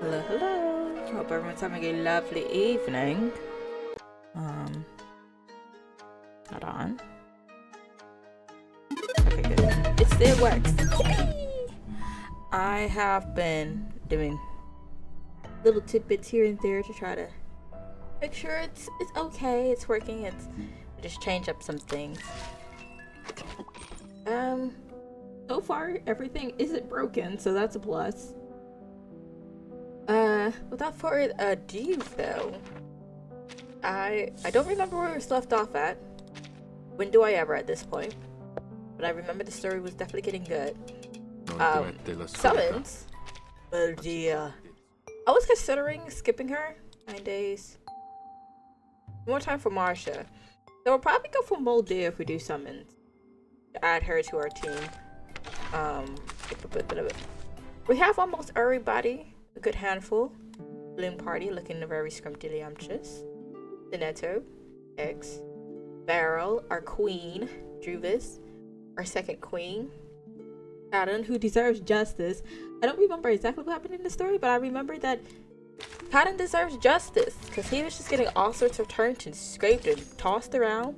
Hello, hello. Hope everyone's having a lovely evening. Hold on. Okay, good. It still works. I have been doing little tidbits here and there to try to make sure it's okay, it's working. It's just change up some things. So far everything isn't broken, so that's a plus. Without further ado though, I don't remember where we left off at. When do I ever at this point? But I remember the story was definitely getting good. Summons? Oh dear. I was considering skipping her. 9 days. More time for Marsha. So we'll probably go for Moldia if we do summons. To add her to our team. We have almost everybody. A good handful. Bloom Party looking very scrumptious. Denetto. X. Beryl, our queen. Druvis, our second queen. Kaden, who deserves justice. I don't remember exactly what happened in the story, but I remember that Kaden deserves justice because he was just getting all sorts of turned and scraped and tossed around.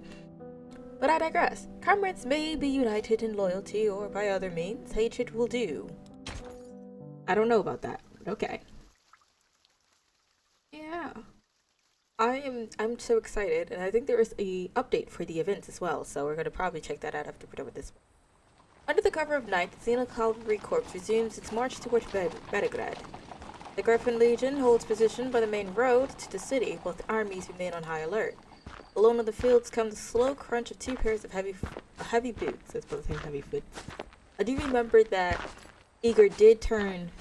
But I digress. Comrades may be united in loyalty or by other means. Hatred will do. I don't know about that, but okay. Yeah. I'm so excited, and I think there is a update for the events as well, so we're gonna probably check that out after we're done with this. Under the cover of night, the Xeno Cavalry Corps resumes its march towards Belgrade. The Griffin Legion holds position by the main road to the city, while the armies remain on high alert. Alone on the fields comes the slow crunch of two pairs of heavy boots. That's both heavy foot. I do remember that Igor did turn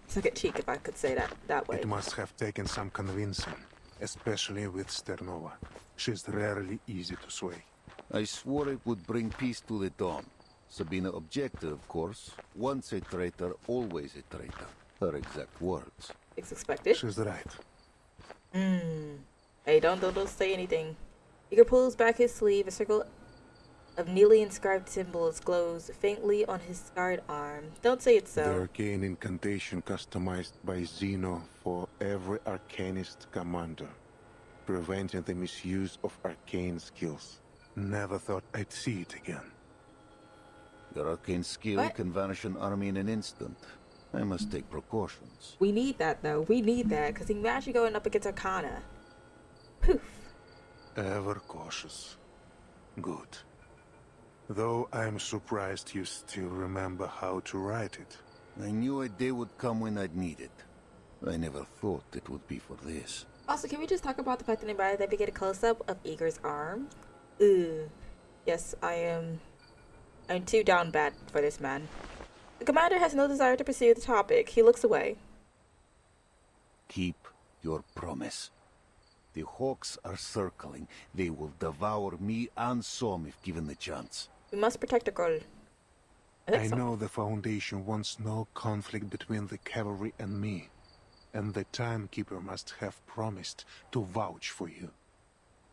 second cheek, if I could say that way. It must have taken some convincing, especially with Sternova. She's rarely easy to sway. I swore it would bring peace to the Dawn. Sabina objected, of course. Once a traitor, always a traitor. Her exact words. It's expected. She's right. Hey, don't say anything. Igor pulls back his sleeve. A circle of neatly inscribed symbols glows faintly on his scarred arm. Don't say it so. The arcane incantation customized by Xeno for every arcanist commander, preventing the misuse of arcane skills. Never thought I'd see it again. Your arcane skill can vanish an army in an instant. I must take precautions. We need that, though. We need that, because imagine going up against Arcana. Poof. Ever cautious. Good. Though I'm surprised you still remember how to write it. I knew a day would come when I'd need it. I never thought it would be for this. Also, can we just talk about the fact that we get a close-up of Igor's arm? Ugh. Yes, I'm too down bad for this man. The commander has no desire to pursue the topic. He looks away. Keep your promise. The Hawks are circling. They will devour me and Som if given the chance. We must protect the girl. I know the Foundation wants no conflict between the cavalry and me. And the Timekeeper must have promised to vouch for you.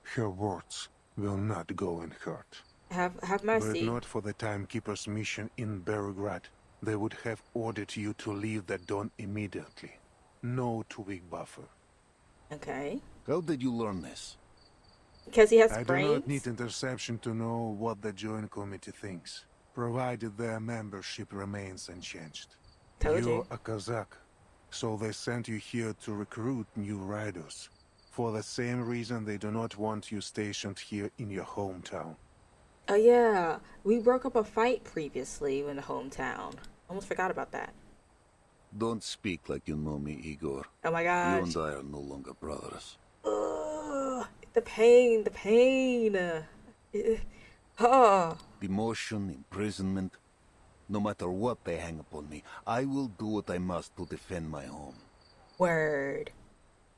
Her words will not go unheard. Have mercy. Were it not for the Timekeeper's mission in Belgrade, they would have ordered you to leave the Dawn immediately. No 2-week buffer. Okay. How did you learn this? Because he has brains? I do not need interception to know what the Joint Committee thinks, provided their membership remains unchanged. You're a Kazakh, so they sent you here to recruit new riders. For the same reason they do not want you stationed here in your hometown. Oh yeah, we broke up a fight previously in the hometown. Almost forgot about that. Don't speak like you know me, Igor. Oh my gosh. You and I are no longer brothers. Ugh, the pain. Demotion, imprisonment. No matter what they hang upon me, I will do what I must to defend my home. Word.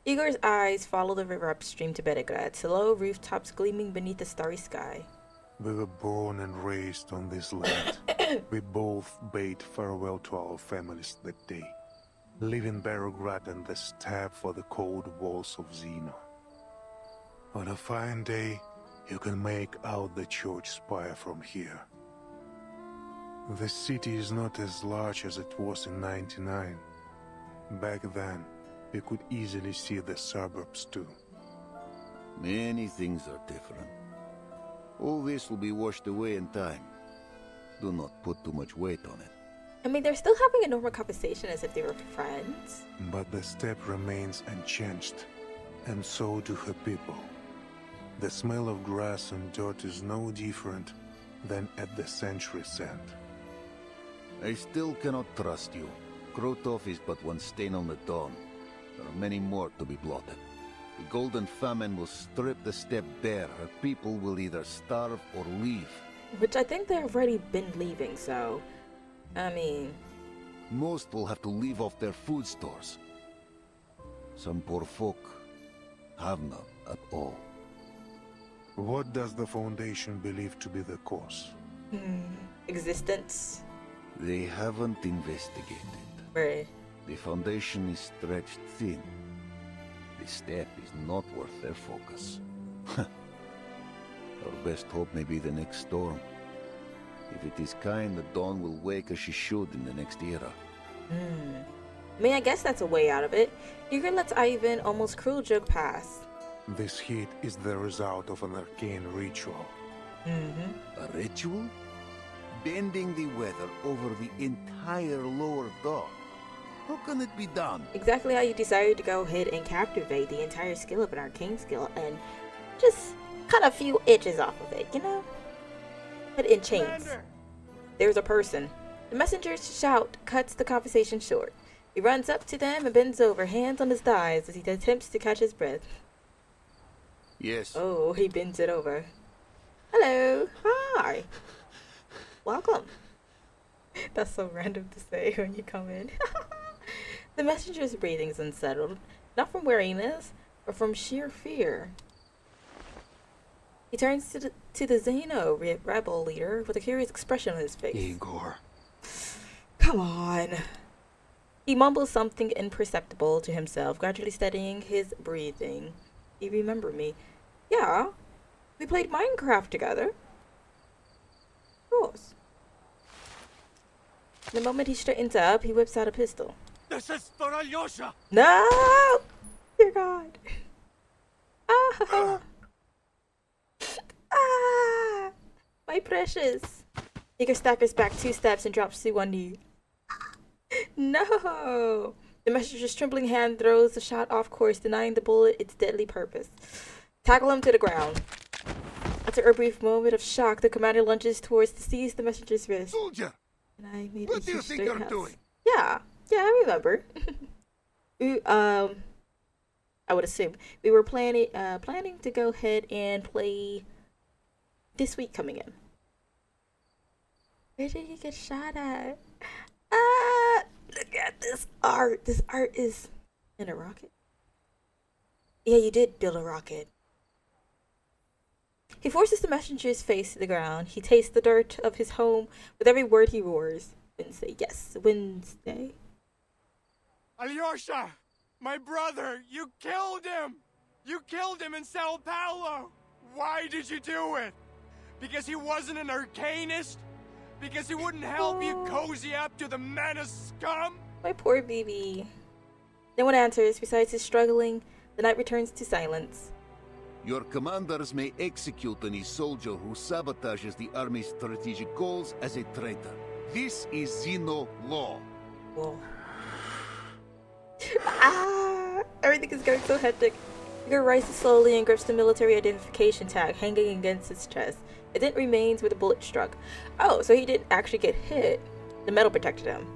Igor's eyes follow the river upstream to Belgrade, low rooftops gleaming beneath the starry sky. We were born and raised on this land. We both bade farewell to our families that day, leaving Belgrade and the steppe for the cold walls of Xeno. On a fine day, you can make out the church spire from here. The city is not as large as it was in '99, Back then, we could easily see the suburbs too. Many things are different. All this will be washed away in time. Do not put too much weight on it. I mean, they're still having a normal conversation as if they were friends. But the steppe remains unchanged, and so do her people. The smell of grass and dirt is no different than at the century's end. I still cannot trust you. Krotov is but one stain on the dawn. There are many more to be blotted. The golden famine will strip the steppe bare. Her people will either starve or leave. Which I think they've already been leaving, so... I mean... Most will have to leave off their food stores. Some poor folk have none at all. What does the Foundation believe to be the cause? Existence. They haven't investigated. Right. The Foundation is stretched thin. The steppe is not worth their focus. Our best hope may be the next storm. If it is kind, the dawn will wake as she should in the next era. I mean, I guess that's a way out of it. Igor lets Ivan almost cruel joke pass. This heat is the result of an arcane ritual. A ritual? Bending the weather over the entire lower dawn. How can it be done? Exactly how you decided to go ahead and captivate the entire skill of an arcane skill and just cut a few inches off of it, you know? Put it in chains. Commander! There's a person. The messenger's shout cuts the conversation short. He runs up to them and bends over, hands on his thighs, as he attempts to catch his breath. Yes. Oh, he bends it over. Hello. Hi. Welcome. That's so random to say when you come in. The messenger's breathing is unsettled, not from weariness, but from sheer fear. He turns to the Xeno rebel leader with a curious expression on his face. Igor. Come on. He mumbles something imperceptible to himself, gradually steadying his breathing. You remember me? Yeah. We played Minecraft together. Of course. The moment he straightens up, he whips out a pistol. This is for Alyosha! No! Dear God. Ah! Ah! My precious. Igor staggers back 2 steps and drops to one knee. No! The messenger's trembling hand throws the shot off course, denying the bullet its deadly purpose. Tackle him to the ground. After a brief moment of shock, the commander lunges towards to seize the messenger's wrist. Soldier! And I made What a do you huge think straight you're house. doing? Yeah, I remember. I would assume we were planning to go ahead and play this week coming in. Where did he get shot at? Ah! Look at this art. This art is in a rocket. Yeah, you did build a rocket. He forces the messenger's face to the ground. He tastes the dirt of his home with every word he roars. Wednesday, yes, Wednesday. Alyosha! My brother! You killed him! You killed him in Sao Paulo! Why did you do it? Because he wasn't an arcanist? Because he wouldn't help you cozy up to the menace scum? My poor baby. No one answers. Besides his struggling, the night returns to silence. Your commanders may execute any soldier who sabotages the army's strategic goals as a traitor. This is Xeno law. Whoa. Everything is going so hectic. Igor rises slowly and grips the military identification tag hanging against his chest. It then remains where the bullet struck. Oh, so he didn't actually get hit. The metal protected him.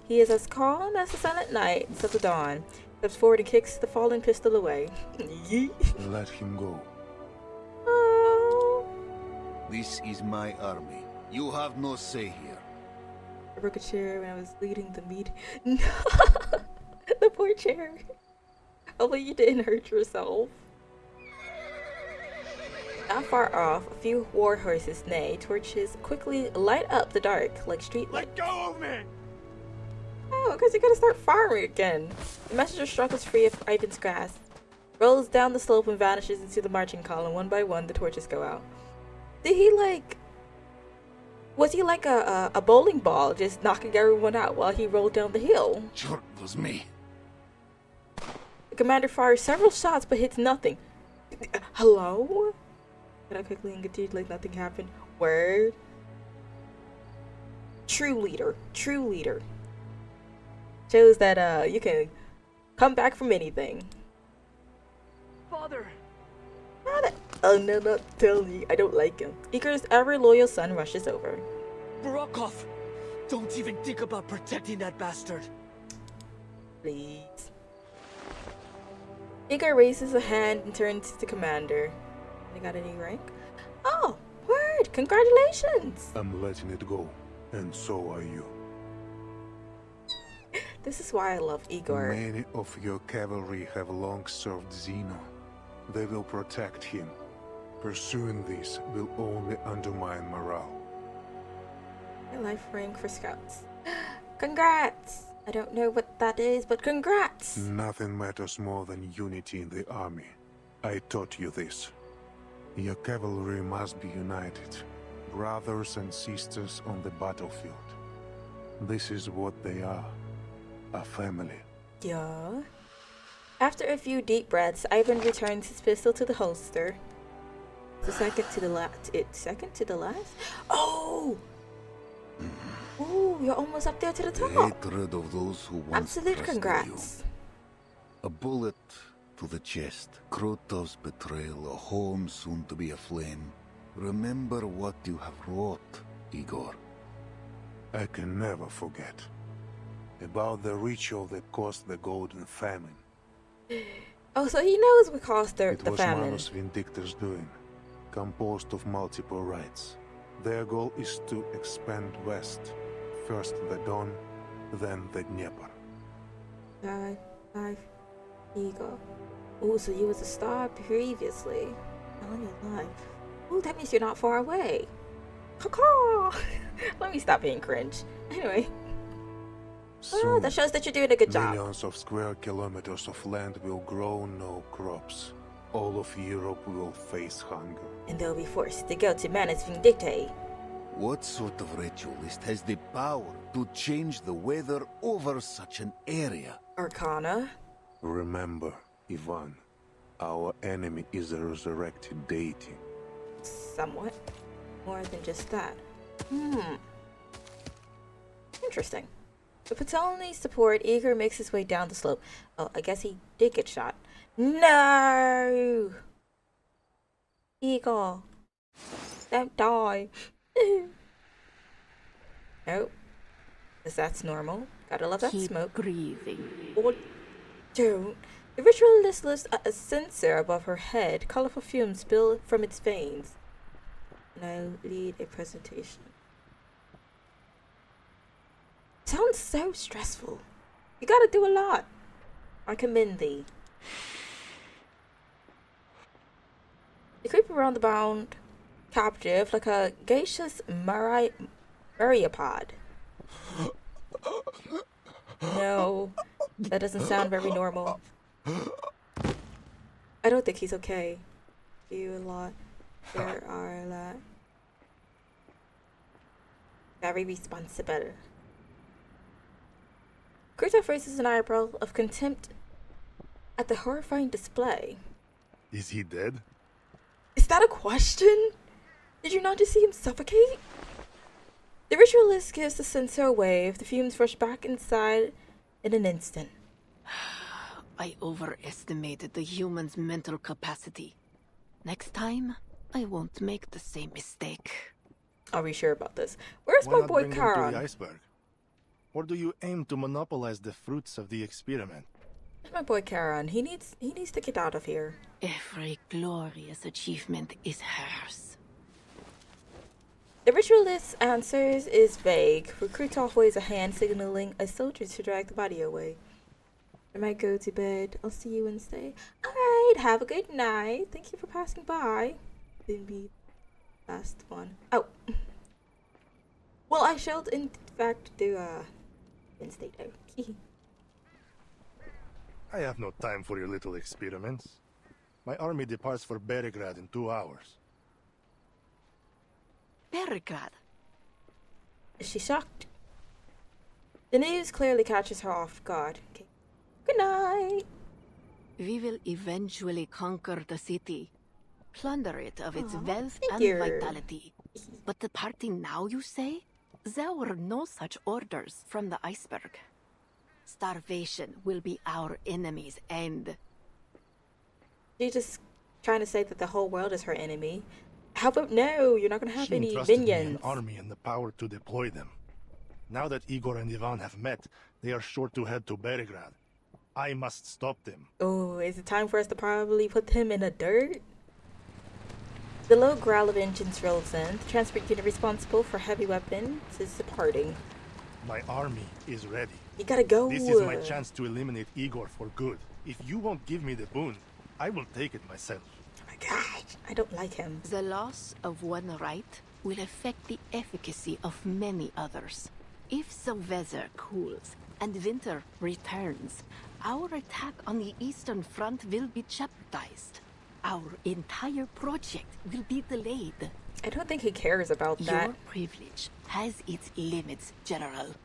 He is as calm as the silent night until the dawn. Steps forward and kicks the fallen pistol away. Yeet. Let him go. Oh. This is my army. You have no say here. I broke a chair when I was leading the meeting. No. The poor chair. Hopefully you didn't hurt yourself. Not far off, a few war horses neigh. Torches quickly light up the dark like street lights. Let go of me! Oh, because you're gonna start firing again. The messenger struggles free of Ivan's grasp, rolls down the slope and vanishes into the marching column. One by one, the torches go out. Did he was he like a bowling ball, just knocking everyone out while he rolled down the hill? Sure, it was me. The commander fires several shots but hits nothing. Hello? Can I quickly engage like nothing happened? Word. True leader. True leader. Shows that you can come back from anything. Father! Oh no, not tell me. I don't like him. Igor's ever loyal son rushes over. Barokov! Don't even think about protecting that bastard! Please. Igor raises a hand and turns to the commander. I got any rank? Oh, word! Congratulations! I'm letting it go, and so are you. This is why I love Igor. Many of your cavalry have long served Zeno. They will protect him. Pursuing this will only undermine morale. My life rank for scouts. Congrats! I don't know what that is, but congrats! Nothing matters more than unity in the army. I taught you this. Your cavalry must be united, brothers and sisters on the battlefield. This is what they are, a family. Yeah. After a few deep breaths, Ivan returns his pistol to the holster. The second to the last. Second to the last? Oh! Ooh, you're almost up there to the The top. hatred of those who once Absolute trusted congrats. you. A bullet to the chest. Krotov's betrayal, a home soon to be aflame. Remember what you have wrought, Igor. I can never forget. About the ritual that caused the Golden Famine. Oh, so he knows what caused the It was famine. Manus Vindictus' doing, composed of multiple rites. Their goal is to expand west. First the Don, then the Dnieper. 5, Igor. Ooh, so you was a star previously. All your life. Ooh, that means you're not far away. Caw-caw! Let me stop being cringe. Anyway. Oh, Soon, that shows that you're doing a good job. millions of square kilometers of land will grow no crops. All of Europe will face hunger. And they'll be forced to go to Manus Vindictae. What sort of ritualist has the power to change the weather over such an area? Arcana. Remember, Ivan, our enemy is a resurrected deity. Somewhat. More than just that. Interesting. With Ptolemy support, Igor makes his way down the slope. Oh, I guess he did get shot. No! Igor. Don't die. Nope. Because that's normal. Gotta love that Keep smoke. breathing. Or don't. The ritualist lifts a censer above her head. Colorful fumes spill from its veins. Now lead a presentation. Sounds so stressful. You gotta do a lot. I commend thee. You creep around the bound captive like a gaseous myriapod. No, that doesn't sound very normal. I don't think he's okay. You a lot. There are a lot. Very responsible. Krutov raises an eyebrow of contempt at the horrifying display. Is he dead? Is that a question? Did you not just see him suffocate? The ritualist gives the censer a wave. The fumes rush back inside in an instant. I overestimated the human's mental capacity. Next time, I won't make the same mistake. Are we sure about this? Where's Why my not boy bring him to Charon? the iceberg? Or do you aim to monopolize the fruits of the experiment? Where's my boy Charon? He needs to get out of here. Every glorious achievement is hers. The ritualist's answers is vague. Krutov waves a hand signaling a soldier to drag the body away. I might go to bed. I'll see you Wednesday. Alright, have a good night. Thank you for passing by. Didn't be last one. Oh. Well, I shall in fact do Wednesday though. I have no time for your little experiments. My army departs for Beregrad in 2 hours. Beregrad. Is she shocked? The news clearly catches her off guard. Okay. Good night. We will eventually conquer the city, plunder it of its wealth and figure. vitality. But departing now, you say? There were no such orders from the iceberg. Starvation will be our enemy's end. She's just trying to say that the whole world is her enemy. How about no? You're not gonna have She any entrusted me minions. an army and the power to deploy them. Now that Igor and Ivan have met, they are sure to head to Beregrad. I must stop them. Oh, is it time for us to probably put him in the dirt? The low growl of engines rolls in. The transport unit responsible for heavy weapons is departing. My army is ready. You gotta go. This is my chance to eliminate Igor for good. If you won't give me the boon, I will take it myself. Oh my gosh, I don't like him. The loss of one right will affect the efficacy of many others. If the weather cools and winter returns, our attack on the Eastern Front will be jeopardized. Our entire project will be delayed. I don't think he cares about that. Your privilege has its limits, General.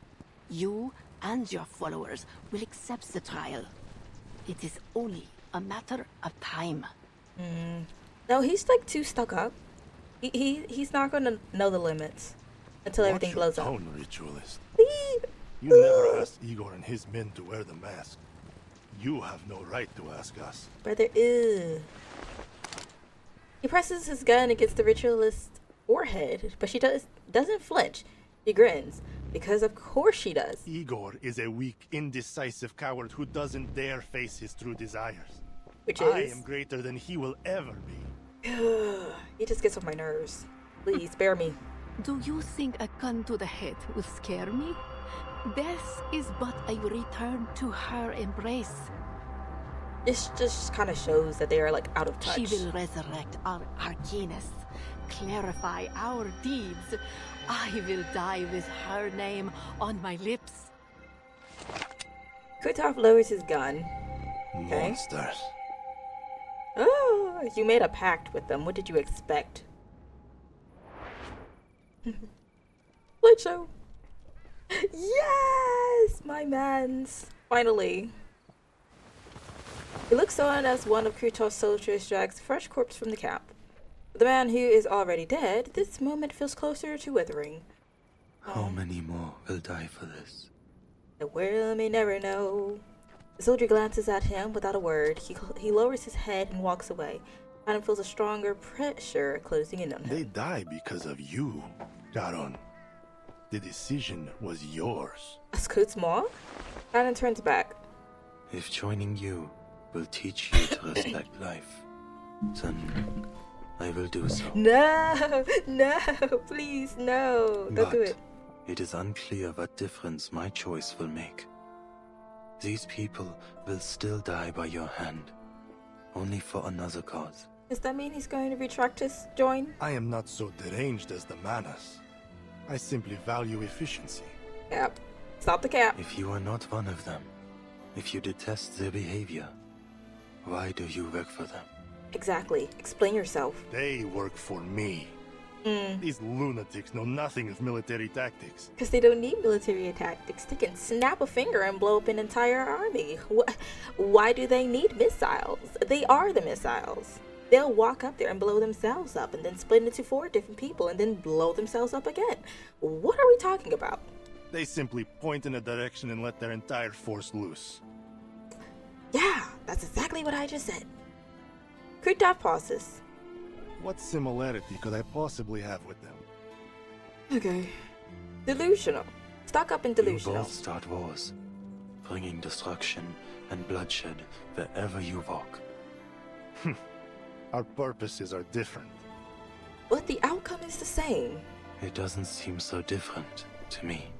You and your followers will accept the trial. It is only a matter of time. No, he's like too stuck up. He's not gonna know the limits until everything Watch your blows up. tone, ritualist. Leave. You never asked Igor and his men to wear the mask. You have no right to ask us. Brother, ew. He presses his gun against the ritualist's forehead, but she doesn't flinch. She grins, because of course she does. Igor is a weak, indecisive coward who doesn't dare face his true desires. Which I is, am greater than he will ever be. he just gets on my nerves. Please, spare me. Do you think a gun to the head will scare me? Death is but a return to her embrace. This just kind of shows that they are like out of touch. She will resurrect our Arcanus, clarify our deeds. I will die with her name on my lips. Kutov lowers his gun. Okay. Monsters. Oh, you made a pact with them. What did you expect? Light show. Yes, my mans. Finally. He looks on as one of Kutov's soldiers drags a fresh corpse from the camp. For the man who is already dead, this moment feels closer to withering. How many more will die for this? The world may never know. The soldier glances at him without a word. He lowers his head and walks away. Adam feels a stronger pressure closing in on him. They die because of you, Garon. The decision was yours. Scoots more? Adam turns back. If joining you will teach you to respect life, then I will do so. No, no, please, no. Don't do it. It is unclear what difference my choice will make. These people will still die by your hand, only for another cause. Does that mean he's going to retract his join? I am not so deranged as the Manas. I simply value efficiency. Cap. Stop the cap. If you are not one of them, if you detest their behavior, why do you work for them? Exactly. Explain yourself. They work for me. These lunatics know nothing of military tactics. Because they don't need military tactics. They can snap a finger and blow up an entire army. Why do they need missiles? They are the missiles. They'll walk up there and blow themselves up and then split into 4 different people and then blow themselves up again. What are we talking about? They simply point in a direction and let their entire force loose. Yeah, that's exactly what I just said. Kutov pauses. What similarity could I possibly have with them? Okay. Delusional. Stuck up and You delusional. both start wars, bringing destruction and bloodshed wherever you walk. Our purposes are different. But the outcome is the same. It doesn't seem so different to me.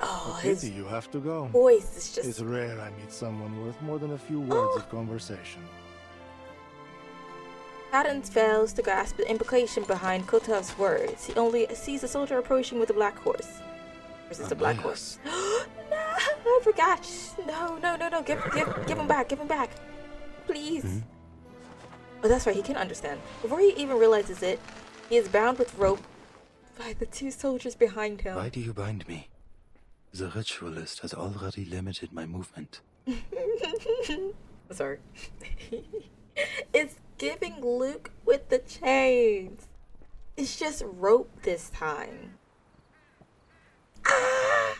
Oh, Pity his you have to go. voice is It's just... rare I meet someone worth more than a few words of conversation. Patton fails to grasp the implication behind Kutov's words. He only sees a soldier approaching with a black horse. Versus a black horse. No, I forgot. No. Give him back. Give him back. Please. Oh, that's right. He can understand. Before he even realizes it, he is bound with rope by the 2 soldiers behind him. Why do you bind me? The ritualist has already limited my movement. Sorry. It's giving Luke with the chains. It's just rope this time. Ah!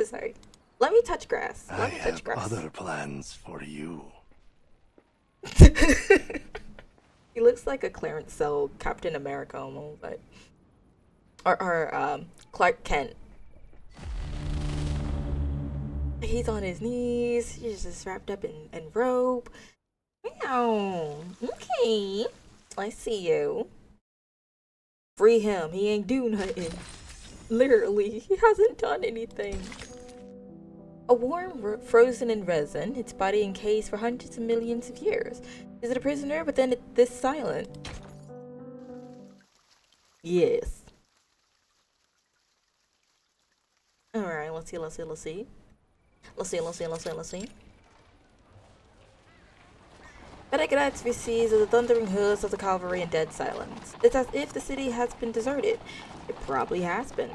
Sorry. Let me touch grass. Let me touch grass. other plans for you. He looks like a Clarence Cell Captain America almost, but or Clark Kent. He's on his knees. He's just wrapped up in rope. Meow. Okay. I see you. Free him. He ain't do nothing. Literally, he hasn't done anything. A worm frozen in resin, its body encased for hundreds of millions of years. Is it a prisoner? But then this silent. Yes. Alright, let's see. Let's see. Beregrad receives the thundering hooves of the cavalry and dead silence. It's as if the city has been deserted. It probably has been.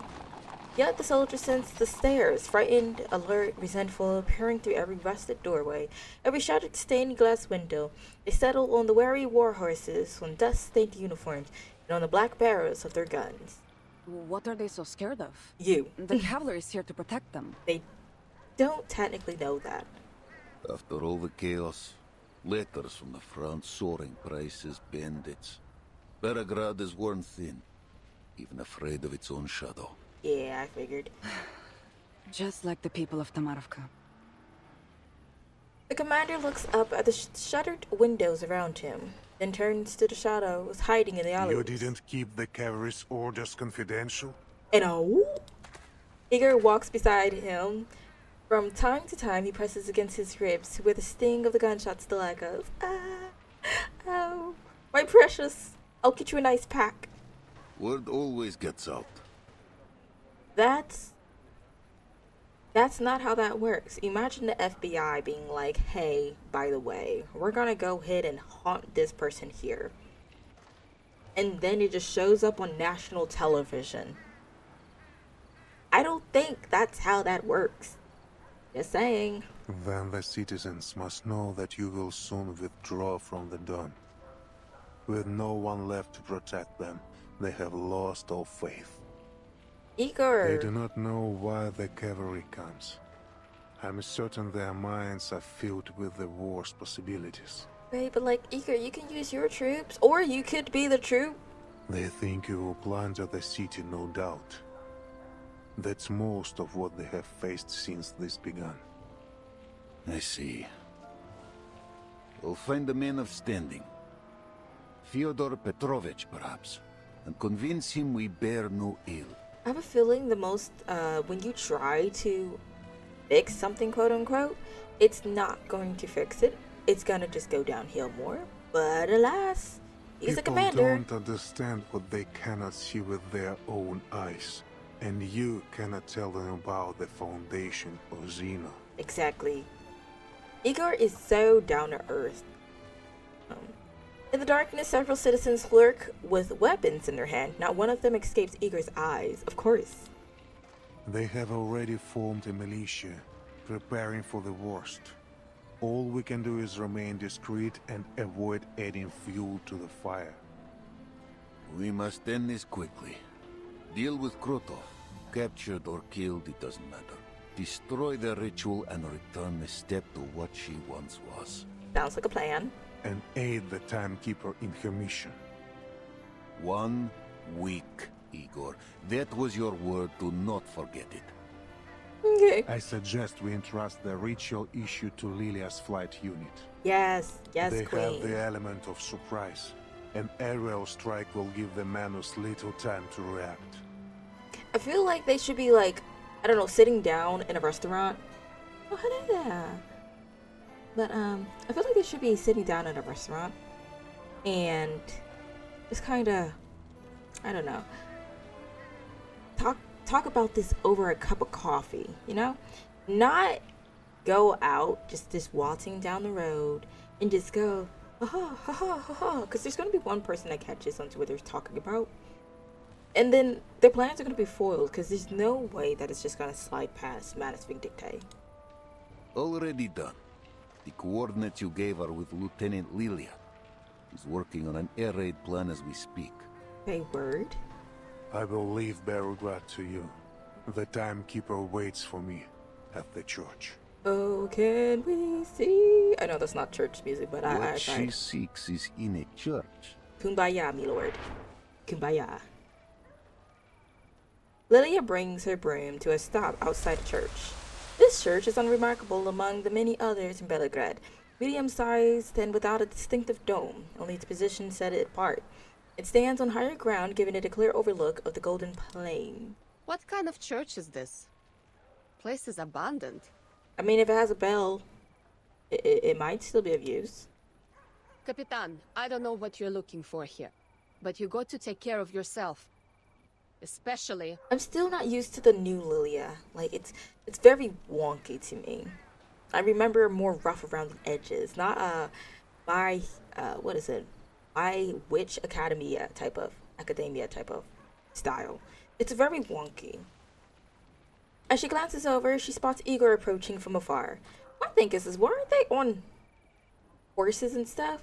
Yet the soldiers sense the stares, frightened, alert, resentful, peering through every rusted doorway, every shattered stained glass window. They settle on the weary war horses, on dust-stained uniforms, and on the black barrels of their guns. What are they so scared of? You. The cavalry is here to protect them. They don't technically know that. After all the chaos, letters from the front soaring prices, bandits. Beregrad is worn thin, even afraid of its own shadow. Yeah, I figured. Just like the people of Tamarovka. The commander looks up at the shuttered windows around him, then turns to the shadows hiding in the alleyways. You didn't keep the cavalry's orders confidential? And Igor walks beside him. From time to time, he presses against his ribs, where the sting of the gunshot still echoes. Oh, my precious. I'll get you a nice pack. Word always gets out. That's not how that works. Imagine the FBI being like, hey, by the way, we're gonna go ahead and haunt this person here. And then it just shows up on national television. I don't think that's how that works. Just saying. Then the citizens must know that you will soon withdraw from the Don. With no one left to protect them, they have lost all faith. Igor. They do not know why the cavalry comes. I'm certain their minds are filled with the war's possibilities. Wait, but like, Igor, you can use your troops, or you could be the troop. They think you will plunder the city, no doubt. That's most of what they have faced since this began. I see. We'll find a man of standing. Fyodor Petrovich, perhaps, and convince him we bear no ill. I have a feeling when you try to fix something, quote unquote, it's not going to fix it. It's gonna just go downhill more. But alas, he's a commander. People don't understand what they cannot see with their own eyes. And you cannot tell them about the foundation of Xena. Exactly. Igor is so down to earth. In the darkness, several citizens lurk with weapons in their hand. Not one of them escapes Igor's eyes, of course. They have already formed a militia, preparing for the worst. All we can do is remain discreet and avoid adding fuel to the fire. We must end this quickly. Deal with Krotov. Captured or killed, it doesn't matter. Destroy the ritual and return the step to what she once was. Sounds like a plan. And aid the timekeeper in her mission. 1 week, Igor. That was your word. Do not forget it. Okay. I suggest we entrust the ritual issue to Lilia's flight unit. Yes, They queen. have the element of surprise. An aerial strike will give the Manus little time to react. I feel like they should be like, I don't know, sitting down in a restaurant. Oh, hello. But I feel like they should be sitting down at a restaurant and just kind of, I don't know, talk about this over a cup of coffee, you know? Not go out just waltzing down the road and just go, ha ha ha ha ha, because there's going to be one person that catches onto what they're talking about. And then their plans are going to be foiled because there's no way that it's just going to slide past Manus Vindictae. Already done. The coordinates you gave are with Lieutenant Lilia. He's working on an air raid plan as we speak. Okay, word. I will leave Barograd to you. The timekeeper waits for me at the church. Oh, can we see? I know that's not church music, but I What she tried. seeks is in a church. Kumbaya, me lord. Kumbaya. Lilia brings her broom to a stop outside the church. This church is unremarkable among the many others in Belgrade. Medium-sized and without a distinctive dome, only its position set it apart. It stands on higher ground, giving it a clear overlook of the Golden Plain. What kind of church is this? Place is abandoned. I mean, if it has a bell, it might still be of use. Capitan, I don't know what you're looking for here, but you got to take care of yourself. Especially... I'm still not used to the new Lilia. Like, it's very wonky to me. I remember more rough around the edges, not my witch academia type of style. It's very wonky. As she glances over, she spots Igor approaching from afar. My thing is, weren't they on horses and stuff?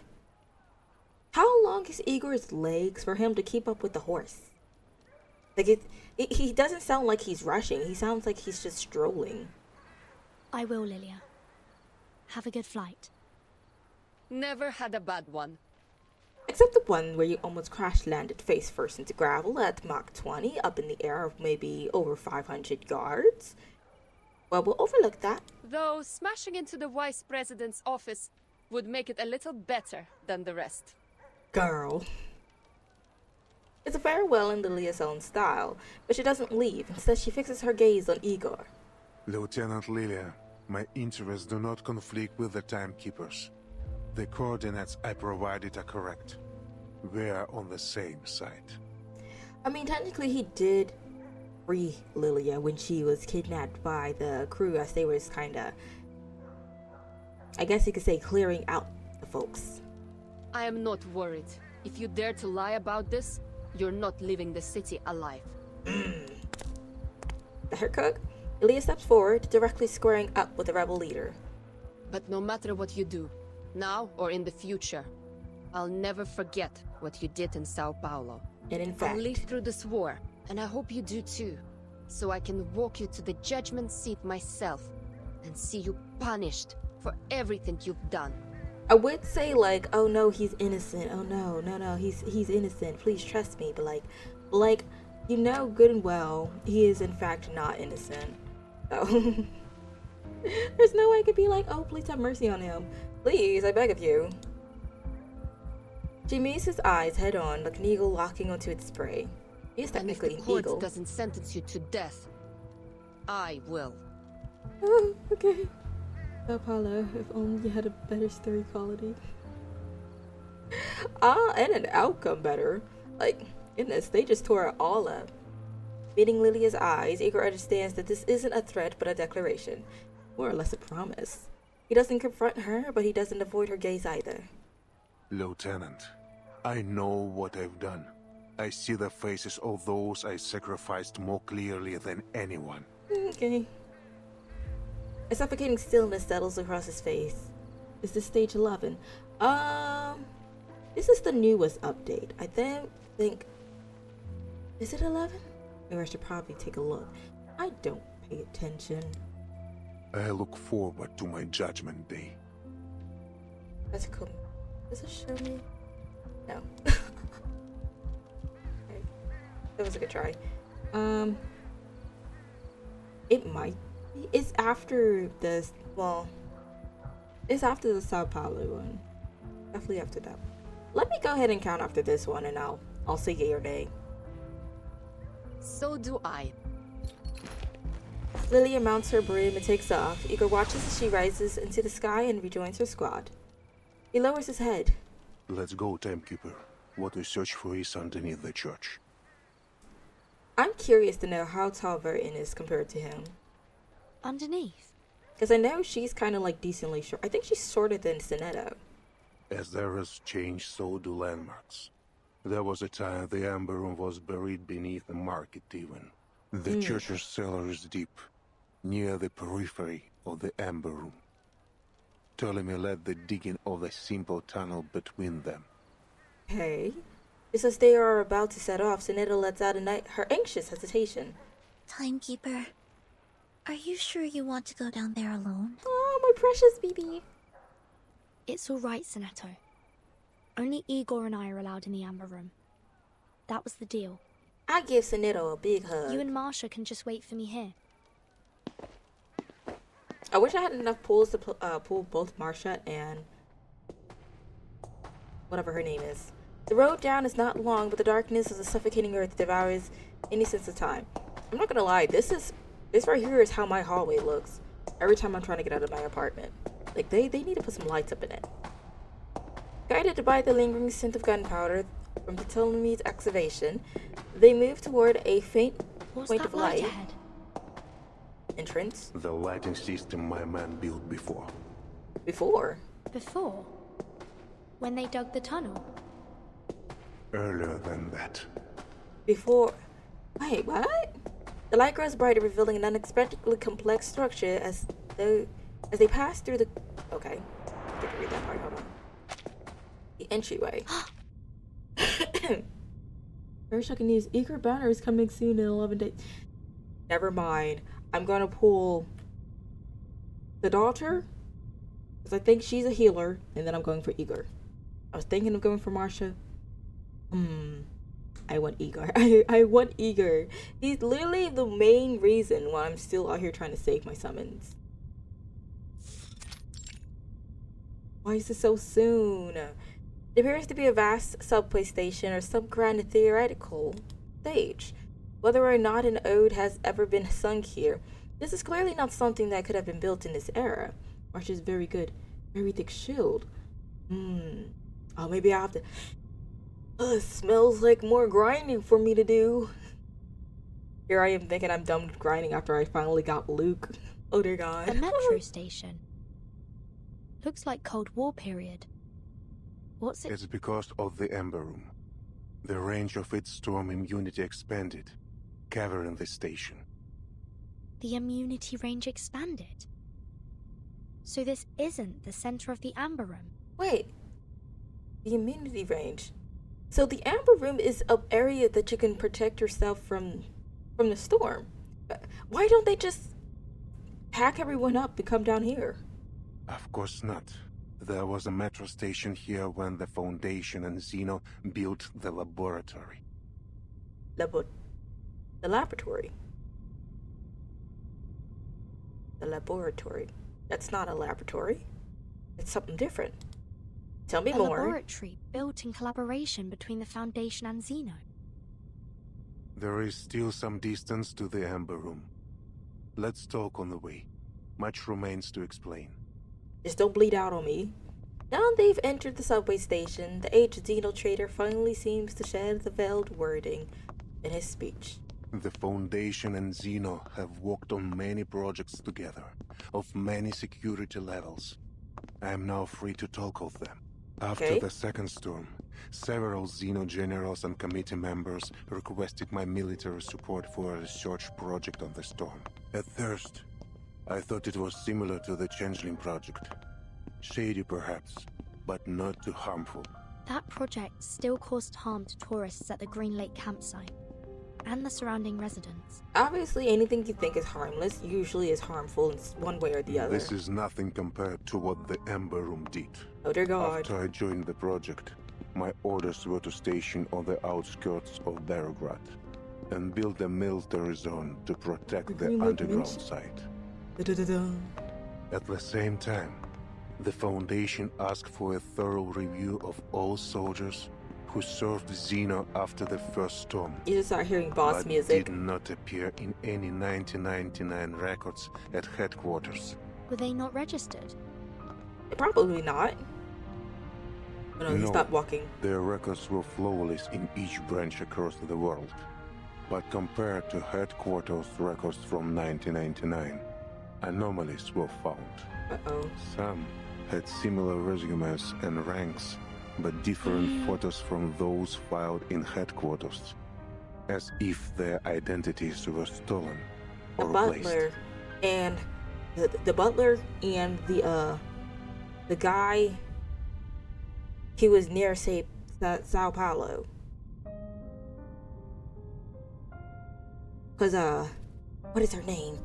How long is Igor's legs for him to keep up with the horse? Like, he doesn't sound like he's rushing. He sounds like he's just strolling. I will, Lilia. Have a good flight. Never had a bad one. Except the one where you almost crash-landed face-first into gravel at Mach 20 up in the air of maybe over 500 yards. Well, we'll overlook that. Though smashing into the vice president's office would make it a little better than the rest. Girl. It's a farewell in Lilia's own style, but she doesn't leave. Instead, she fixes her gaze on Igor. Lieutenant Lilia, my interests do not conflict with the timekeepers. The coordinates I provided are correct. We are on the same side. I mean, technically he did free Lilia when she was kidnapped by the crew, as they was kinda, I guess you could say, clearing out the folks. I am not worried. If you dare to lie about this, you're not leaving the city alive. The haircut? Lilia steps forward, directly squaring up with the rebel leader. But no matter what you do, now or in the future, I'll never forget what you did in Sao Paulo. And in I'll fact, live through this war, and I hope you do too, so I can walk you to the judgment seat myself and see you punished for everything you've done. I would say like, oh no, he's innocent. Oh no, he's innocent. Please trust me. But like, you know good and well, he is in fact not innocent. So there's no way I could be like, oh, please have mercy on him. Please, I beg of you. She meets his eyes head on, like an eagle locking onto its prey. He is technically and if an the court eagle. doesn't sentence you to death, I will. Oh, okay. Apollo, if only you had a better story quality. And an outcome better. Like, goodness, they just tore it all up. Meeting Lilia's eyes, Igor understands that this isn't a threat but a declaration. More or less a promise. He doesn't confront her, but he doesn't avoid her gaze either. Lieutenant, I know what I've done. I see the faces of those I sacrificed more clearly than anyone. Okay. A suffocating stillness settles across his face. Is this stage 11? This is the newest update. I think... Is it 11? Maybe I should probably take a look. I don't pay attention. I look forward to my judgment day. That's cool. Does it show me? No. Okay. That was a good try. It might be. It's after this. Well, it's after the Sao Paulo one. Definitely after that. Let me go ahead and count after this one, and I'll say yay or nay. So do I. Lilia mounts her broom and takes off. Igor watches as she rises into the sky and rejoins her squad. He lowers his head. Let's go, Timekeeper. What we search for is underneath the church. I'm curious to know how tall Vertin is compared to him. Underneath? Because I know she's kind of like decently short. I think she's shorter than Sinetto. As there is change, so do landmarks. There was a time the Amber Room was buried beneath the market even. The church's cellar is deep, near the periphery of the Amber Room. Ptolemy led the digging of a simple tunnel between them. Hey. Just as they are about to set off, Zeneto lets out her anxious hesitation. Timekeeper, are you sure you want to go down there alone? Oh, my precious baby. It's all right, Zeneto. Only Igor and I are allowed in the Amber Room. That was the deal. I give Zeneto a big hug. You and Marsha can just wait for me here. I wish I had enough pulls to pull both Marsha and whatever her name is. The road down is not long, but the darkness of the suffocating earth devours any sense of time. I'm not gonna lie, this right here is how my hallway looks every time I'm trying to get out of my apartment. Like, they need to put some lights up in it. Guided by the lingering scent of gunpowder from Ptolemy's excavation, they move toward a faint point of light. Ahead? Entrance? The lighting system my man built before. Before? When they dug the tunnel? Earlier than that. Before... Wait, what? The light grows brighter, revealing an unexpectedly complex structure as they pass through the... Okay. I didn't read that part. Hold on. The entryway. Very shocking news. Igor Banner is coming soon in 11 days. Never mind. I'm gonna pull the daughter, because I think she's a healer, and then I'm going for Igor. I was thinking of going for Marsha. I want Igor. I want Igor. He's literally the main reason why I'm still out here trying to save my summons. Why is it so soon? It appears to be a vast subway station or some grand theoretical stage. Whether or not an ode has ever been sung here, this is clearly not something that could have been built in this era. Marsha's very good. Very thick shield. Oh, maybe I have to... it smells like more grinding for me to do. Here I am thinking I'm done with grinding after I finally got Luke. Oh dear God. The metro station. Looks like Cold War period. What's it? It's because of the Ember Room. The range of its storm immunity expanded, covering the station. The immunity range expanded? So this isn't the center of the Amber Room? Wait. The immunity range. So the Amber Room is an area that you can protect yourself from the storm. Why don't they just pack everyone up and come down here? Of course not. There was a metro station here when the Foundation and Zeno built the laboratory. The laboratory? The laboratory. That's not a laboratory. It's something different. Tell me more. A laboratory built in collaboration between the Foundation and Zeno. There is still some distance to the Amber Room. Let's talk on the way. Much remains to explain. Just don't bleed out on me. Now they've entered the subway station, the aged Zeno trader finally seems to shed the veiled wording in his speech. The Foundation and Zeno have worked on many projects together, of many security levels. I am now free to talk of them. After the second storm, several Zeno generals and committee members requested my military support for a research project on the storm. At first, I thought it was similar to the Changeling project. Shady perhaps, but not too harmful. That project still caused harm to tourists at the Green Lake campsite, and the surrounding residents. Obviously, anything you think is harmless usually is harmful in one way or the other. This is nothing compared to what the Ember Room did. Oh dear God. After I joined the project, my orders were to station on the outskirts of Barograd and build a military zone to protect the underground site. At the same time, the Foundation asked for a thorough review of all soldiers who served Zeno after the first storm. You just start hearing boss music. Did not appear in any 1999 records at headquarters. Were they not registered? Probably not. Oh, no, he stopped walking. Their records were flawless in each branch across the world. But compared to headquarters records from 1999, anomalies were found. Uh-oh. Some had similar resumes and ranks, but different photos from those filed in headquarters, as if their identities were stolen or replaced. The butler and the the guy, he was near Sao Paulo. Cause what is her name?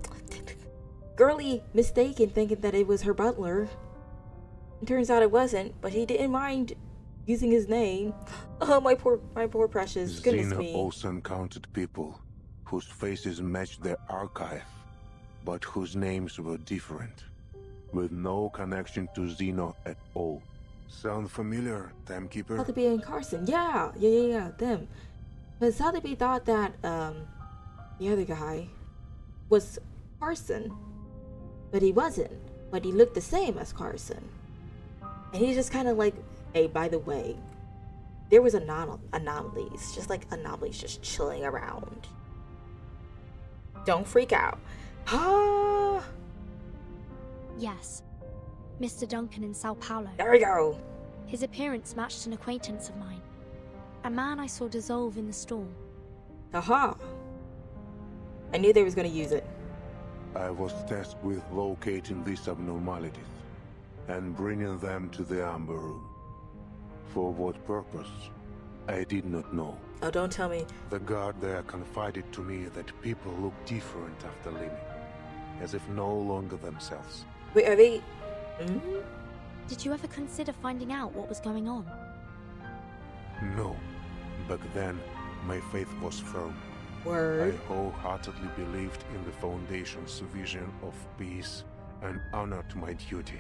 Girlie mistaken thinking that it was her butler. It turns out it wasn't, but he didn't mind using his name. Oh, my poor precious. Goodness Zeno me. also encountered people whose faces matched their archive, but whose names were different, with no connection to Zeno at all. Sound familiar, Timekeeper? Sotheby and Carson. Yeah, them. But Sotheby thought that the other guy was Carson, but he wasn't. But he looked the same as Carson, and he's just kind of like, hey, by the way, there was anomalies, just like anomalies, just chilling around. Don't freak out. Ah. Yes. Mr. Duncan in Sao Paulo. There we go. His appearance matched an acquaintance of mine. A man I saw dissolve in the storm. Aha. I knew they was gonna use it. I was tasked with locating these abnormalities and bringing them to the Amber Room. For what purpose, I did not know. Oh, don't tell me. The guard there confided to me that people look different after leaving, as if no longer themselves. Wait, are they... Did you ever consider finding out what was going on? No. Back then, my faith was firm. Word. I wholeheartedly believed in the Foundation's vision of peace and honored my duty.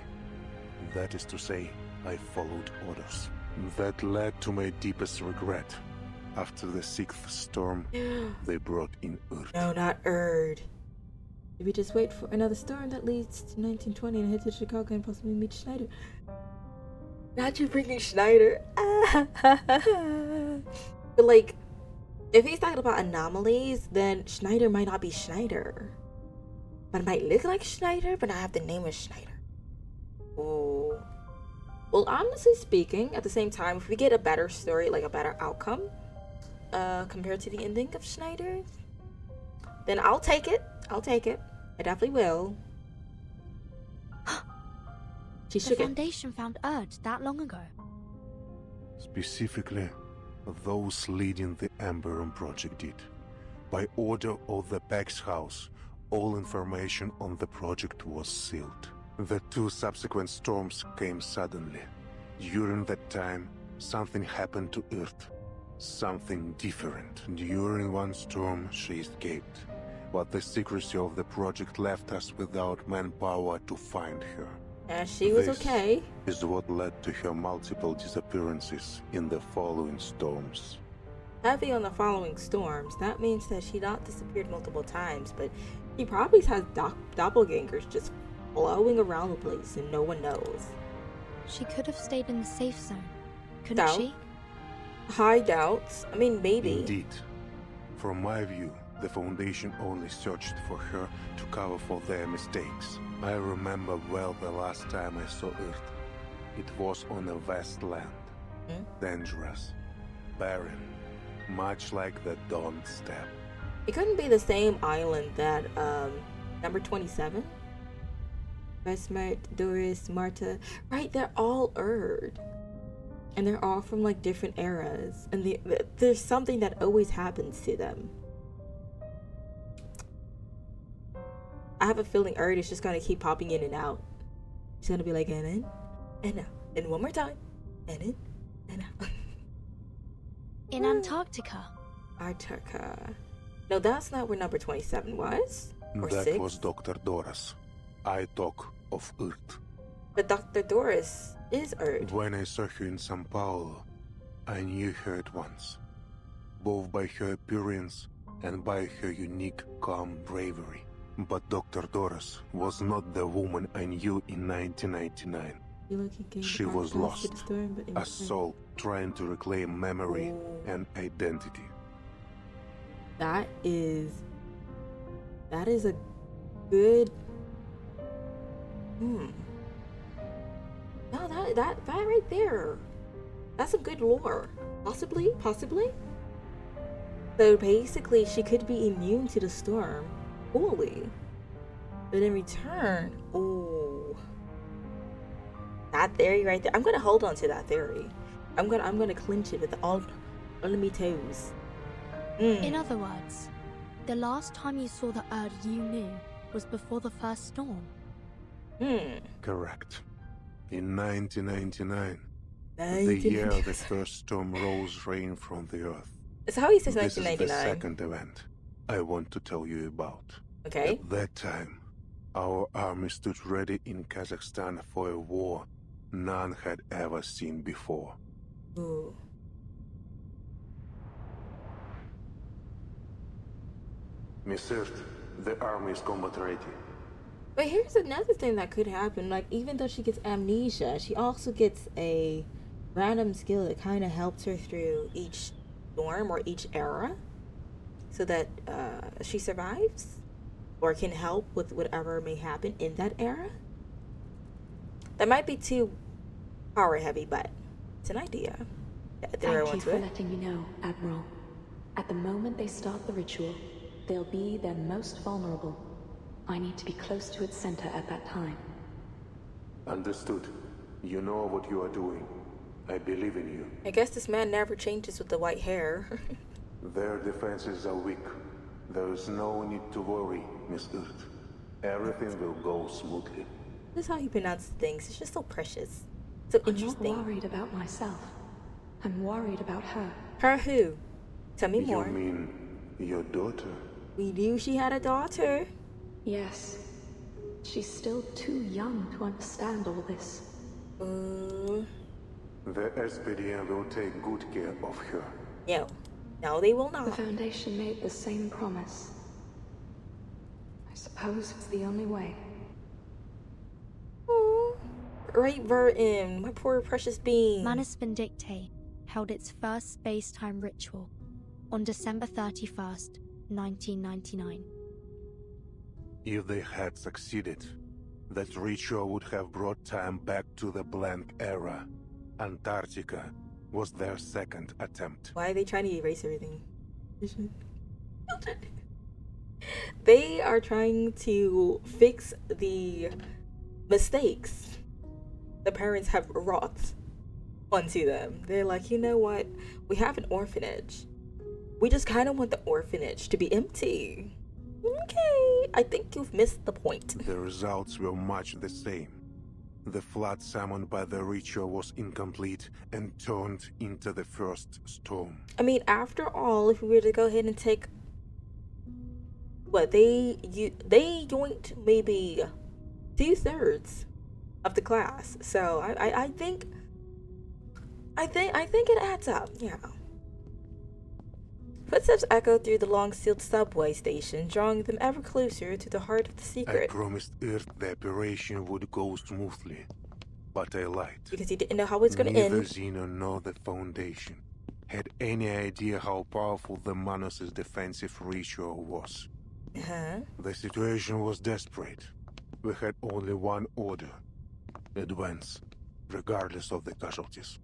That is to say, I followed orders. That led to my deepest regret. After the 6th storm, they brought in Urd. No, not Urd. Did we just wait for another storm that leads to 1920 and head to Chicago and possibly meet Schneider? Not you freaking Schneider. But like, if he's talking about anomalies, then Schneider might not be Schneider. But it might look like Schneider, but not have the name of Schneider. Ooh. Well, honestly speaking, at the same time, if we get a better story, like a better outcome, compared to the ending of Schneider, then I'll take it. I'll take it. I definitely will. She The shook it. Foundation found Urd that long ago. Specifically, those leading the Amber Room project did. By order of the Pax House, all information on the project was sealed. The 2 subsequent storms came suddenly. During that time, something happened to Earth. Something different. During one storm, she escaped. But the secrecy of the project left us without manpower to find her. And she was okay. This is what led to her multiple disappearances in the following storms. Heavy on the following storms. That means that she not disappeared multiple times, but she probably has doppelgangers just blowing around the place and no one knows. She could have stayed in the safe zone, couldn't Doubt. she? High doubts. I mean, maybe. Indeed. From my view, the Foundation only searched for her to cover for their mistakes. I remember well the last time I saw Earth. It was on a vast land. Dangerous. Barren. Much like the Dawn Steppe. It couldn't be the same island that, number 27? Vesmert, Doris, Marta. Right, they're all Urd. And they're all from, like, different eras. And there's something that always happens to them. I have a feeling Urd is just gonna keep popping in and out. She's gonna be like, and in, and out. And one more time. And in, and out. In Antarctica. Antarctica. No, that's not where number 27 was. Or That 6. was Dr. Doris. I talk of Earth. But Dr. Doris is Urd. When I saw her in Sao Paulo, I knew her at once. Both by her appearance and by her unique, calm bravery. But Dr. Doris was not the woman I knew in 1999. She was lost, a soul trying to reclaim memory and identity. That is a good. No, that right there. That's some good lore. Possibly. So basically, she could be immune to the storm fully, but in return, That theory right there. I'm gonna hold on to that theory. I'm gonna clinch it with all of my toes. In other words, the last time you saw the Erd you knew was before the first storm. Correct. In 1999. The year the first storm rose rain from the earth. So how he says This is the 1999. second event I want to tell you about. Okay. At that time, our army stood ready in Kazakhstan for a war none had ever seen before. Ooh. Miss Earth, the army is combat ready. But here's another thing that could happen. Like, even though she gets amnesia, she also gets a random skill that kind of helps her through each storm or each era, so that she survives or can help with whatever may happen in that era. That might be too power heavy, but it's an idea. Thank you for letting me know, Admiral. At the moment they start the ritual, they'll be their most vulnerable. I need to be close to its center at that time. Understood. You know what you are doing. I believe in you. I guess this man never changes with the white hair. Their defenses are weak. There is no need to worry, Miss Earth. Everything will go smoothly. This is how he pronounces things. It's just so precious. So interesting. I'm not worried about myself. I'm worried about her. Her who? Tell me more. You mean your daughter? We knew she had a daughter. Yes. She's still too young to understand all this. The SPDM will take good care of her. No, they will not. The Foundation made the same promise. I suppose it's the only way. Right, Vertin, my poor precious being. Manus Vindictae held its first space-time ritual on December 31st, 1999. If they had succeeded, that ritual would have brought time back to the blank era. Antarctica was their second attempt. Why are they trying to erase everything? They are trying to fix the mistakes the parents have wrought onto them. They're like, you know what? We have an orphanage. We just kind of want the orphanage to be empty. Okay, I think you've missed the point. The results were much the same. The flood summoned by the ritual was incomplete and turned into the first storm. I mean, after all, if we were to go ahead and take what they yoinked maybe 2/3 of the class, so I think it adds up. Yeah. Footsteps echo through the long-sealed subway station, drawing them ever closer to the heart of the secret. I promised Earth the operation would go smoothly, but I lied. Because you didn't know how it's going to end. Neither Xeno nor the Foundation had any idea how powerful the Manus' defensive ritual was. The situation was desperate. We had only one order: advance, regardless of the casualties.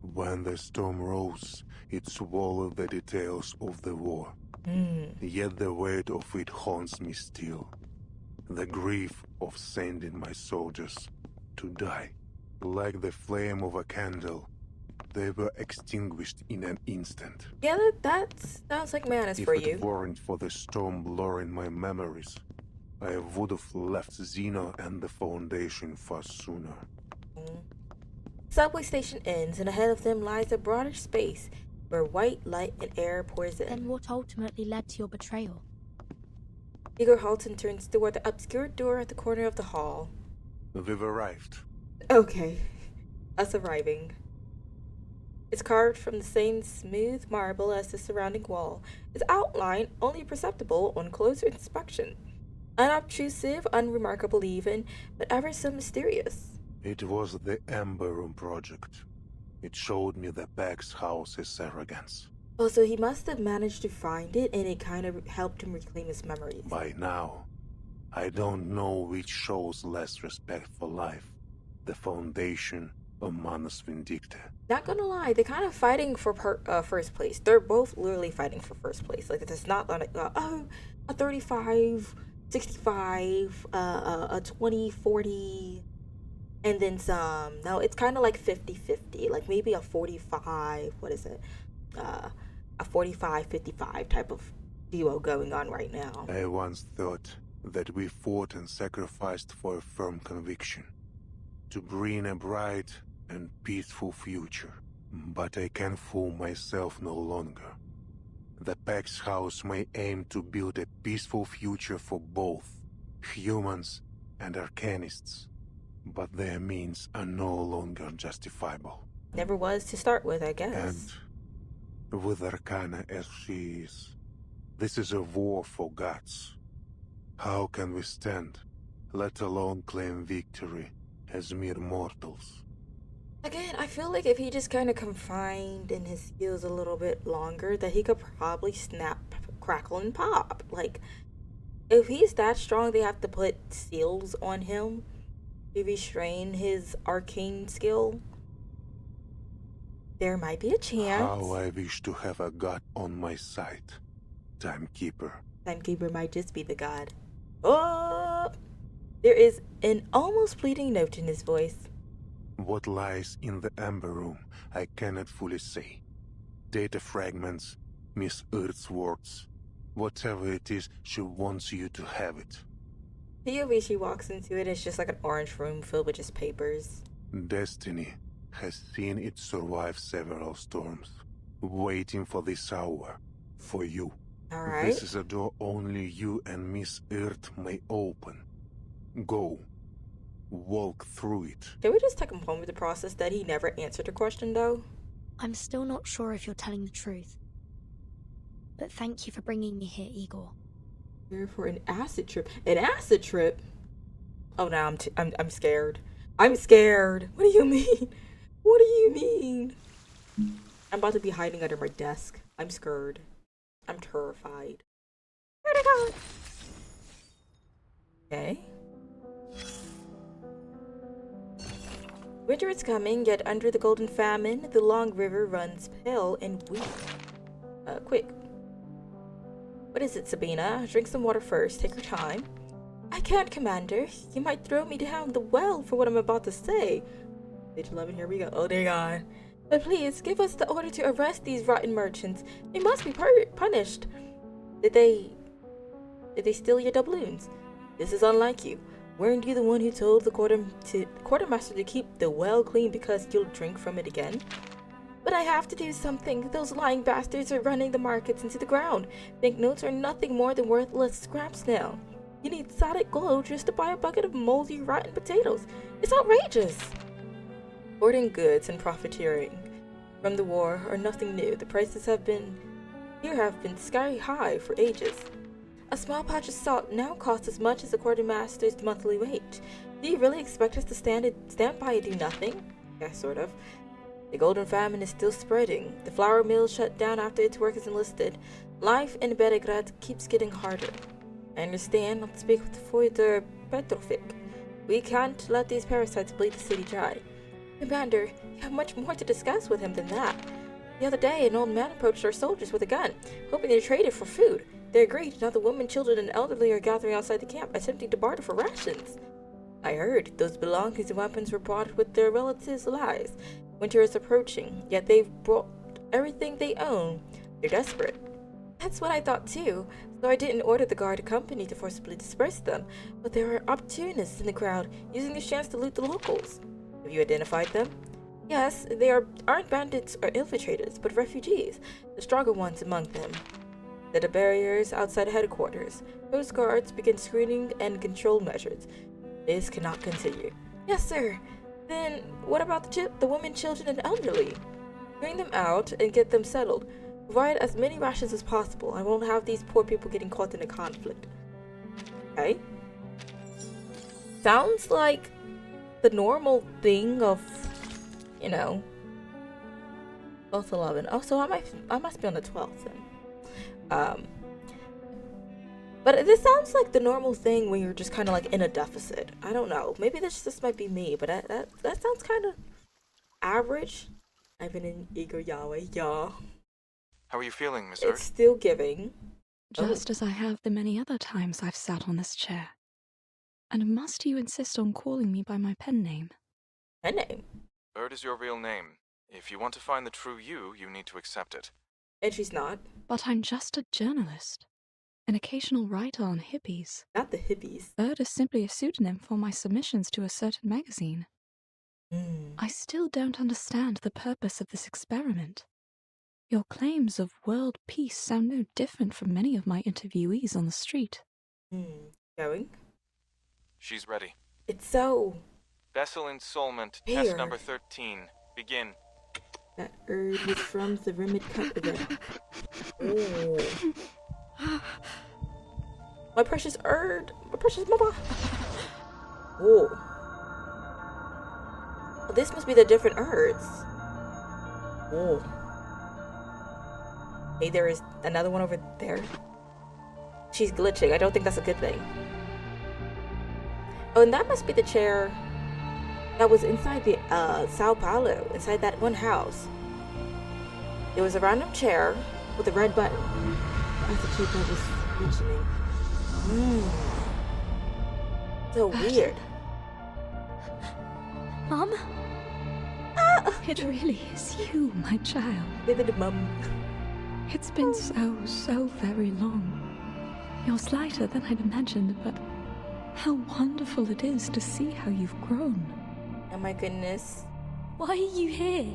When the storm rose, it swallowed the details of the war. Yet the weight of it haunts me still. The grief of sending my soldiers to die. Like the flame of a candle, they were extinguished in an instant. Yeah, that sounds like Manus for you. If it weren't for the storm blurring my memories, I would have left Xeno and the Foundation far sooner. Subway station ends, and ahead of them lies a broader space where white light and air pours in. Then what ultimately led to your betrayal? Igor Halton turns toward the obscure door at the corner of the hall. We've arrived. Okay, us arriving. It's carved from the same smooth marble as the surrounding wall. Its outline only perceptible on closer inspection. Unobtrusive, unremarkable even, but ever so mysterious. It was the Ember Room project. It showed me the Bag's house's arrogance. Oh, so he must have managed to find it, and it kind of helped him reclaim his memories. By now, I don't know which shows less respect for life, the Foundation or Manus Vindictae. Not gonna lie, they're kind of fighting for first place. They're both literally fighting for first place. Like, it's not like, a 35, 65, a 20, 40... and then some. No, it's kind of like 50-50, like maybe a 45, what is it? A 45-55 type of duo going on right now. I once thought that we fought and sacrificed for a firm conviction, to bring a bright and peaceful future. But I can fool myself no longer. The Pax House may aim to build a peaceful future for both humans and Arcanists, but their means are no longer justifiable. Never was to start with, I guess. And with Arcana as she is, this is a war for gods. How can we stand, let alone claim victory as mere mortals? Again, I feel like if he just kind of confined in his skills a little bit longer, that he could probably snap, crackle, and pop. Like, if he's that strong, they have to put seals on him to restrain his arcane skill. There might be a chance. How I wish to have a god on my side. Timekeeper. Timekeeper might just be the god. Oh! There is an almost pleading note in his voice. What lies in the Amber Room, I cannot fully say. Data fragments, Miss Earth's words. Whatever it is, she wants you to have it. POV, she walks into it, it's just like an orange room filled with just papers. Destiny has seen it survive several storms, waiting for this hour, for you. Alright. This is a door only you and Miss Earth may open. Go. Walk through it. Can we just take a moment to process that he never answered the question, though? I'm still not sure if you're telling the truth. But thank you for bringing me here, Igor. Here for an acid trip. An acid trip? Oh, no, I'm scared. I'm scared. What do you mean? What do you mean? I'm about to be hiding under my desk. I'm scared. I'm terrified. Where'd it go? Okay. Winter is coming, yet under the golden famine, the long river runs pale and weak. Quick. What is it, Sabina? Drink some water first. Take your time. I can't, Commander. You might throw me down the well for what I'm about to say. Page 11, here we go. Oh, dear God. But please, give us the order to arrest these rotten merchants. They must be punished. Did they steal your doubloons? This is unlike you. Weren't you the one who told the quartermaster to keep the well clean because you'll drink from it again? But I have to do something. Those lying bastards are running the markets into the ground. Banknotes are nothing more than worthless scraps now. You need solid gold just to buy a bucket of moldy, rotten potatoes. It's outrageous. Hoarding goods and profiteering from the war are nothing new. The prices have been sky high for ages. A small patch of salt now costs as much as the quartermaster's monthly wage. Do you really expect us to stand by and do nothing? Yeah, sort of. The golden famine is still spreading. The flour mill shut down after its workers enlisted. Life in Beregrad keeps getting harder. I understand, not to speak with Fyodor Petrovic. We can't let these parasites bleed the city dry. Commander, you have much more to discuss with him than that. The other day, an old man approached our soldiers with a gun, hoping to trade it for food. They agreed. Now the women, children, and elderly are gathering outside the camp, attempting to barter for rations. I heard those belongings and weapons were bought with their relatives' lives. Winter is approaching, yet they've brought everything they own. They're desperate. That's what I thought too, so I didn't order the guard company to forcibly disperse them. But there are opportunists in the crowd, using this chance to loot the locals. Have you identified them? Yes, they aren't bandits or infiltrators, but refugees, the stronger ones among them. At the barriers outside headquarters, Coast Guards begin screening and control measures. This cannot continue. Yes, sir. Then what about the women, children, and elderly? Bring them out and get them settled. Provide as many rations as possible. I won't have these poor people getting caught in a conflict. Okay. Sounds like the normal thing of, you know, 12th 11. Oh, so I must be on the 12th then. But this sounds like the normal thing when you're just kind of like in a deficit. I don't know. Maybe this might be me, but that sounds kind of average. I've been in Igor Yahweh, y'all. How are you feeling, Miss It's still giving. Just as I have the many other times I've sat on this chair. And must you insist on calling me by my pen name? Her name. Erd is your real name. If you want to find the true you, you need to accept it. And she's not. But I'm just a journalist. An occasional writer on hippies. Not the hippies. Erd is simply a pseudonym for my submissions to a certain magazine. I still don't understand the purpose of this experiment. Your claims of world peace sound no different from many of my interviewees on the street. Going? She's ready. It's so... Vessel ensoulment, Weird. test number 13. Begin. That Erd was from the Remit Cup event. Oh. My precious Erd! My precious mama! Oh. Well, this must be the different Erds. Oh. Hey, there is another one over there. She's glitching. I don't think that's a good thing. Oh, and that must be the chair that was inside the Sao Paulo, inside that one house. There was a random chair with a red button. That's the chick I was mentioning. So weird. Mom? It really is you, my child. Mum. It's been so very long. You're slighter than I'd imagined, but how wonderful it is to see how you've grown. Oh my goodness. Why are you here?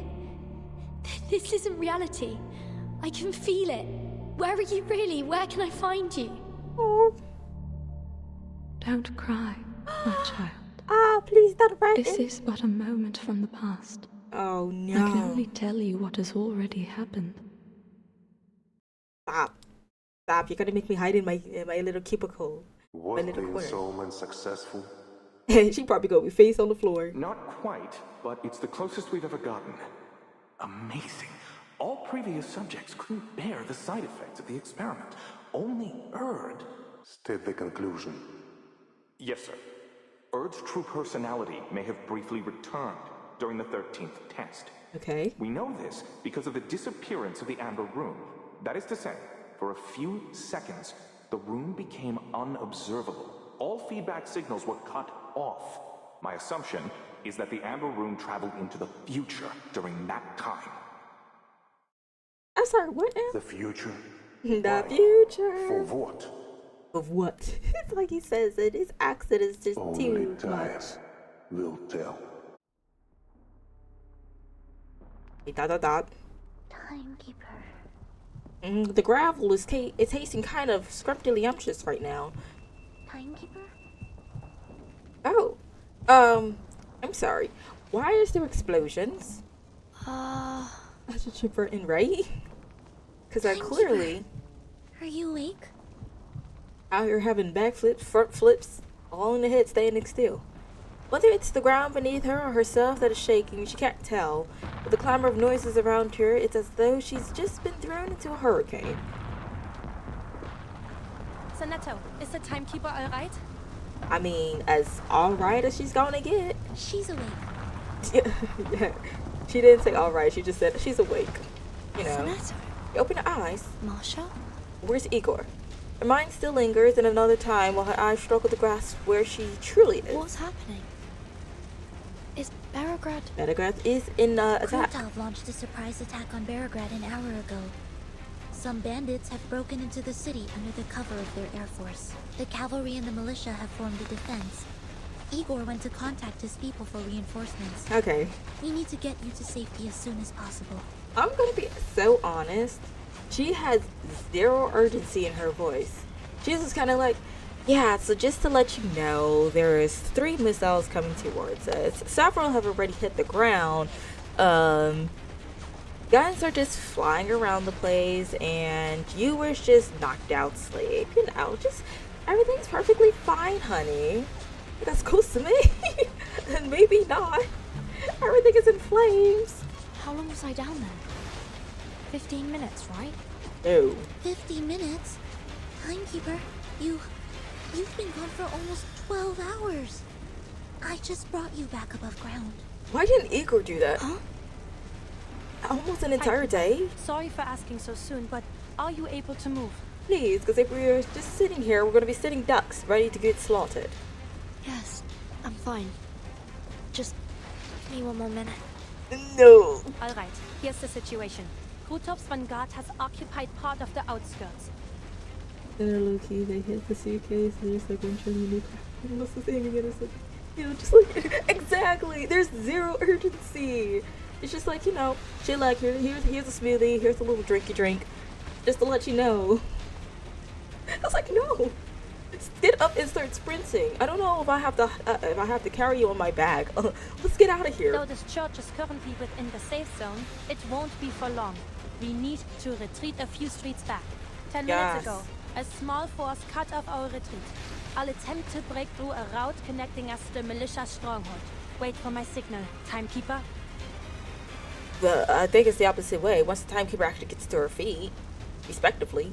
This isn't reality. I can feel it. Where are you really? Where can I find you? Oh. Don't cry, my child. Please don't write This is but a moment from the past. Oh no. I can only tell you what has already happened. Stop. Stop. You're gonna make me hide in my little cubicle. Was the ensoulment successful? She probably gonna be face on the floor. Not quite, but it's the closest we've ever gotten. Amazing. All previous subjects couldn't bear the side effects of the experiment. Only Erd. State the conclusion. Yes, sir. Erd's true personality may have briefly returned during the 13th test. Okay. We know this because of the disappearance of the Amber Room. That is to say, for a few seconds, the room became unobservable. All feedback signals were cut off. My assumption is that the Amber Room traveled into the future during that time. I'm sorry, what now? The future? The future. For what? Of what? It's like he says it. His accent is just Only too time much. will tell. Dot. Timekeeper. The gravel is tasting kind of scrumptious right now. Timekeeper? Oh. I'm sorry. Why is there explosions? That's a chipper in right? Because I clearly Are you awake? out here having backflips, front flips, all in the head standing still. Whether it's the ground beneath her or herself that is shaking, she can't tell. With the clamor of noises around her, it's as though she's just been thrown into a hurricane. Zanetto, is the timekeeper alright? I mean, as alright as she's gonna get. She's awake. Yeah. She didn't say alright, she just said she's awake. You know. Zanetto. You open her eyes. Marsha? Where's Igor? Her mind still lingers in another time while her eyes struggle to grasp where she truly is. What's happening? Is Beograd... Beograd is in attack. Krutov launched a surprise attack on Beograd an hour ago. Some bandits have broken into the city under the cover of their air force. The cavalry and the militia have formed a defense. Igor went to contact his people for reinforcements. Okay. We need to get you to safety as soon as possible. I'm gonna be so honest. She has zero urgency in her voice. She's just kind of like, yeah, so just to let you know, there is 3 missiles coming towards us. Several have already hit the ground. Guns are just flying around the place, and you were just knocked out asleep. You know, just everything's perfectly fine, honey. That's close to me. And maybe not. Everything is in flames. How long was I down there? 15 minutes, right? No. 50 minutes? Timekeeper, you've been gone for almost 12 hours. I just brought you back above ground. Why didn't Igor do that? Huh? Almost an entire day? Sorry for asking so soon, but are you able to move? Please, because if we're just sitting here, we're going to be sitting ducks, ready to get slaughtered. Yes, I'm fine. Just Give me one more minute. No. All right, here's the situation. Krutov's vanguard has occupied part of the outskirts. Low-key, they hit the suitcase, and there's like one trillion what's the thing again? It's like, you know, just like, exactly, there's zero urgency. It's just like, you know, shit like, here's a smoothie, here's a little drinky drink, just to let you know. I was like, no, get up and start sprinting. I don't know if I have to carry you on my back. Let's get out of here. Though this church is currently within the safe zone, it won't be for long. We need to retreat a few streets back. 10 minutes ago, a small force cut off our retreat. I'll attempt to break through a route connecting us to the militia stronghold. Wait for my signal, Timekeeper. Well, I think it's the opposite way. Once the Timekeeper actually gets to her feet, respectively.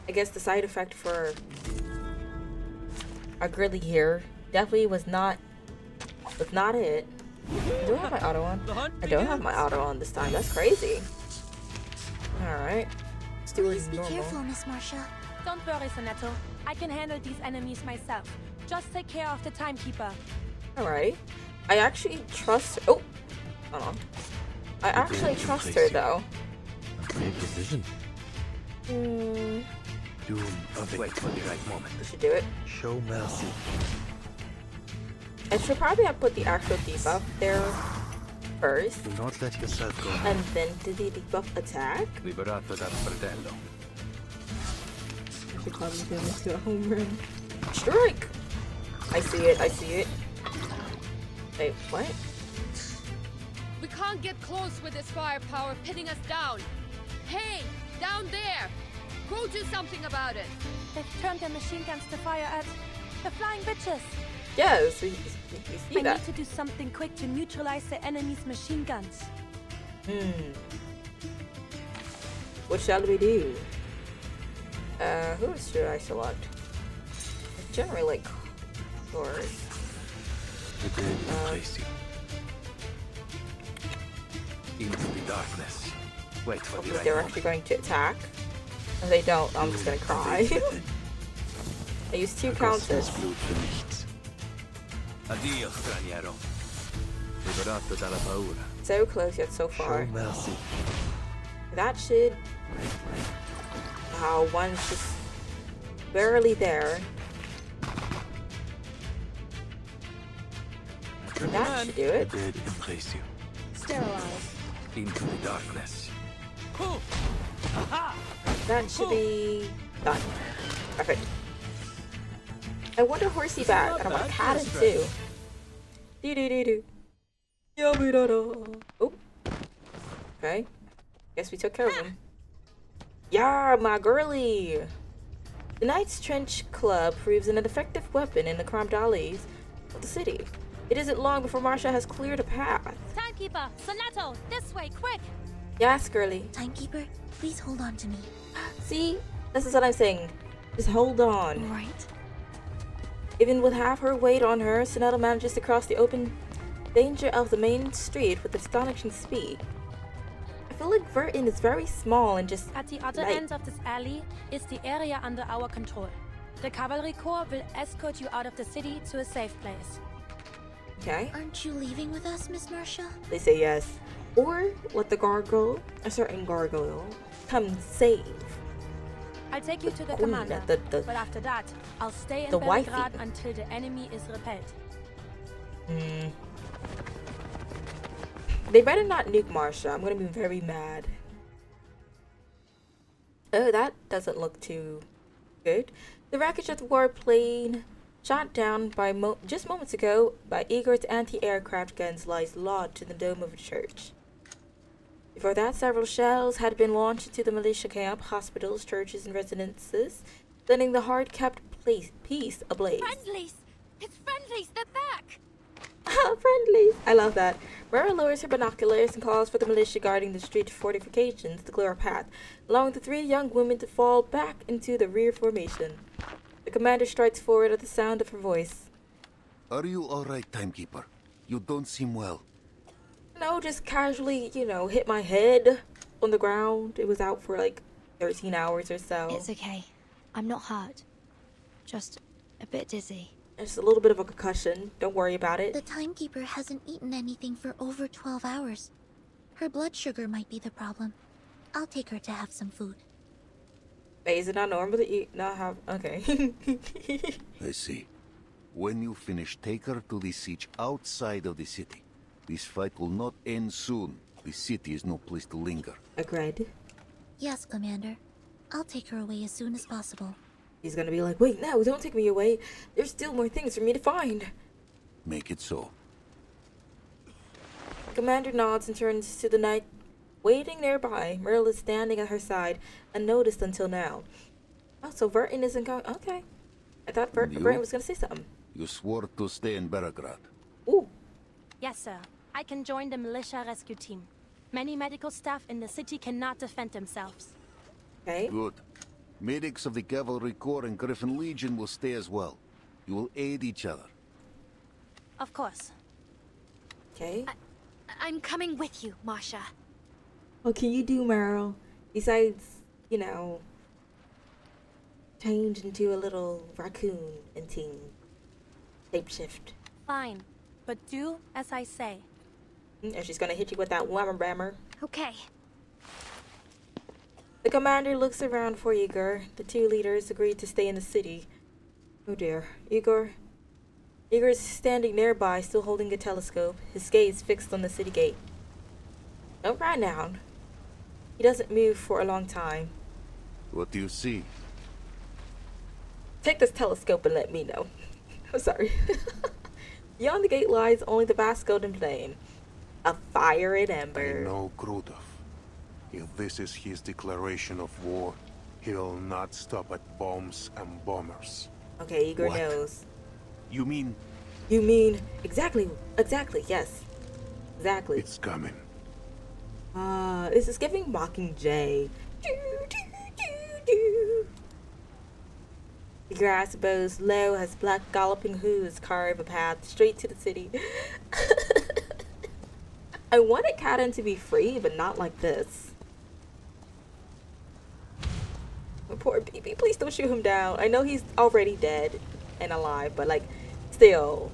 I guess the side effect for our girly here definitely was not it. Do I have my auto on? I don't have my auto on this time. That's crazy. Alright. Let's do it normal. Be careful, Miss Marcia. Don't worry, Sonetto. I can handle these enemies myself. Just take care of the Timekeeper. Alright. I actually trust her. Oh! Hold on. I actually trust her, though. Great decision. Hmm. Wait for the right moment. We should do it. Show mercy. I should probably have put the actual debuff there first. Do not let yourself go. And then do the debuff attack. Liberato dal fratello. I should probably go into a home run. Strike! I see it, I see it. Wait, what? We can't get close with this firepower pinning us down. Hey, down there! Go do something about it! They've turned their machine guns to fire at the flying bitches. Yes, we see that. I need to do something quick to neutralize the enemy's machine guns. What shall we do? Who should I select? I generally like Thors. Into the darkness. Wait for the right They're moment. actually going to attack. If they don't, I'm just gonna cry. I use 2 counters. Addio, straniero. Liberato dalla paura. So close yet so far. Show mercy. That should... Wow, one's just barely there. That should do it. The dead embrace you. Sterilize. Into the darkness. That should be done. Perfect. I want a horsey back, and I want a cat too. Do do do do. Oh. Okay. Guess we took care of him. Yeah, my girly. The Knight's Trench Club proves an effective weapon in the cramped alleys of the city. It isn't long before Marcia has cleared a path. Timekeeper, Sonetto, this way, quick! Yes, girly. Timekeeper, please hold on to me. See? This is what I'm saying. Just hold on. Right. Even with half her weight on her, Sonetto manages to cross the open danger of the main street with astonishing speed. I feel like Vertin is very small and just At the other end of this alley is the area under our control. The Cavalry Corps will escort you out of the city to a safe place. Okay. Aren't you leaving with us, Miss Marcia? They say yes. Or let the gargoyle, a certain gargoyle, come save. I'll take you to the queen, commander, but after that, I'll stay in the wifey. Belgrade until the enemy is repelled. They better not nuke Marcia. I'm gonna be very mad. Oh, that doesn't look too good. The wreckage of the warplane shot down by just moments ago by Igor's anti-aircraft guns lies lodged in the dome of a church. Before that, several shells had been launched into the militia camp, hospitals, churches, and residences, setting the hard-kept peace ablaze. Friendlies! It's friendlies! They're back! Friendlies! I love that. Mara lowers her binoculars and calls for the militia guarding the street fortifications to clear a path, allowing the 3 young women to fall back into the rear formation. The commander strides forward at the sound of her voice. Are you alright, Timekeeper? You don't seem well. No, just casually, you know, hit my head on the ground. It was out for like 13 hours or so. It's okay. I'm not hurt. Just a bit dizzy. It's a little bit of a concussion. Don't worry about it. The timekeeper hasn't eaten anything for over 12 hours. Her blood sugar might be the problem. I'll take her to have some food. Wait, is it not normal to eat, not have... Okay. I see. When you finish, take her to the siege outside of the city. This fight will not end soon. The city is no place to linger. Agreed. Yes, Commander. I'll take her away as soon as possible. He's gonna be like, wait, no, don't take me away. There's still more things for me to find. Make it so. Commander nods and turns to the knight waiting nearby. Merle is standing at her side, unnoticed until now. Oh, so Vertin isn't going... Okay. I thought Vertin was gonna say something. You swore to stay in Beregrad. Ooh. Yes, sir. I can join the militia rescue team. Many medical staff in the city cannot defend themselves. Okay. Good. Medics of the Cavalry Corps and Griffin Legion will stay as well. You will aid each other. Of course. Okay. I'm coming with you, Masha. What can you do, Meryl? Besides, you know, change into a little raccoon and team. Shapeshift. Fine. But do as I say. And she's gonna hit you with that whammer bammer. Okay. The commander looks around for Igor. The two leaders agreed to stay in the city. Oh dear. Igor is standing nearby, still holding a telescope, his gaze fixed on the city gate. Don't cry now. He doesn't move for a long time. What do you see? Take this telescope and let me know. I'm sorry. Beyond the gate lies only the vast golden plain. A fire and ember. I know Krudov. If this is his declaration of war, he'll not stop at bombs and bombers. Okay, Igor What? knows. You mean... You mean... Exactly, yes. Exactly. It's coming. This is giving Mockingjay. The grass bows low as black galloping hooves carve a path straight to the city. I wanted Kaden to be free, but not like this. Poor baby, please don't shoot him down. I know he's already dead and alive, but like, still.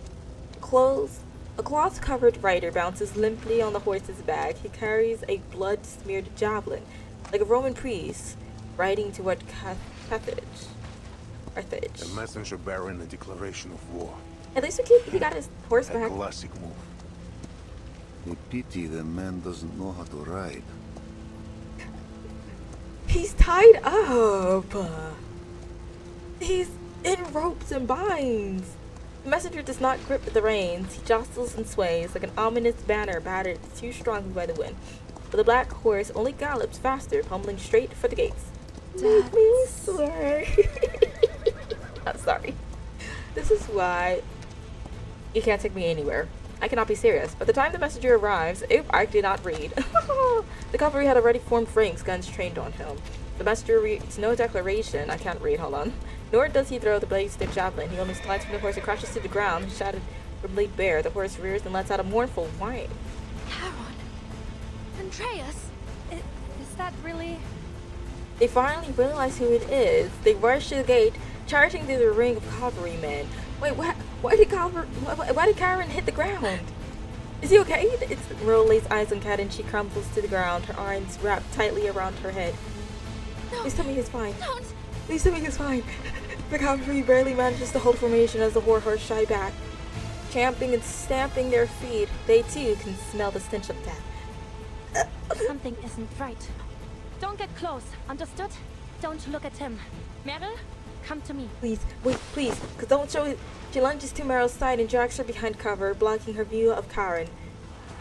A cloth-covered rider bounces limply on the horse's back. He carries a blood-smeared javelin, like a Roman priest, riding toward Carthage. A messenger bearing a declaration of war. At least he got his horse back. A classic move. A pity the man doesn't know how to ride. He's tied up. He's in ropes and binds. The messenger does not grip the reins. He jostles and sways like an ominous banner battered too strongly by the wind. But the black horse only gallops faster, pummeling straight for the gates. Make me swear. I'm sorry. This is why you can't take me anywhere. I cannot be serious. By the time the messenger arrives, I did not read. The cavalry had already formed ranks, guns trained on him. The messenger reads no declaration. I can't read, hold on. Nor does he throw the blade-stick javelin. He only slides from the horse and crashes to the ground, shattered from blade bare. The horse rears and lets out a mournful whine. Charon! Andreas! Is that really... They finally realize who it is. They rush to the gate, charging through the ring of cavalrymen. Wait, why did Karen hit the ground? Is he okay? Merle lays eyes on Kat and she crumbles to the ground, her arms wrapped tightly around her head. No, please tell me he's fine. Don't. Please tell me he's fine. The cavalry barely manages to hold formation as the horse shy back. Champing and stamping their feet, they too can smell the stench of death. Something isn't right. Don't get close, understood? Don't look at him. Meryl, come to me. Please, wait, please, because don't show it. She lunges to Meryl's side and drags her behind cover, blocking her view of Karen.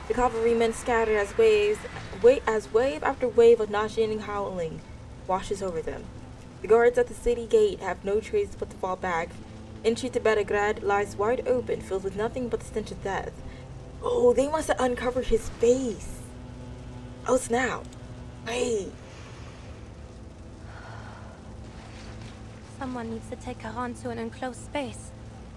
The cavalrymen scatter as wave after wave of nauseating howling washes over them. The guards at the city gate have no choice but to fall back. Entry to Beregrad lies wide open, filled with nothing but the stench of death. Oh, they must have uncovered his face. Oh, snap. Wait. Someone needs to take her on to an enclosed space.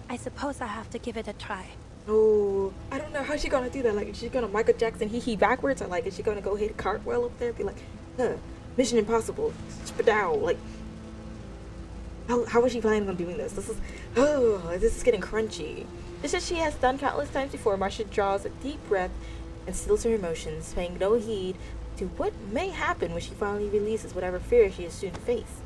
I suppose I have to give it a try. Oh, I don't know how she's gonna do that. Like, is she gonna Michael Jackson hee backwards? Or like, is she gonna go hit a cartwheel up there and be like, Mission Impossible, spadow, like... How was she planning on doing this? This is getting crunchy. Just as she has done countless times before, Marcia draws a deep breath and stills her emotions, paying no heed to what may happen when she finally releases whatever fear she is soon to face.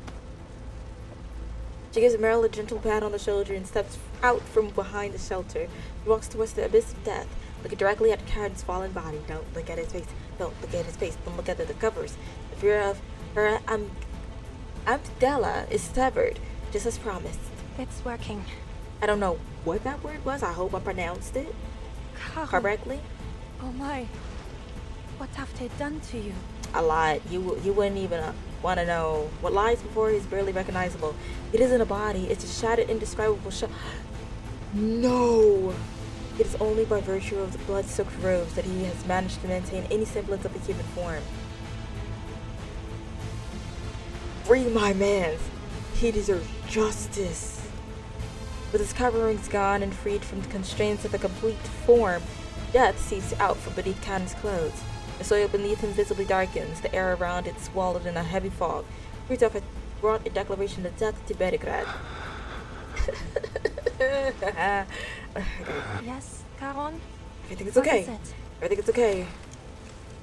She gives Meryl a gentle pat on the shoulder and steps out from behind the shelter. She walks towards the abyss of death, looking directly at Karen's fallen body. Don't look at his face. Don't look at his face. Don't look at the covers. The fear of her amygdala is severed, just as promised. It's working. I don't know what that word was. I hope I pronounced it correctly. Oh my. What have they done to you? A lot. You wouldn't even want to know. What lies before is barely recognizable. It isn't a body. It's a shattered, indescribable No! It is only by virtue of the blood-soaked robes that he has managed to maintain any semblance of a human form. Free my man! He deserves justice. With his coverings gone and freed from the constraints of a complete form, death seeps out from beneath Cannon's clothes. The soil beneath him visibly darkens, the air around it swallowed in a heavy fog. Rudolph had brought a declaration of death to Beregrad. Yes, Caron? Everything is okay. Everything is okay.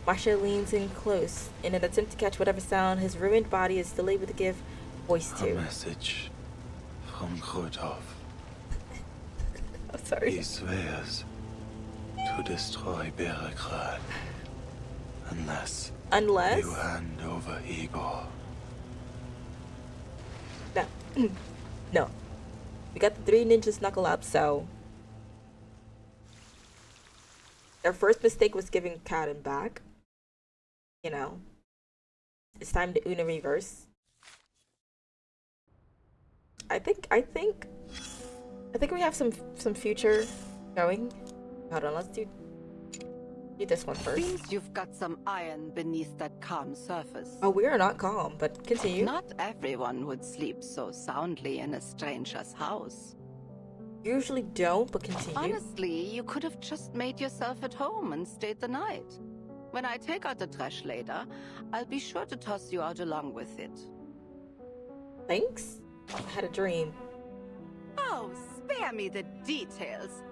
Marcia leans in close in an attempt to catch whatever sound his ruined body is still able to give voice to. A message from Rudolph. I'm sorry. He swears to destroy Beregrad unless you hand over Igor. No. We got the 3 ninjas knuckle up, so their first mistake was giving Kaden back. You know, it's time to Una reverse. I think we have some future going. Hold on, let's do this one first. Seems you've got some iron beneath that calm surface. Oh, we are not calm, but continue. Not everyone would sleep so soundly in a stranger's house. Usually don't, but continue. Honestly, you could have just made yourself at home and stayed the night. When I take out the trash later, I'll be sure to toss you out along with it. Thanks? I had a dream. Oh, spare me the details.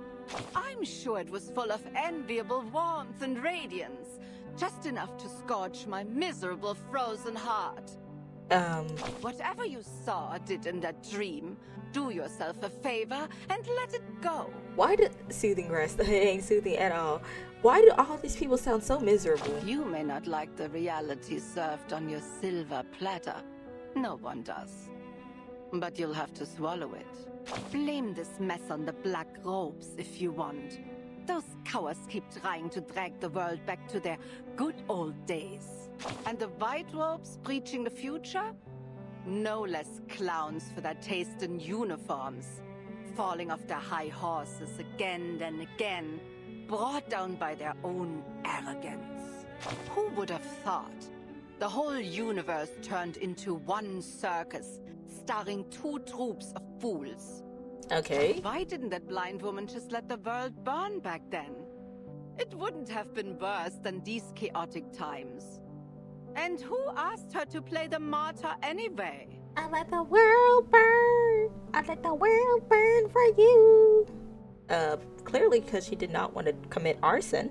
I'm sure it was full of enviable warmth and radiance, just enough to scorch my miserable frozen heart. Whatever you saw or did in that dream, do yourself a favor and let it go. Why did soothing rest? It ain't soothing at all. Why do all these people sound so miserable? You may not like the reality served on your silver platter. No one does. But you'll have to swallow it. Blame this mess on the black robes if you want. Those cowards keep trying to drag the world back to their good old days. And the white robes preaching the future? No less clowns for their taste in uniforms. Falling off their high horses again and again, brought down by their own arrogance. Who would have thought? The whole universe turned into one circus, starring 2 troops of fools. Okay. Why didn't that blind woman just let the world burn back then? It wouldn't have been worse than these chaotic times. And who asked her to play the martyr anyway? I let the world burn. I let the world burn for you. Clearly because she did not want to commit arson.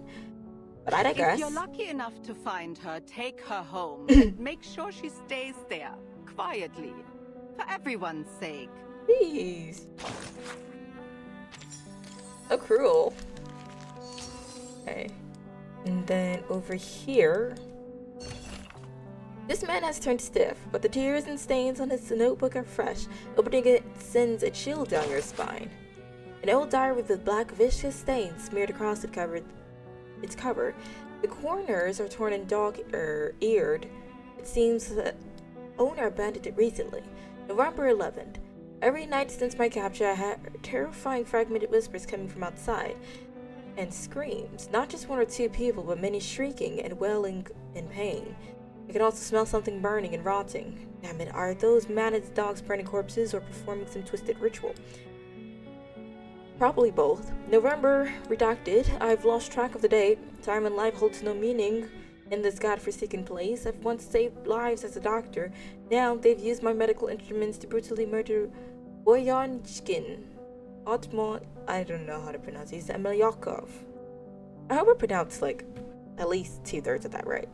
But I digress. If you're lucky enough to find her, take her home and make sure she stays there, quietly. For everyone's sake. Please. So cruel. Okay. And then over here. This man has turned stiff, but the tears and stains on his notebook are fresh. Opening it sends a chill down your spine. An old diary with a black viscous stain smeared across its cover. The corners are torn and dog-eared. It seems the owner abandoned it recently. November 11th. Every night since my capture, I had terrifying fragmented whispers coming from outside. And screams. Not just 1 or 2 people, but many shrieking and wailing in pain. I could also smell something burning and rotting. Damn it, are those managed dogs burning corpses or performing some twisted ritual? Probably both. November redacted. I've lost track of the date. Time and life holds no meaning in this godforsaken place. I've once saved lives as a doctor. Now they've used my medical instruments to brutally murder Boyanchkin. Otmon, I don't know how to pronounce it. He's Emilyakov. I hope I pronounced like at least 2/3 of that right.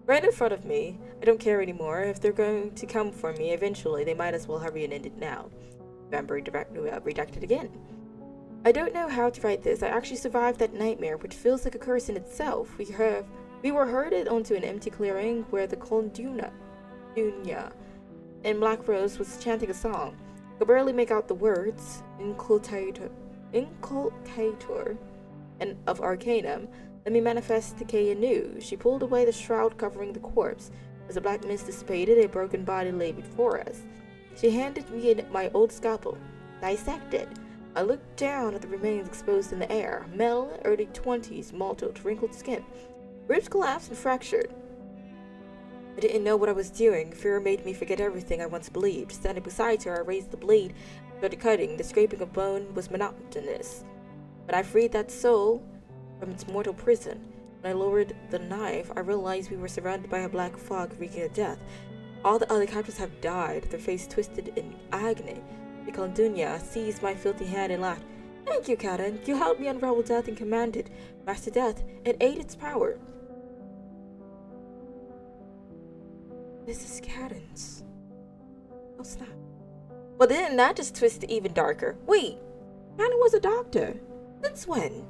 Right in front of me. I don't care anymore. If they're going to come for me eventually, they might as well hurry and end it now. Vampire redacted again. I don't know how to write this. I actually survived that nightmare, which feels like a curse in itself. We were herded onto an empty clearing where the Dunya and Black Rose was chanting a song. I could barely make out the words. Inculcator and of Arcanum. Let me manifest Decay anew. She pulled away the shroud covering the corpse. As the black mist dissipated, a broken body lay before us. She handed me my old scalpel. Dissect it. I looked down at the remains exposed in the air. Male, early 20s, mottled, wrinkled skin. Ribs collapsed and fractured. I didn't know what I was doing. Fear made me forget everything I once believed. Standing beside her, I raised the blade, started cutting. The scraping of bone was monotonous. But I freed that soul from its mortal prison. When I lowered the knife, I realized we were surrounded by a black fog reeking of death. All the other captives have died, their face twisted in agony. The Dunya seized my filthy hand and laughed. Thank you, Karen. You helped me unravel death and commanded Master Death and aid its power. This is Karen's. Oh, snap. Well, then that just twisted even darker. Wait, Karen was a doctor. Since when?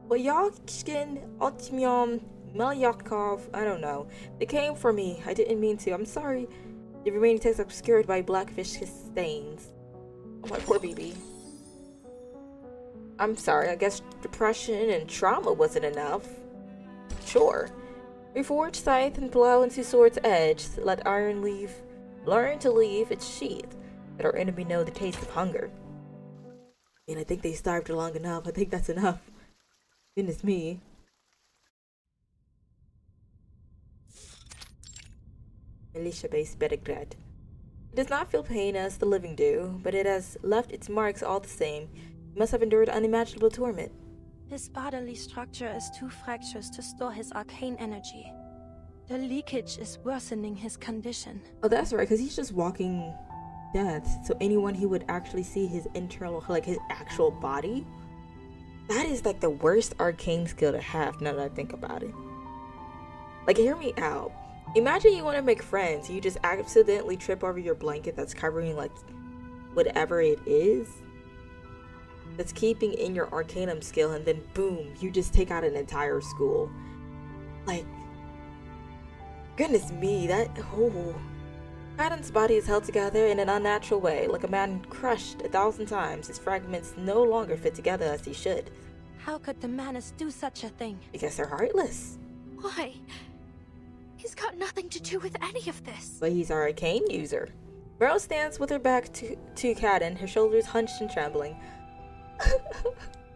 Boyakskin, Otmyom, Melyakov, I don't know. They came for me. I didn't mean to. I'm sorry. The remaining text obscured by black viscous stains. Oh, my poor BB. I'm sorry. I guess depression and trauma wasn't enough. Sure. We forged scythe and plow into sword's edge. Let iron learn to leave its sheath. Let our enemy know the taste of hunger. And I think they starved her long enough. I think that's enough. Goodness me. Militia-based Belgrade. It does not feel pain as the living do, but it has left its marks all the same. It must have endured unimaginable torment. His bodily structure is too fractious to store his arcane energy. The leakage is worsening his condition. Oh, that's right, because he's just walking death. So anyone who would actually see his internal, like his actual body, that is like the worst arcane skill to have now that I think about it. Like, hear me out. Imagine you want to make friends. You just accidentally trip over your blanket that's covering like whatever it is that's keeping in your arcanum skill, and then boom, you just take out an entire school. Like, goodness me, that Adam's body is held together in an unnatural way, like a man crushed 1,000 times. His fragments no longer fit together as he should. How could the Manus do such a thing? Because they're heartless. Why? He's got nothing to do with any of this. But he's our arcane user. Meryl stands with her back to Kaden, her shoulders hunched and trembling.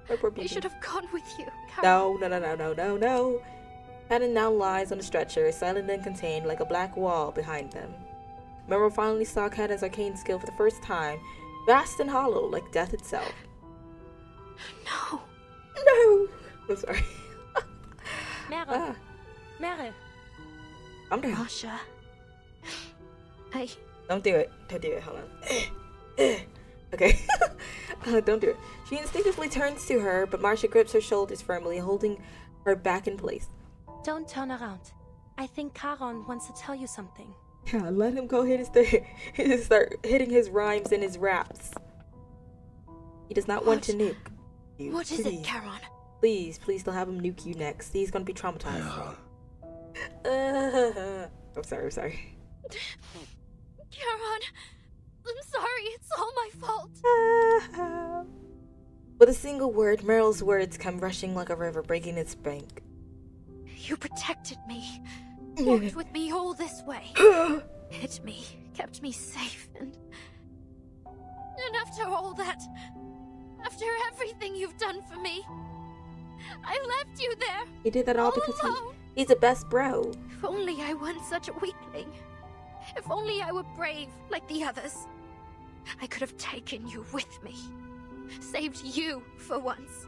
I should have gone with you, Karen. No. Kaden now lies on a stretcher, silent and contained, like a black wall behind them. Meryl finally saw Kaden's arcane skill for the first time, vast and hollow, like death itself. No. I'm sorry. Meryl. Meryl. I'm doing. Masha. Don't do it. Hold on. Okay. Don't do it. She instinctively turns to her, but Marcia grips her shoulders firmly, holding her back in place. Don't turn around. I think Charon wants to tell you something. Yeah, let him go ahead and start hitting his rhymes and his raps. He does not want to nuke you. What is it, Charon? Please don't have him nuke you next. He's gonna be traumatized. I'm sorry. Charon, I'm sorry. It's all my fault. With a single word, Meryl's words come rushing like a river breaking its bank. You protected me. Walked with me all this way. Hid me. Kept me safe. And after all that, after everything you've done for me, I left you there. He did that all because he's the best bro. If only I weren't such a weakling. If only I were brave like the others. I could have taken you with me. Saved you for once.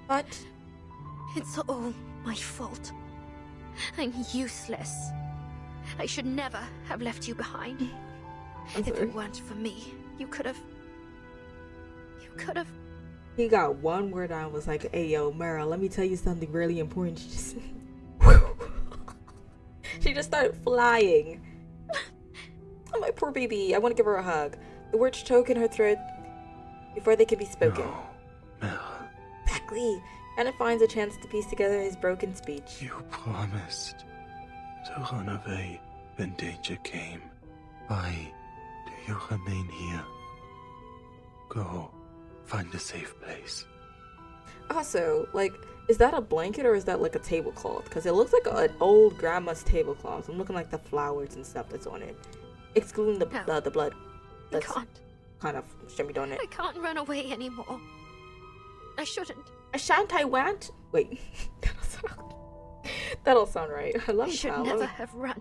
But It's all my fault. I'm useless. I should never have left you behind. If it weren't for me, you could have... He got one word out, was like, hey yo, Meryl, let me tell you something really important. She just started flying. Oh, my poor baby. I want to give her a hug. The words choke in her throat before they can be spoken. No, Meryl. Exactly. Anna finds a chance to piece together his broken speech. You promised to run away when danger came. Why do you remain here? Go, find a safe place. Also, like, is that a blanket or is that like a tablecloth? Because it looks like an old grandma's tablecloth. I'm looking like the flowers and stuff that's on it. Excluding the blood. That's I can't. Kind of shimmied on it. I can't run away anymore. I shouldn't. Shan't I want? Wait. That'll sound right. I love I should child. never have run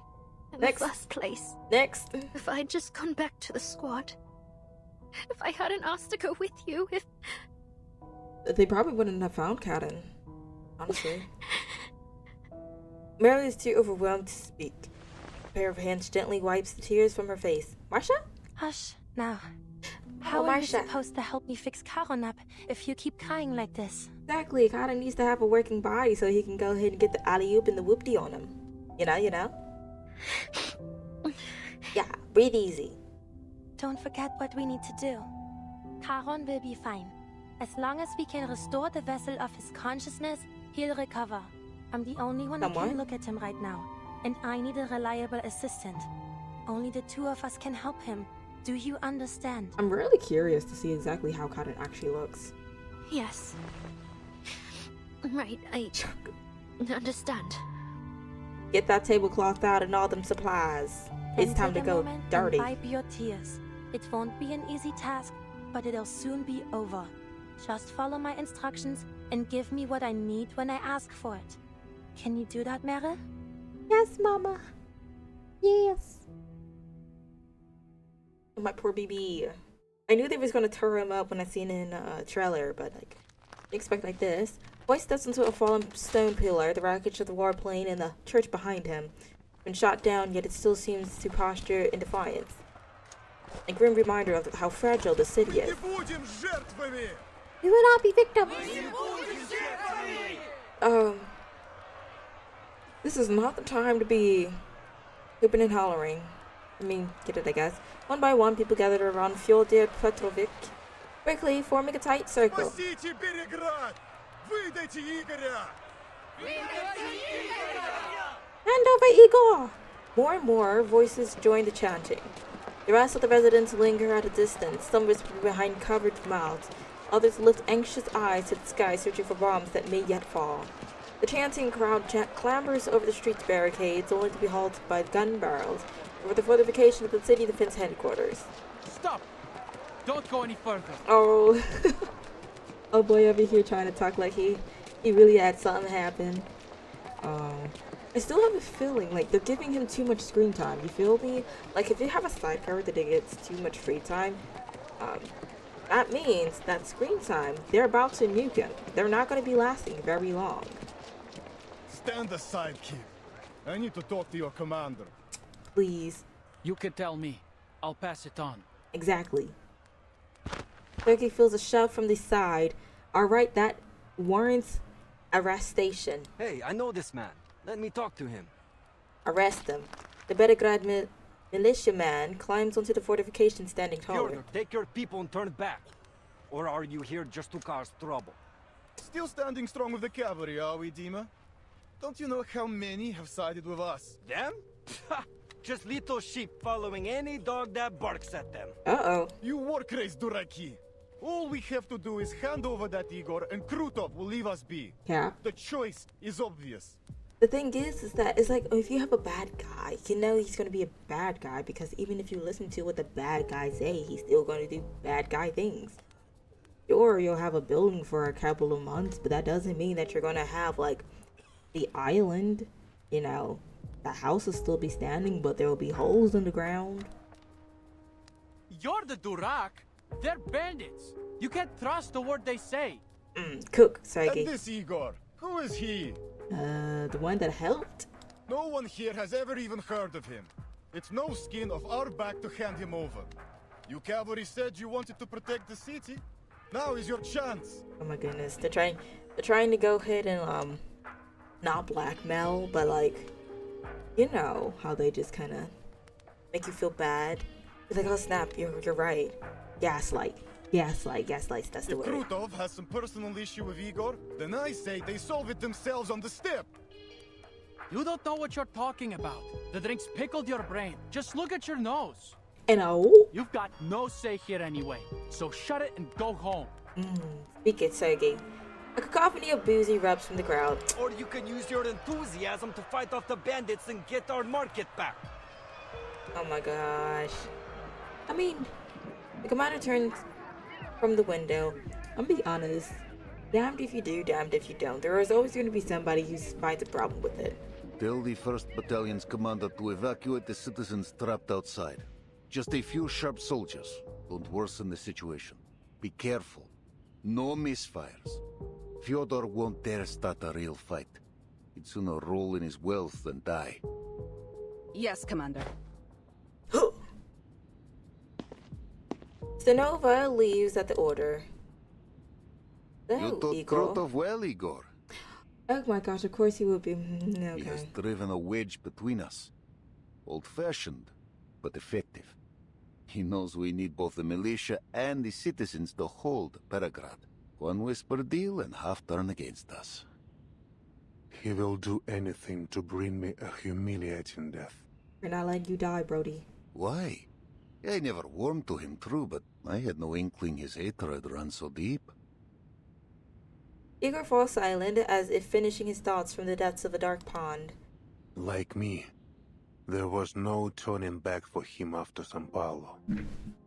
in the first place. Next. If I'd just gone back to the squad. If I hadn't asked to go with you, if... They probably wouldn't have found Karen. Honestly. Meryl is too overwhelmed to speak. A pair of hands gently wipes the tears from her face. Marcia? Hush, now. How are you supposed to help me fix Karen up if you keep crying like this? Exactly. Karen needs to have a working body so he can go ahead and get the alley-oop and the whoopty on him. You know? Yeah, breathe easy. Don't forget what we need to do. Karen will be fine. As long as we can restore the vessel of his consciousness, he'll recover. I'm the only one who can look at him right now, and I need a reliable assistant. Only the two of us can help him. Do you understand? I'm really curious to see exactly how Karen actually looks. Yes. Right, I understand. Get that tablecloth out and all them supplies. It's time to go dirty. Wipe your tears. It won't be an easy task, but it'll soon be over. Just follow my instructions and give me what I need when I ask for it. Can you do that, Meryl? Yes, Mama. Yes. My poor BB. I knew they was gonna tear him up when I seen it in a trailer, but like, didn't expect like this. Boy steps into a fallen stone pillar, the wreckage of the warplane and the church behind him. Been shot down, yet it still seems to posture in defiance. A grim reminder of how fragile the city is. We will not be victims. This is not the time to be hooping and hollering. I mean, get it, I guess. One by one, people gathered around Fyodor Petrovic, quickly forming a tight circle. Hand over Igor! More and more voices join the chanting. The rest of the residents linger at a distance, some whisper behind covered mouths. Others lift anxious eyes to the sky, searching for bombs that may yet fall. The chanting crowd clambers over the street's barricades, only to be halted by gun barrels over the fortification of the city defense headquarters. Stop! Don't go any further. Oh, oh boy, over here trying to talk like he really had something happen. I still have a feeling like they're giving him too much screen time. You feel me? Like if you have a side character that gets too much free time, that means that screen time, they're about to nuke him. They're not going to be lasting very long. Stand aside, kid. I need to talk to your commander. Please. You can tell me. I'll pass it on. Exactly. Turkey feels a shove from the side. Alright, that warrants arrestation. Hey, I know this man. Let me talk to him. Arrest him. The Belgrade militiaman climbs onto the fortification standing taller. Fyodor, take your people and turn back. Or are you here just to cause trouble? Still standing strong with the cavalry, are we, Dima? Don't you know how many have sided with us? Them? Just little sheep following any dog that barks at them. Uh-oh. You war-crazed Duraki. All we have to do is hand over that Igor and Krutov will leave us be. Yeah. The choice is obvious. The thing is that it's like if you have a bad guy, you know he's going to be a bad guy because even if you listen to what the bad guy say, he's still going to do bad guy things. Sure, you'll have a building for a couple of months, but that doesn't mean that you're going to have like the island, you know, the house will still be standing, but there will be holes in the ground. You're the Durak. They're bandits. You can't trust the word they say. Cook, Sergey. And this Igor, Who is he? The one that helped? No one here has ever even heard of him. It's no skin of our back to hand him over. You cavalry said you wanted to protect the city. Now is your chance. Oh my goodness, they're trying to go ahead and not blackmail, but like, you know how they just kind of make you feel bad. It's like, oh snap, you're right. Gaslight. That's the word. If Krutov has some personal issue with Igor, then I say they solve it themselves on the step. You don't know what you're talking about. The drinks pickled your brain. Just look at your nose. And you've got no say here anyway. So shut it and go home. Speak it, Sergei. A cacophony of boozy erupts from the crowd. Or you can use your enthusiasm to fight off the bandits and get our market back. Oh my gosh. I mean, the commander turns from the window. I'm gonna be honest. Damned if you do, damned if you don't. There is always going to be somebody who finds a problem with it. Tell the 1st Battalion's commander to evacuate the citizens trapped outside. Just a few sharp soldiers. Don't worsen the situation. Be careful. No misfires. Fyodor won't dare start a real fight. He'd sooner roll in his wealth than die. Yes, Commander. Stanova leaves at the order. You taught Krutov well, Igor. Oh my gosh, of course he will be. Okay. He has driven a wedge between us. Old-fashioned, but effective. He knows we need both the militia and the citizens to hold Peregrad. One whisper deal and half turn against us. He will do anything to bring me a humiliating death. We're not letting you die, Brody. Why? I never warmed to him, true, but I had no inkling his hatred ran so deep. Igor falls silent, as if finishing his thoughts from the depths of a dark pond. Like me, there was no turning back for him after San Paulo.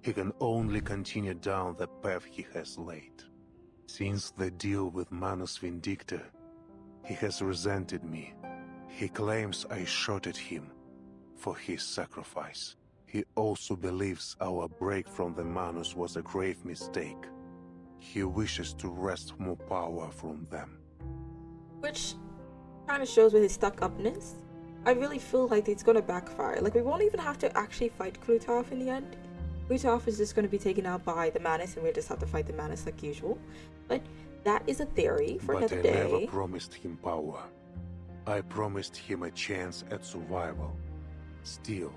He can only continue down the path he has laid. Since the deal with Manus Vindicta, he has resented me. He claims I shot at him for his sacrifice. He also believes our break from the Manus was a grave mistake. He wishes to wrest more power from them. Which kind of shows with his stuck-upness. I really feel like it's going to backfire. Like, we won't even have to actually fight Krutov in the end. Krutov is just going to be taken out by the Manus, and we'll just have to fight the Manus like usual. But that is a theory for another day. But I never promised him power. I promised him a chance at survival. Still,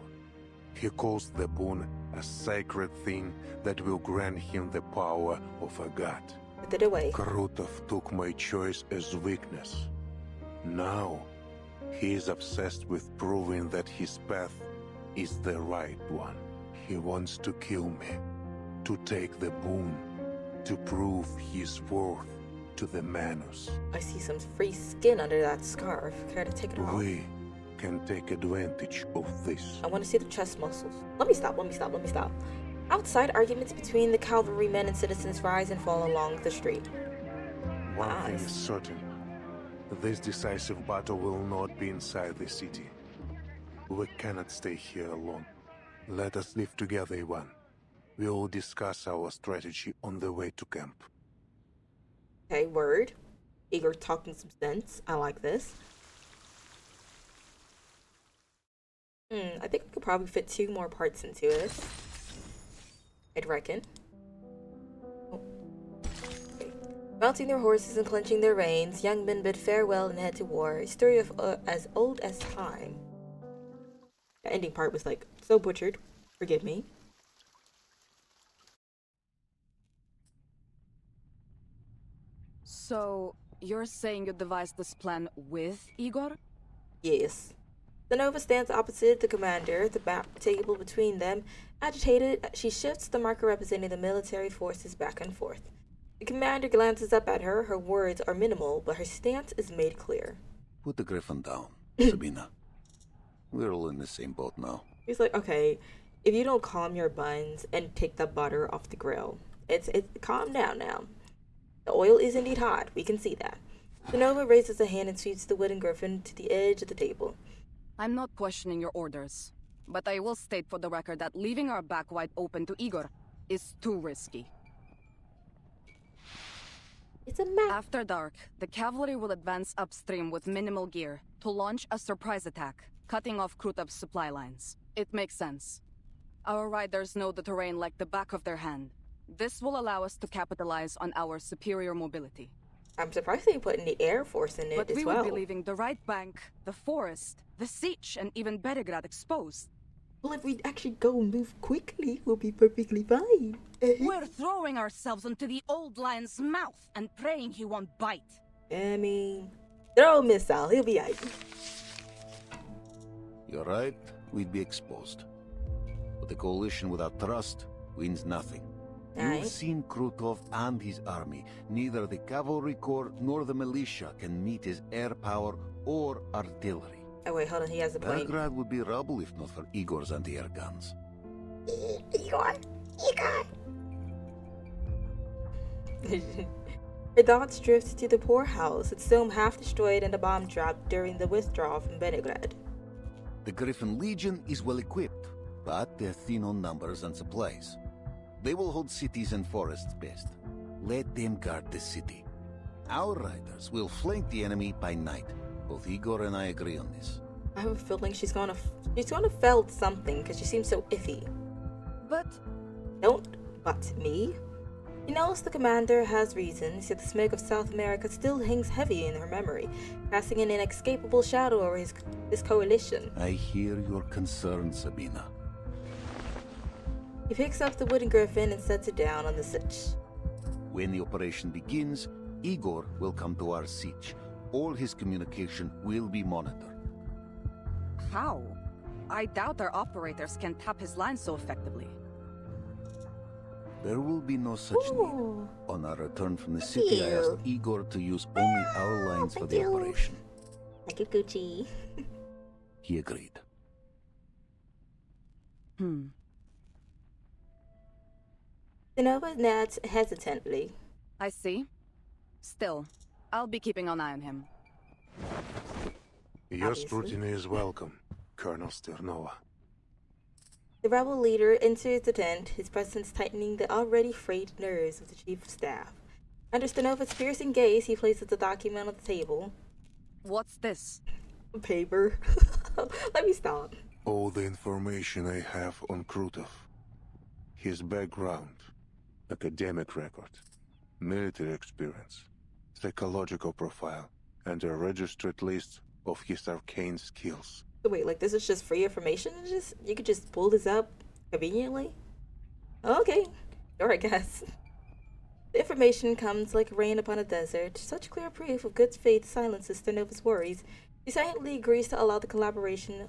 he calls the boon a sacred thing that will grant him the power of a god. Put it away. Krutov took my choice as weakness. Now, he is obsessed with proving that his path is the right one. He wants to kill me, to take the boon, to prove his worth to the Manus. I see some free skin under that scarf. Care to take it off? We can take advantage of this. I want to see the chest muscles. Let me stop. Outside, arguments between the cavalrymen and citizens rise and fall along the street. One thing is certain. This decisive battle will not be inside the city. We cannot stay here alone. Let us live together, Ivan. We will discuss our strategy on the way to camp. Okay, word. Igor talking some sense. I like this. I think we could probably fit 2 more parts into this. I'd reckon. Okay. Mounting their horses and clenching their reins, young men bid farewell and head to war. A story of as old as time. The ending part was like so butchered. Forgive me. So, you're saying you devised this plan with Igor? Yes. Stanova stands opposite the commander, the table between them. Agitated, she shifts the marker representing the military forces back and forth. The commander glances up at her. Her words are minimal, but her stance is made clear. Put the griffin down, Sabina. We're all in the same boat now. He's like, okay, if you don't calm your buns and take the butter off the grill, it's calm down now. The oil is indeed hot. We can see that. Stanova raises a hand and sweeps the wooden griffin to the edge of the table. I'm not questioning your orders, but I will state for the record that leaving our back wide open to Igor is too risky. It's a map. After dark, the cavalry will advance upstream with minimal gear to launch a surprise attack, cutting off Krutov's supply lines. It makes sense. Our riders know the terrain like the back of their hand. This will allow us to capitalize on our superior mobility. I'm surprised they put in the Air Force in it But as we well. would be leaving the right bank, the forest, the siege, and even Beregrad exposed. Well, if we actually go and move quickly, we'll be perfectly fine. We're throwing ourselves into the old lion's mouth and praying he won't bite. I mean, throw a missile, he'll be aight. You're right, we'd be exposed. But the coalition without trust wins nothing. You've seen Krutov and his army. Neither the cavalry corps nor the militia can meet his air power or artillery. Oh wait, hold on, he has a point. Belgrade would be rubble if not for Igor's anti-air guns. Igor! Her thoughts drift to the poorhouse, its dome half destroyed and a bomb dropped during the withdrawal from Beregrad. The Griffin Legion is well equipped, but they're thin on numbers and supplies. They will hold cities and forests best. Let them guard the city. Our riders will flank the enemy by night. Both Igor and I agree on this. I have a feeling she's gonna fail something because she seems so iffy. But don't but me. She knows the commander has reasons, yet the smoke of South America still hangs heavy in her memory, casting an inescapable shadow over his coalition. I hear your concern, Sabina. He picks up the wooden griffin and sets it down on the sitch. When the operation begins, Igor will come to our siege. All his communication will be monitored. How? I doubt our operators can tap his line so effectively. There will be no such need. On our return from the city, I asked Igor to use only our lines for the operation. Like a Gucci. He agreed. Zenova nods hesitantly. I see. Still, I'll be keeping an eye on him. Your scrutiny is welcome, Colonel Sternova. The rebel leader enters the tent, his presence tightening the already frayed nerves of the chief of staff. Under Sternova's piercing gaze, he places the document on the table. What's this? Paper. Let me stop. All the information I have on Krutov. His background, academic record, military experience, psychological profile, and a registered list of his arcane skills. So wait, like this is just free information? You could just pull this up conveniently? Okay, sure, I guess. The information comes like rain upon a desert. Such clear proof of good faith silences Sternova's worries. He silently agrees to allow the collaboration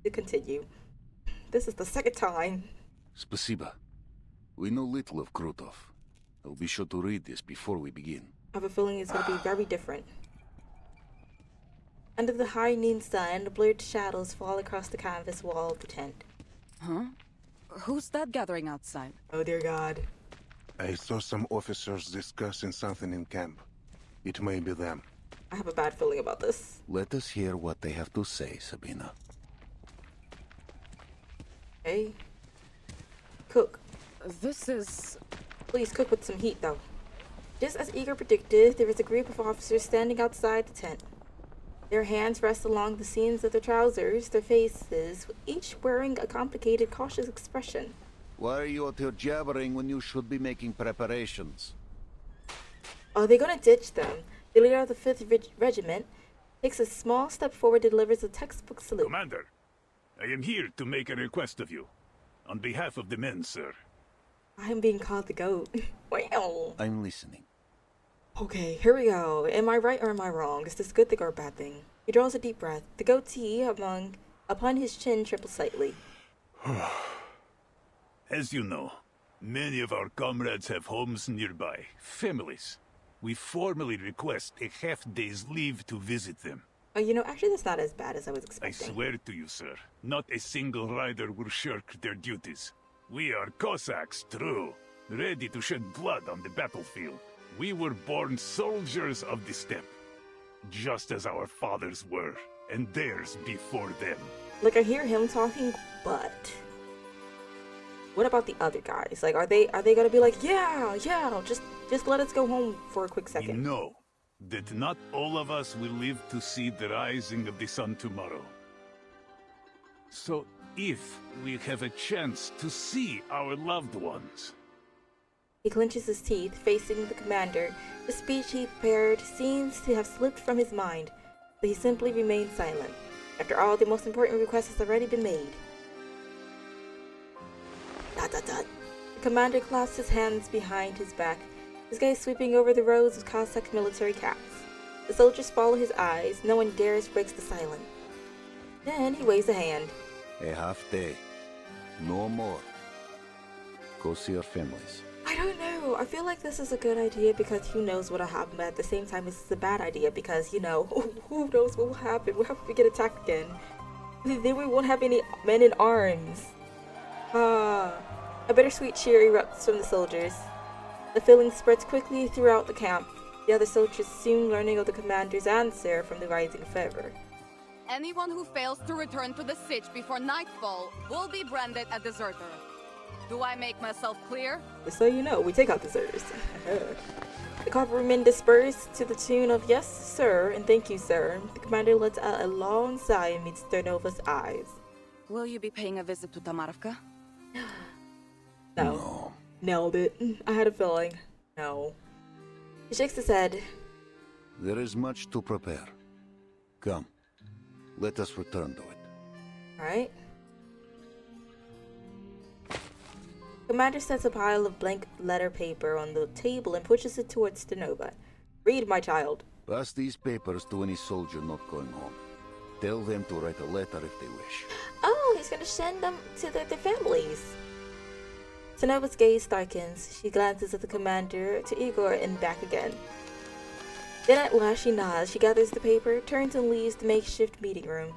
to continue. This is the second time. Spasiba. We know little of Krutov. I'll be sure to read this before we begin. I have a feeling it's going to be very different. Under the high noon sun, blurred shadows fall across the canvas wall of the tent. Huh? Who's that gathering outside? Oh dear God. I saw some officers discussing something in camp. It may be them. I have a bad feeling about this. Let us hear what they have to say, Sabina. Hey. Cook. This is... Please cook with some heat, though. Just as Igor predicted, there is a group of officers standing outside the tent. Their hands rest along the seams of their trousers, their faces, each wearing a complicated, cautious expression. Why are you out here jabbering when you should be making preparations? Oh, they're gonna ditch them. The leader of the 5th Regiment takes a small step forward and delivers a textbook salute. Commander, I am here to make a request of you. On behalf of the men, sir. I am being called the goat. Wow. I'm listening. Okay, here we go. Am I right or am I wrong? Is this a good thing or a bad thing? He draws a deep breath. The goatee upon his chin triples slightly. As you know, many of our comrades have homes nearby, families. We formally request a half-day's leave to visit them. Oh, you know, actually that's not as bad as I was I expecting. swear to you, sir, not a single rider will shirk their duties. We are Cossacks, true, ready to shed blood on the battlefield. We were born soldiers of the steppe, just as our fathers were, and theirs before them. Like, I hear him talking, but what about the other guys? Like, are they gonna be like, yeah, just Just let us go home for a quick second. We know that not all of us will live to see the rising of the sun tomorrow. So if we have a chance to see our loved ones... He clenches his teeth, facing the commander. The speech he prepared seems to have slipped from his mind, but he simply remained silent. After all, the most important request has already been made. Dot dot dot. The commander clasps his hands behind his back, his gaze sweeping over the rows of Cossack military caps. The soldiers follow his eyes. No one dares break the silence. Then he waves a hand. A half day. No more. Go see your families. I don't know. I feel like this is a good idea because who knows what'll happen, but at the same time, this is a bad idea because, you know, who knows what will happen? What if we get attacked again? Then we won't have any men in arms. A bittersweet cheer erupts from the soldiers. The feeling spreads quickly throughout the camp. The other soldiers soon learning of the commander's answer from the rising fervor. Anyone who fails to return to the siege before nightfall will be branded a deserter. Do I make myself clear? Just so you know, we take out deserters. The cavalrymen disperse to the tune of "Yes, sir," and "Thank you, sir." The commander lets out a long sigh and meets Ternova's eyes. Will you be paying a visit to Tamarvka? No. Nailed it. I had a feeling. No. He shakes his head. There is much to prepare. Come. Let us return to it. Alright. Commander sets a pile of blank letter paper on the table and pushes it towards Stenova. Read, my child. Pass these papers to any soldier not going home. Tell them to write a letter if they wish. Oh, he's gonna send them to their families. Stenova's gaze darkens. She glances at the commander, to Igor, and back again. Then at last she nods. She gathers the paper, turns and leaves the makeshift meeting room.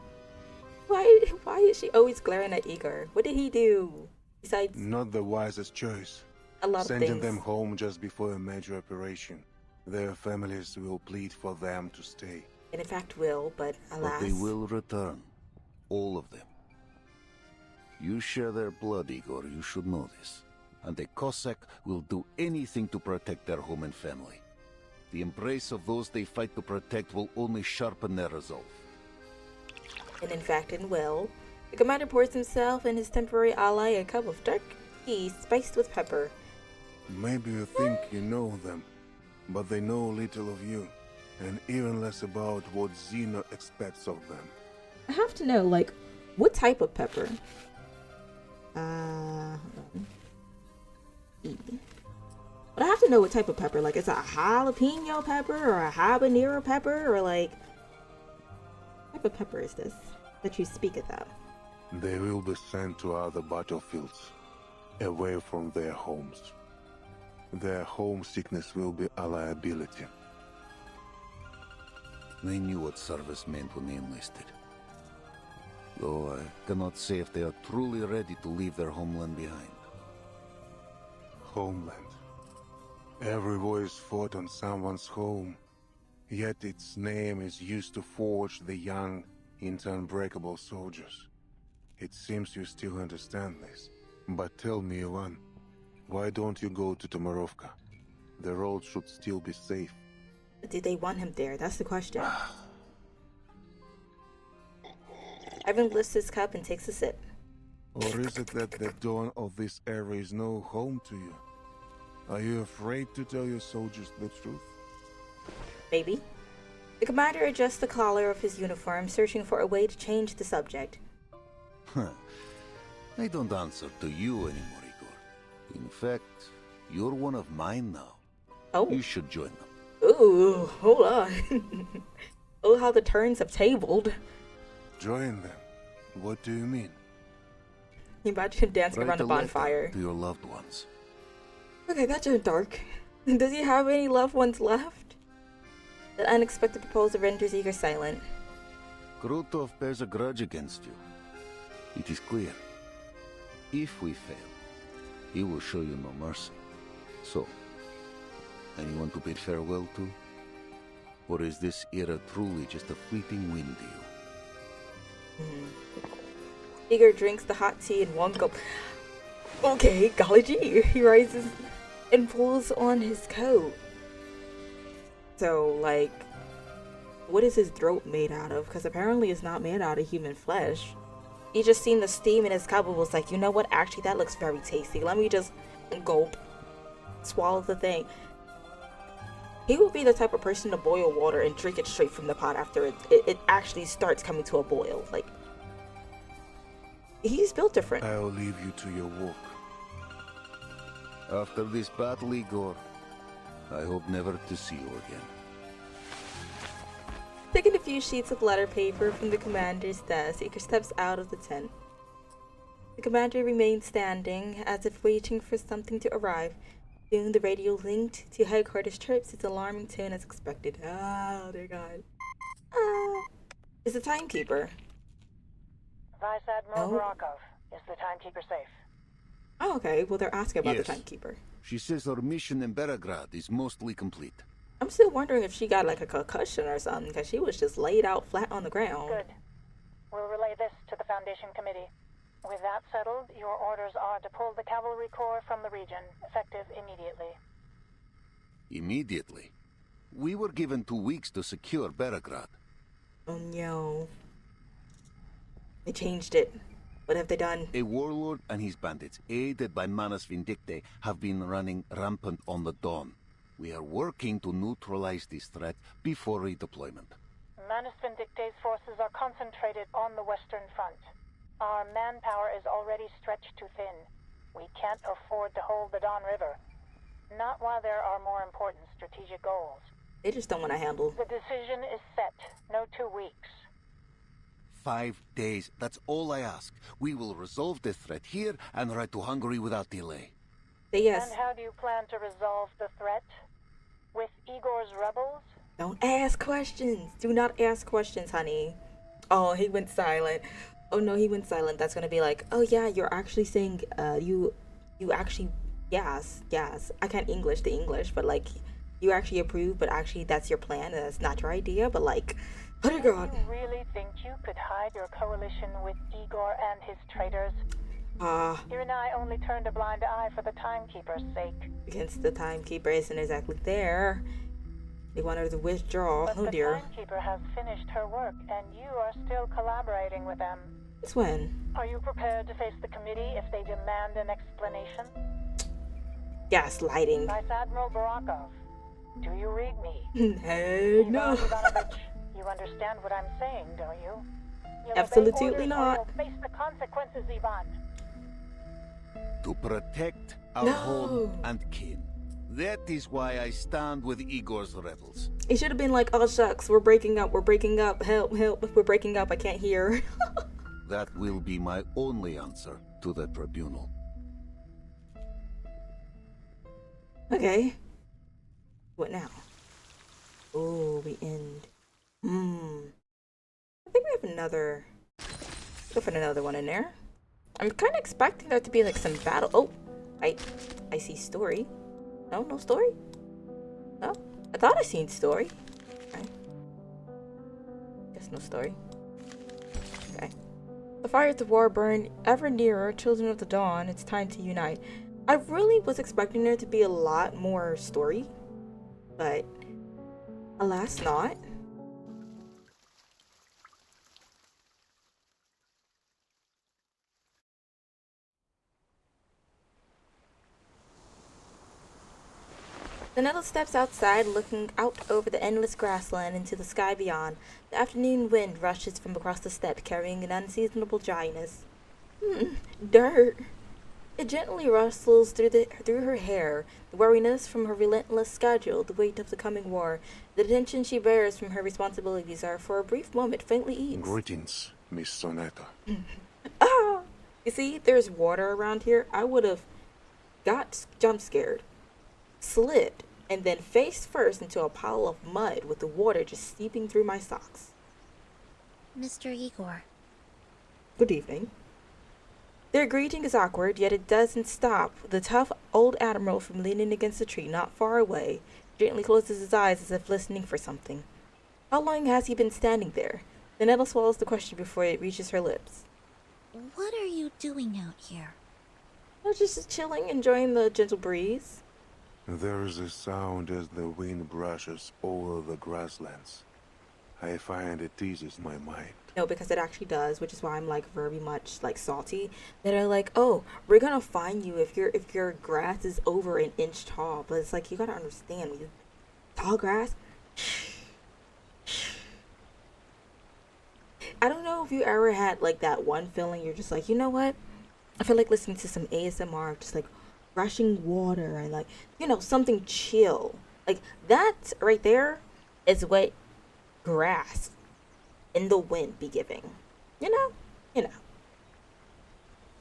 Why is she always glaring at Igor? What did he do? Besides, not the wisest choice. A lot of Sending things. them home just before a major operation. Their families will plead for them to stay. And in fact will, but alas. But they will return. All of them. You share their blood, Igor. You should know this. And the Cossack will do anything to protect their home and family. The embrace of those they fight to protect will only sharpen their resolve. And in fact, and will. The commander pours himself and his temporary ally a cup of dark tea spiced with pepper. Maybe you think you know them, but they know little of you, and even less about what Xena expects of them. I have to know, like, what type of pepper? But I have to know what type of pepper. Like, is it a jalapeno pepper or a habanero pepper, or like, what type of pepper is this that you speak about? They will be sent to other battlefields, away from their homes. Their homesickness will be a liability. They knew what service meant when they enlisted. Though I cannot say if they are truly ready to leave their homeland behind. Homeland. Every war is fought on someone's home, yet its name is used to forge the young into unbreakable soldiers. It seems you still understand this. But tell me, Ivan, why don't you go to Tomarovka? The road should still be safe. But did they want him there? That's the question. Ivan lifts his cup and takes a sip. Or is it that the dawn of this era is no home to you? Are you afraid to tell your soldiers the truth? Maybe. The commander adjusts the collar of his uniform, searching for a way to change the subject. I don't answer to you anymore, Igor. In fact, you're one of mine now. Oh. You should join them. Ooh, hold on. Oh, how the turns have tabled. Join them? What do you mean? You imagine him dancing Write around a bonfire. To your loved ones. Okay, that turned dark. Does he have any loved ones left? That unexpected proposal renders Igor silent. Krutov bears a grudge against you. It is clear. If we fail, he will show you no mercy. So, anyone to bid farewell to? Or is this era truly just a fleeting whim to you? Igor drinks the hot tea in one gulp. Okay, golly gee. He rises and pulls on his coat. So, like, what is his throat made out of? Because apparently it's not made out of human flesh. He just seen the steam in his cup and was like, you know what? Actually, that looks very tasty. Let me just gulp, swallow the thing. He would be the type of person to boil water and drink it straight from the pot after it actually starts coming to a boil. Like, he's built different. I'll leave you to your work. After this battle, Igor, I hope never to see you again. Taking a few sheets of letter paper from the commander's desk, Igor steps out of the tent. The commander remains standing, as if waiting for something to arrive. Soon the radio linked to headquarters chirps its alarming tone as expected. Oh, dear God. It's the timekeeper. Vice Admiral Barakov, is the timekeeper safe? Oh, okay. Well, they're asking about Yes. the timekeeper. She says her mission in Beregrad is mostly complete. I'm still wondering if she got like a concussion or something, because she was just laid out flat on the ground. Good. We'll relay this to the Foundation Committee. With that settled, your orders are to pull the Cavalry Corps from the region, effective immediately. Immediately. We were given 2 weeks to secure Beregrad. Oh no. They changed it. What have they done? A warlord and his bandits, aided by Manus Vindictae, have been running rampant on the Dawn. We are working to neutralize this threat before redeployment. Manus Vindictae's forces are concentrated on the Western Front. Our manpower is already stretched too thin. We can't afford to hold the Don River. Not while there are more important strategic goals. They just don't want to handle. The decision is set. No 2 weeks. 5 days, that's all I ask. We will resolve the threat here and ride to Hungary without delay. Yes. And how do you plan to resolve the threat? With Igor's rebels? Don't ask questions. Do not ask questions, honey. Oh, he went silent. Oh no, he went silent. That's gonna be like, oh yeah, you're actually saying, you actually, yes. I can't English the English, but like, you actually approve, but actually that's your plan, and that's not your idea, but like, oh my God. Do you really think you could hide your coalition with Igor and his traitors? You and I only turned a blind eye for the timekeeper's sake. Because the timekeeper isn't exactly there. They want her to withdraw. But Oh the dear. timekeeper has finished her work, and you are still collaborating with them. Since when? Are you prepared to face the committee if they demand an explanation? Gaslighting. Vice Admiral Barakov, do you read me? No. Ivan Ivanovich, you understand what I'm saying, don't you? You'll Absolutely obey orders or not. you'll face the consequences, Ivan. To protect our home and kin. That is why I stand with Igor's rebels. It should have been like, oh shucks, we're breaking up, help, we're breaking up, I can't hear. That will be my only answer to the tribunal. Okay. What now? Oh, we end. I think we have another. Go for another one in there. I'm kind of expecting there to be like some battle. Oh, I see story. No story. No, I thought I seen story. Okay. Guess no story. Okay. The fires of war burn ever nearer. Children of the dawn. It's time to unite. I really was expecting there to be a lot more story, but alas not. Donetta steps outside, looking out over the endless grassland into the sky beyond. The afternoon wind rushes from across the steppe, carrying an unseasonable dryness. Dirt. It gently rustles through her hair, the weariness from her relentless schedule, the weight of the coming war, the tension she bears from her responsibilities are for a brief moment faintly eased. Greetings, Miss Sonata. You see, there's water around here. I would have got jump scared, slipped, and then face first into a pile of mud with the water just seeping through my socks. Mr. Igor. Good evening. Their greeting is awkward, yet it doesn't stop the tough old admiral from leaning against a tree not far away. Gently closes his eyes as if listening for something. How long has he been standing there? Donetta swallows the question before it reaches her lips. What are you doing out here? I'm just chilling, enjoying the gentle breeze. There is a sound as the wind brushes over the grasslands. I find it eases my mind. No, because it actually does, which is why I'm like very much like salty. That are like, oh, we're gonna find you if your grass is over an inch tall. But it's like, you gotta understand, when you tall grass. I don't know if you ever had like that one feeling you're just like, you know what? I feel like listening to some ASMR, just like rushing water and like, you know, something chill. Like that right there is what grass in the wind be giving. You know?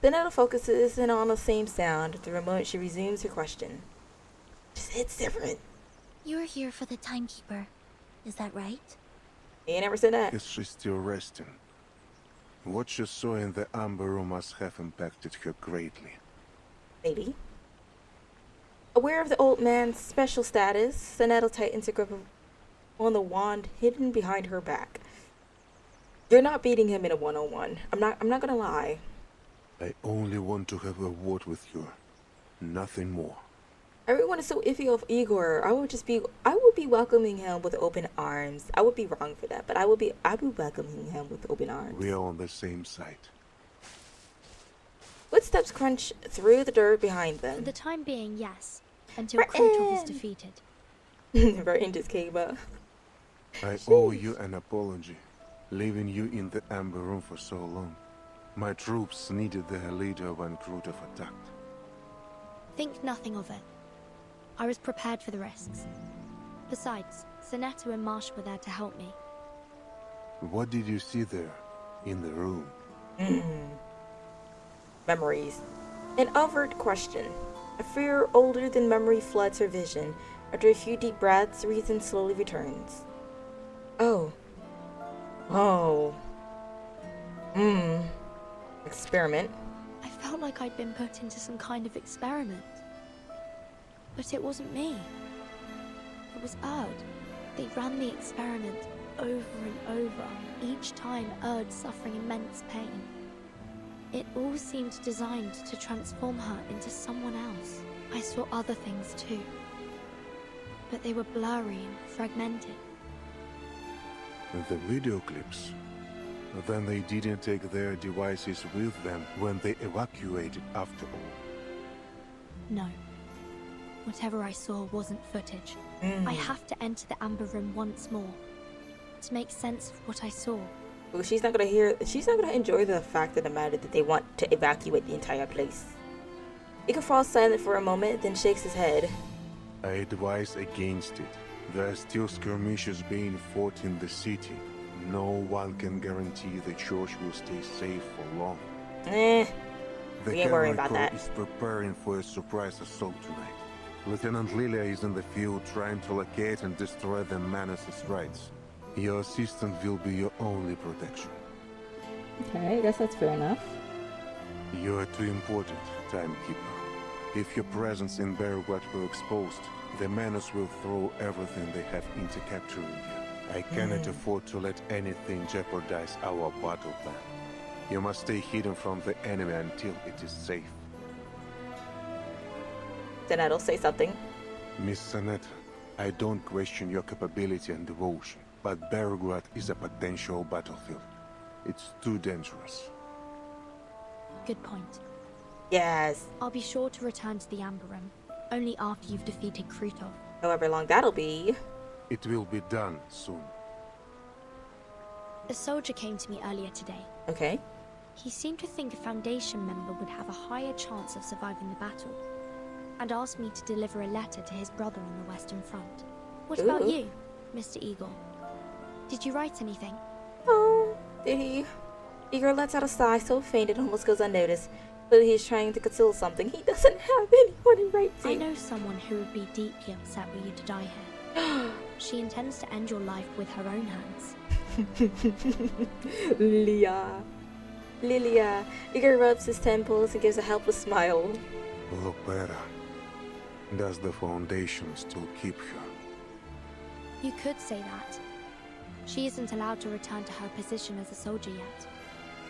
Zanetta focuses in on the same sound. At the remote, she resumes her question. It's different. You're here for the timekeeper. Is that right? You never said that. Is she still resting? What she saw in the Amber Room must have impacted her greatly. Maybe. Aware of the old man's special status, Zanetta tightens her grip on the wand hidden behind her back. You're not beating him in a one-on-one. I'm not gonna lie. I only want to have a word with you. Nothing more. Everyone is so iffy of Igor. I would be welcoming him with open arms. I would be wrong for that, but I would be welcoming him with open arms. We are on the same side. Footsteps crunch through the dirt behind them. For the time being, yes. Until Krutov is defeated. Vertin just came up. I owe you an apology, leaving you in the Amber Room for so long. My troops needed their leader when Krutov attacked. Think nothing of it. I was prepared for the risks. Besides, Zanetta and Marsh were there to help me. What did you see there, in the room? Memories. An overt question. A fear older than memory floods her vision. After a few deep breaths, reason slowly returns. Oh. Experiment. I felt like I'd been put into some kind of experiment. But it wasn't me. It was Erd. They ran the experiment over and over, each time Erd suffering immense pain. It all seemed designed to transform her into someone else. I saw other things too. But they were blurry and fragmented. The video clips. Then they didn't take their devices with them when they evacuated after all. No. Whatever I saw wasn't footage. I have to enter the Amber Room once more to make sense of what I saw. Well, she's not gonna enjoy the fact of the matter that they want to evacuate the entire place. Igor falls silent for a moment, then shakes his head. I advise against it. There are still skirmishes being fought in the city. No one can guarantee the church will stay safe for long. We ain't worrying about Corps that. is preparing for a surprise assault tonight. Lieutenant Lilia is in the field trying to locate and destroy the Manus' rights. Your assistant will be your only protection. Okay, I guess that's fair enough. You are too important, Timekeeper. If your presence in Beargut were exposed, the Manus will throw everything they have into capturing you. I cannot afford to let anything jeopardize our battle plan. You must stay hidden from the enemy until it is safe. Then I'll say something. Miss Zanetta, I don't question your capability and devotion, but Beargut is a potential battlefield. It's too dangerous. Good point. Yes. I'll be sure to return to the Amber Room, only after you've defeated Krutov. However long that'll be. It will be done soon. A soldier came to me earlier today. Okay. He seemed to think a Foundation member would have a higher chance of surviving the battle, and asked me to deliver a letter to his brother on the Western Front. What about you, Mr. Igor? Did you write anything? Oh, did he? Igor lets out a sigh so faint it almost goes unnoticed. But he's trying to conceal something. He doesn't have anyone to write to. I know someone who would be deeply upset were you to die here. She intends to end your life with her own hands. Lilia. Igor rubs his temples and gives a helpless smile. Lopera. Does the Foundation still keep her? You could say that. She isn't allowed to return to her position as a soldier yet.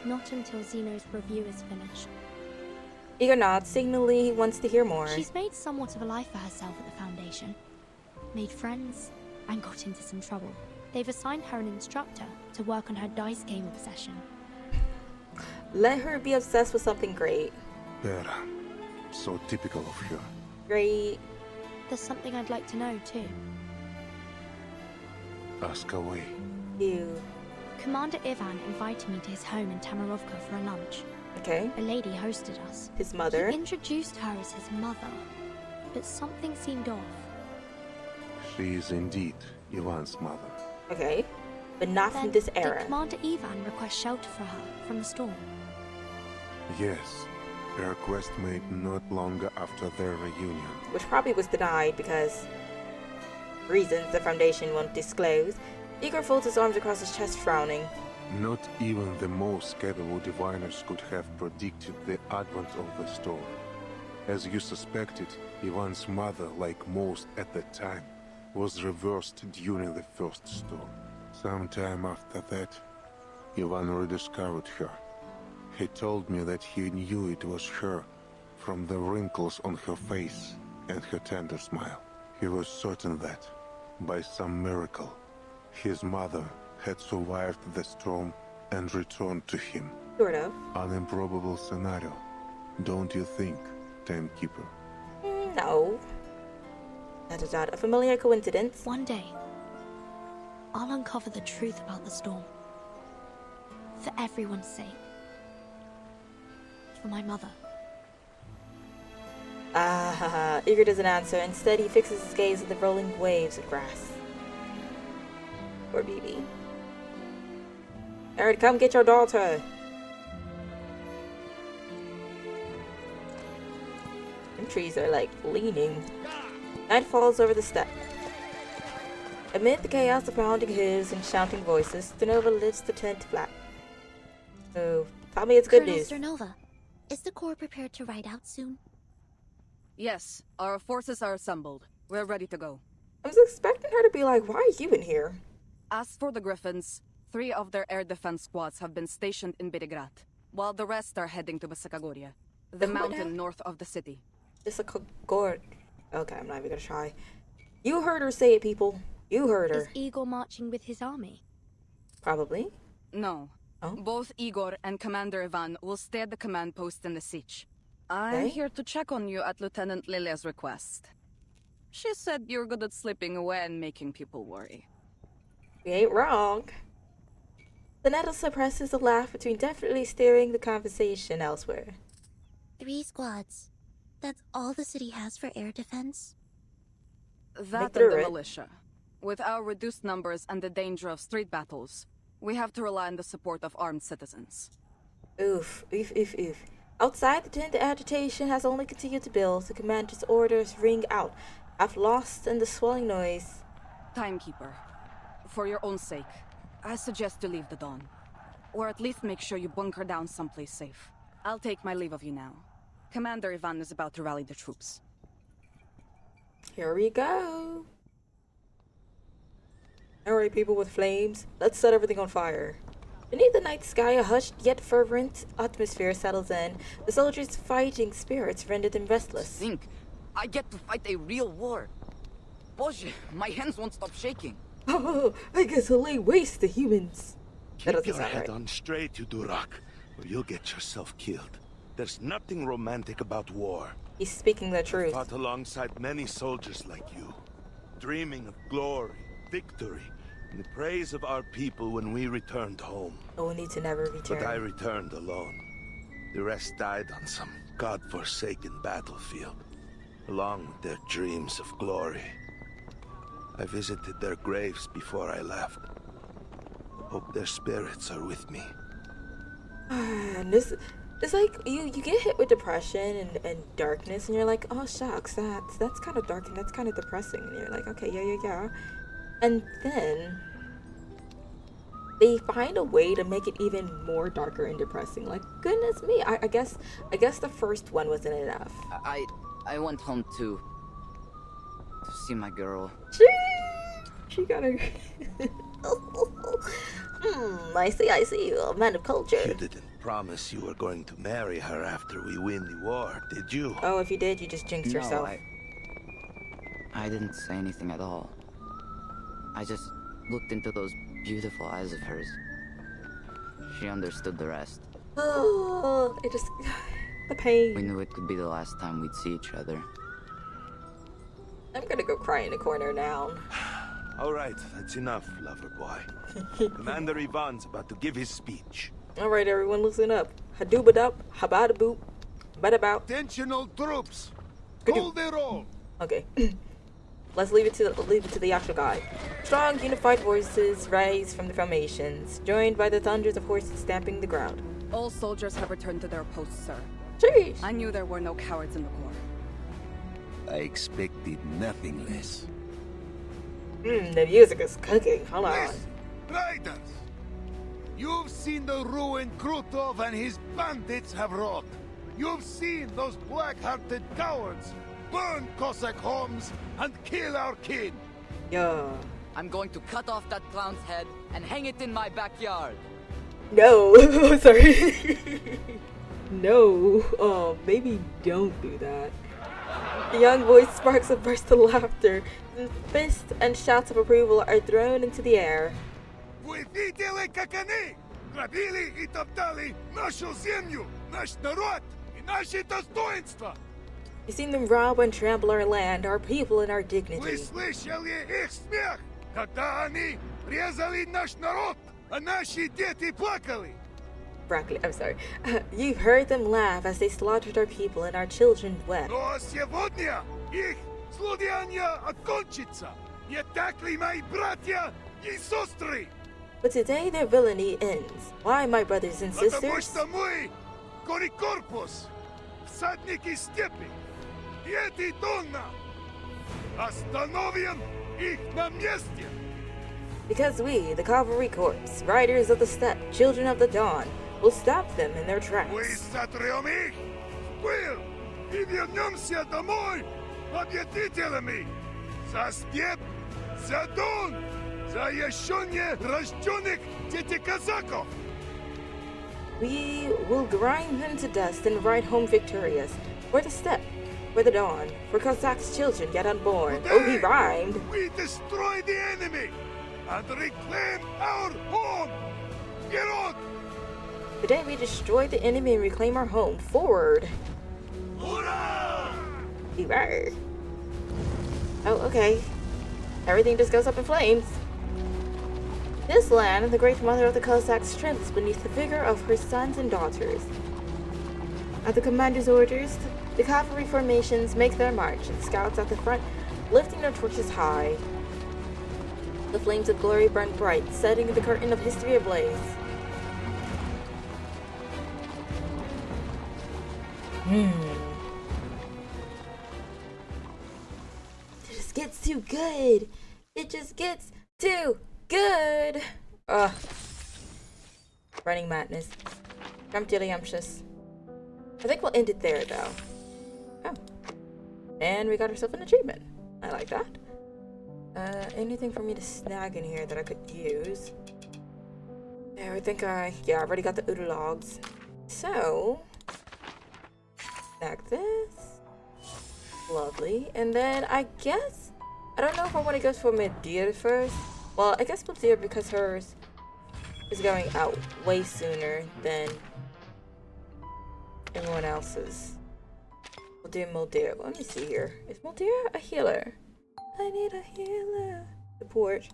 Not until Zeno's review is finished. Igor nods, signaling he wants to hear more. She's made somewhat of a life for herself at the Foundation. Made friends, and got into some trouble. They've assigned her an instructor to work on her dice game obsession. Let her be obsessed with something great. Vera. So typical of her. Great. There's something I'd like to know, too. Ask away. You. Commander Ivan invited me to his home in Tamarovka for a lunch. Okay. A lady hosted us. His mother? He introduced her as his mother, but something seemed off. She is indeed Ivan's mother. Okay. But not Then from this era. Did Commander Ivan request shelter for her from the storm? Yes. A request made not long after their reunion. Which probably was denied because reasons the Foundation won't disclose. Igor folds his arms across his chest, frowning. Not even the most capable diviners could have predicted the advent of the storm. As you suspected, Ivan's mother, like most at that time, was reversed during the first storm. Sometime after that, Ivan rediscovered her. He told me that he knew it was her from the wrinkles on her face and her tender smile. He was certain that, by some miracle, his mother had survived the storm and returned to him. Sort of. An improbable scenario, don't you think, Timekeeper? No. Not a familiar coincidence. One day, I'll uncover the truth about the storm. For everyone's sake. For my mother. Igor doesn't answer. Instead, he fixes his gaze on the rolling waves of grass. Poor BB. Alright, come get your daughter. Them trees are like leaning. Night falls over the steppe. Amid the chaos of pounding hooves and shouting voices, Sternova lifts the tent flat. Oh, tell me it's good Colonel news. Sternova, is the Corps prepared to ride out soon? Yes, our forces are assembled. We're ready to go. I was expecting her to be like, why are you in here? As for the Griffins, 3 of their air defense squads have been stationed in Berigrad, while the rest are heading to Besakagoria, the mountain north of the city. Besakagoria. Okay, I'm not even gonna try. You heard her say it, people. You heard her. Is Igor marching with his army? Probably. No. Oh? Both Igor and Commander Ivan will stay at the command post in the siege. I'm Okay. here to check on you at Lieutenant Lilia's request. She said you're good at slipping away and making people worry. You ain't wrong. The nettle suppresses a laugh between definitely steering the conversation elsewhere. 3 squads. That's all the city has for air defense? That and through the it. militia. With our reduced numbers and the danger of street battles, we have to rely on the support of armed citizens. Oof. Outside the tent, the agitation has only continued to build. The commander's orders ring out. I've lost in the swelling noise. Timekeeper, for your own sake, I suggest you leave the dawn. Or at least make sure you bunker down someplace safe. I'll take my leave of you now. Commander Ivan is about to rally the troops. Here we go. Alright, people with flames, let's set everything on fire. Beneath the night sky, a hushed yet fervent atmosphere settles in. The soldiers' fighting spirits render them restless. Think, I get to fight a real war. Boże, my hands won't stop shaking. Oh, I guess I'll lay waste to humans. That Keep doesn't your sound head right. on straight, you Durak, or you'll get yourself killed. There's nothing romantic about war. He's speaking the I truth. fought alongside many soldiers like you, dreaming of glory, victory, and the praise of our people when we returned home. Only to never return. But I returned alone. The rest died on some god-forsaken battlefield, along with their dreams of glory. I visited their graves before I left. Hope their spirits are with me. And this, it's like you get hit with depression and darkness, and you're like, oh shucks, that's kind of dark and that's kind of depressing, and you're like, okay, yeah. And then they find a way to make it even more darker and depressing. Like, goodness me, I guess the first one wasn't enough. I went home to see my girl. She got a I see, you're a man of culture. You didn't promise you were going to marry her after we win the war, did you? Oh, if you did, you just jinxed yourself. I didn't say anything at all. I just looked into those beautiful eyes of hers. She understood the rest. Oh, it just... the pain. We knew it could be the last time we'd see each other. I'm gonna go cry in the corner now. All right, that's enough, lover boy. Commander Ivan's about to give his speech. All right, everyone, listen up. Hadoobadup, habadaboop, badabout. Attention, all troops. Hold their roll. Okay. Let's leave it to the actual guy. Strong, unified voices rise from the formations, joined by the thunders of horses stamping the ground. All soldiers have returned to their posts, sir. Jeez. I knew there were no cowards in the Corps. I expected nothing less. The music is cooking. Hold on. Listen, riders. You've seen the ruin Krutov and his bandits have wrought. You've seen those black-hearted cowards burn Cossack homes and kill our king. Yeah. I'm going to cut off that clown's head and hang it in my backyard. No. Sorry. No. Oh, maybe don't do that. The young voice sparks a burst of laughter. Fists and shouts of approval are thrown into the air. Вы видели, как они грабили и топтали нашу землю, наш народ и наши достоинства? You've seen them rob and trample our land, our people, and our dignity. Вы слышали их смех, когда они резали наш народ, а наши дети плакали? Broccoli, I'm sorry. You've heard them laugh as they slaughtered our people and our children wept. Но сегодня их злодеяние окончится. Не так ли, мои братья и сестры? But today their villainy ends. Why, my brothers and sisters? Потому что мы, Корикорпус, всадники степи, и эти Донна, остановим их на месте. Because we, the Cavalry Corps, riders of the steppe, children of the dawn, will stop them in their tracks. Мы сотрем их в пыль и вернемся домой победителями. За степь, за Дон, за еще не рожденных детей казаков. We will grind them to dust and ride home victorious. For the steppe, for the dawn, for Cossacks' children yet unborn. Today, Oh, he rhymed. We destroy the enemy and reclaim our home. Get on! Today we destroy the enemy and reclaim our home. Forward. Hurrah! Beware. Oh, okay. Everything just goes up in flames. This land, the great mother of the Cossacks, trembles beneath the vigor of her sons and daughters. At the commander's orders, the cavalry formations make their march, and scouts at the front, lifting their torches high. The flames of glory burn bright, setting the curtain of history ablaze. It just gets too good. It just gets too good. Ugh. Running madness. Scrumptious. I think we'll end it there, though. Oh. And we got ourselves an achievement. I like that. Anything for me to snag in here that I could use? Yeah, I think I've already got the Udo logs. So, snag this. Lovely. And then I guess, I don't know if I want to go for Medea first. Well, I guess Medea because hers is going out way sooner than everyone else's. We'll do Medea. Let me see here. Is Medea a healer? I need a healer. Support.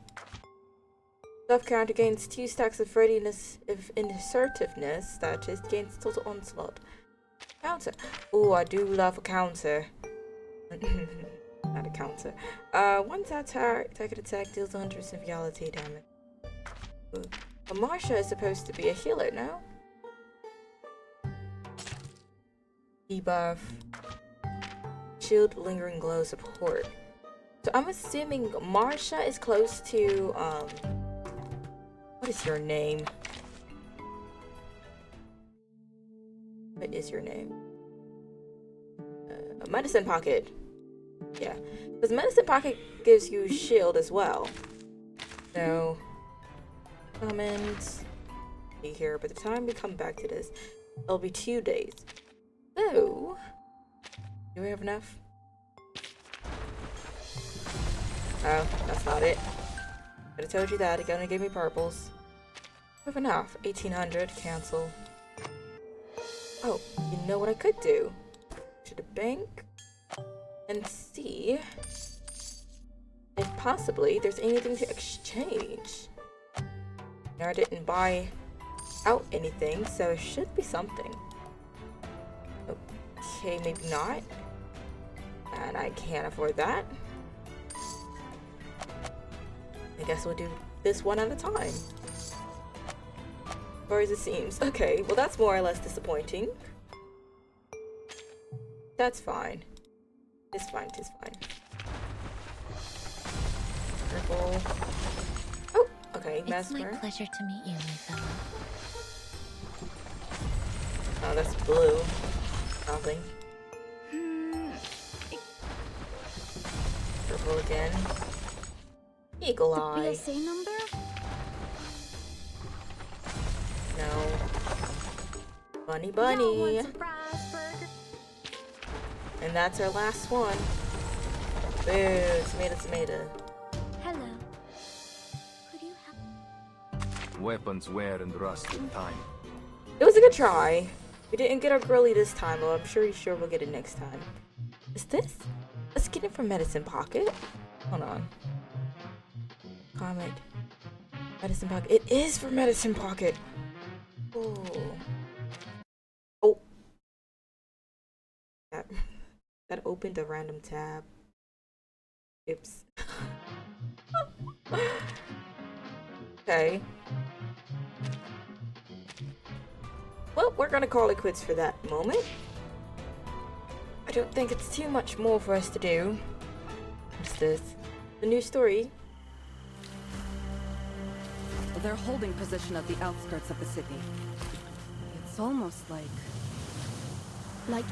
Self counter gains 2 stacks of readiness if assertiveness status gains total onslaught. Counter. Oh, I do love a counter. Not a counter. Once target attack deals 100% reality damage. Ooh. But Marsha is supposed to be a healer, no? Debuff. Shield, lingering glow, support. So I'm assuming Marsha is close to, what is your name? What is your name? Medicine Pocket. Yeah, because Medicine Pocket gives you shield as well. So, commons, be here. By the time we come back to this, it'll be 2 days. So, do we have enough? Oh, that's not it. But I told you that. It gonna give me purples. We have enough. 1800. Cancel. Oh, you know what I could do? To the bank and see if possibly there's anything to exchange. Now, I didn't buy out anything, so it should be something. Okay, maybe not. And I can't afford that. I guess we'll do this one at a time. Or as it seems. Okay, well that's more or less disappointing. That's fine. It's fine, it's fine. Purple. Oh, okay, Mesmer. It's my pleasure to meet you, my fellow. Oh, that's blue. Nothing. Purple again. Eagle Eye. PSA number? No. Bunny. And that's our last one. Boo, tomato. Hello. Weapons wear and rust in time. It was a good try. We didn't get our grilly this time, though. I'm sure we'll get it next time. Is this? Let's get it from Medicine Pocket. Hold on. Comment. Medicine Pocket. It is for Medicine Pocket. Oh. That opened a random tab. Oops. Okay. Well, we're gonna call it quits for that moment. I don't think it's too much more for us to do. What's this? The new story. They're holding position at the outskirts of the city. It's almost like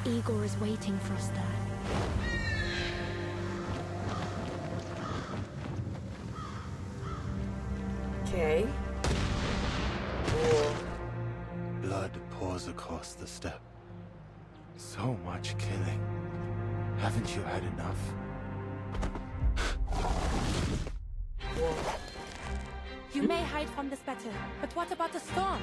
Igor is waiting for us there. Okay. Cool. Blood pours across the steppe. So much killing. Haven't you had enough? You may hide from this battle, but what about the storm?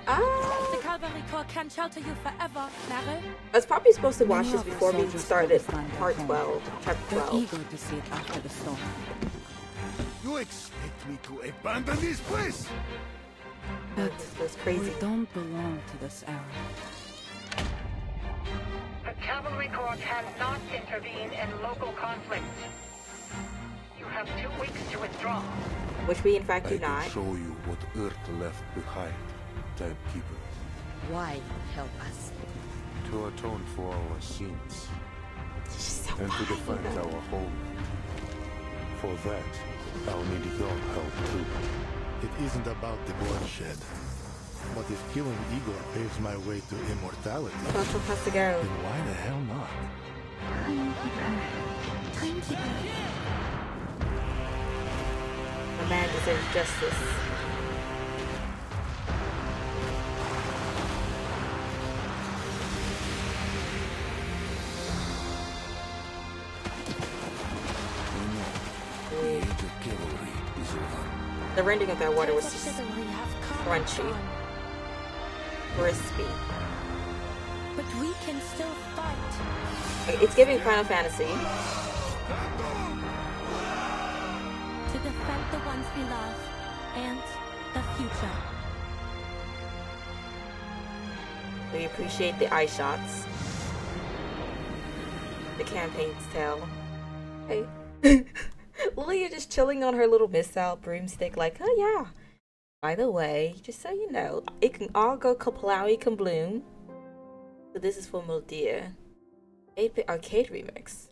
The Cavalry Corps can shelter you forever, Meryl. I was probably supposed to watch this before we started part 12, chapter 12. They're eager to see it after the storm. You expect me to abandon this place? But was crazy. We don't belong to this era. The Cavalry Corps cannot intervene in local conflict. You have 2 weeks to withdraw. Which we in fact do I not. can show you what Earth left behind, Timekeeper. Why help us? To atone for our sins. And to defend our home. For that, I'll need your help too. It isn't about the bloodshed. But if killing Igor paves my way to immortality, Special has to go. then why the hell not? Timekeeper. A man deserves justice. The rending of that water was just crunchy, crispy. But we can still fight. It's giving Final Fantasy. To defend the ones we love and the future. We appreciate the eye shots. The campaign's tale. Hey. Lilia just chilling on her little missile broomstick like, oh yeah. By the way, just so you know, it can all go kaplowy kabloom. So this is for Mildia. 8-bit arcade remix.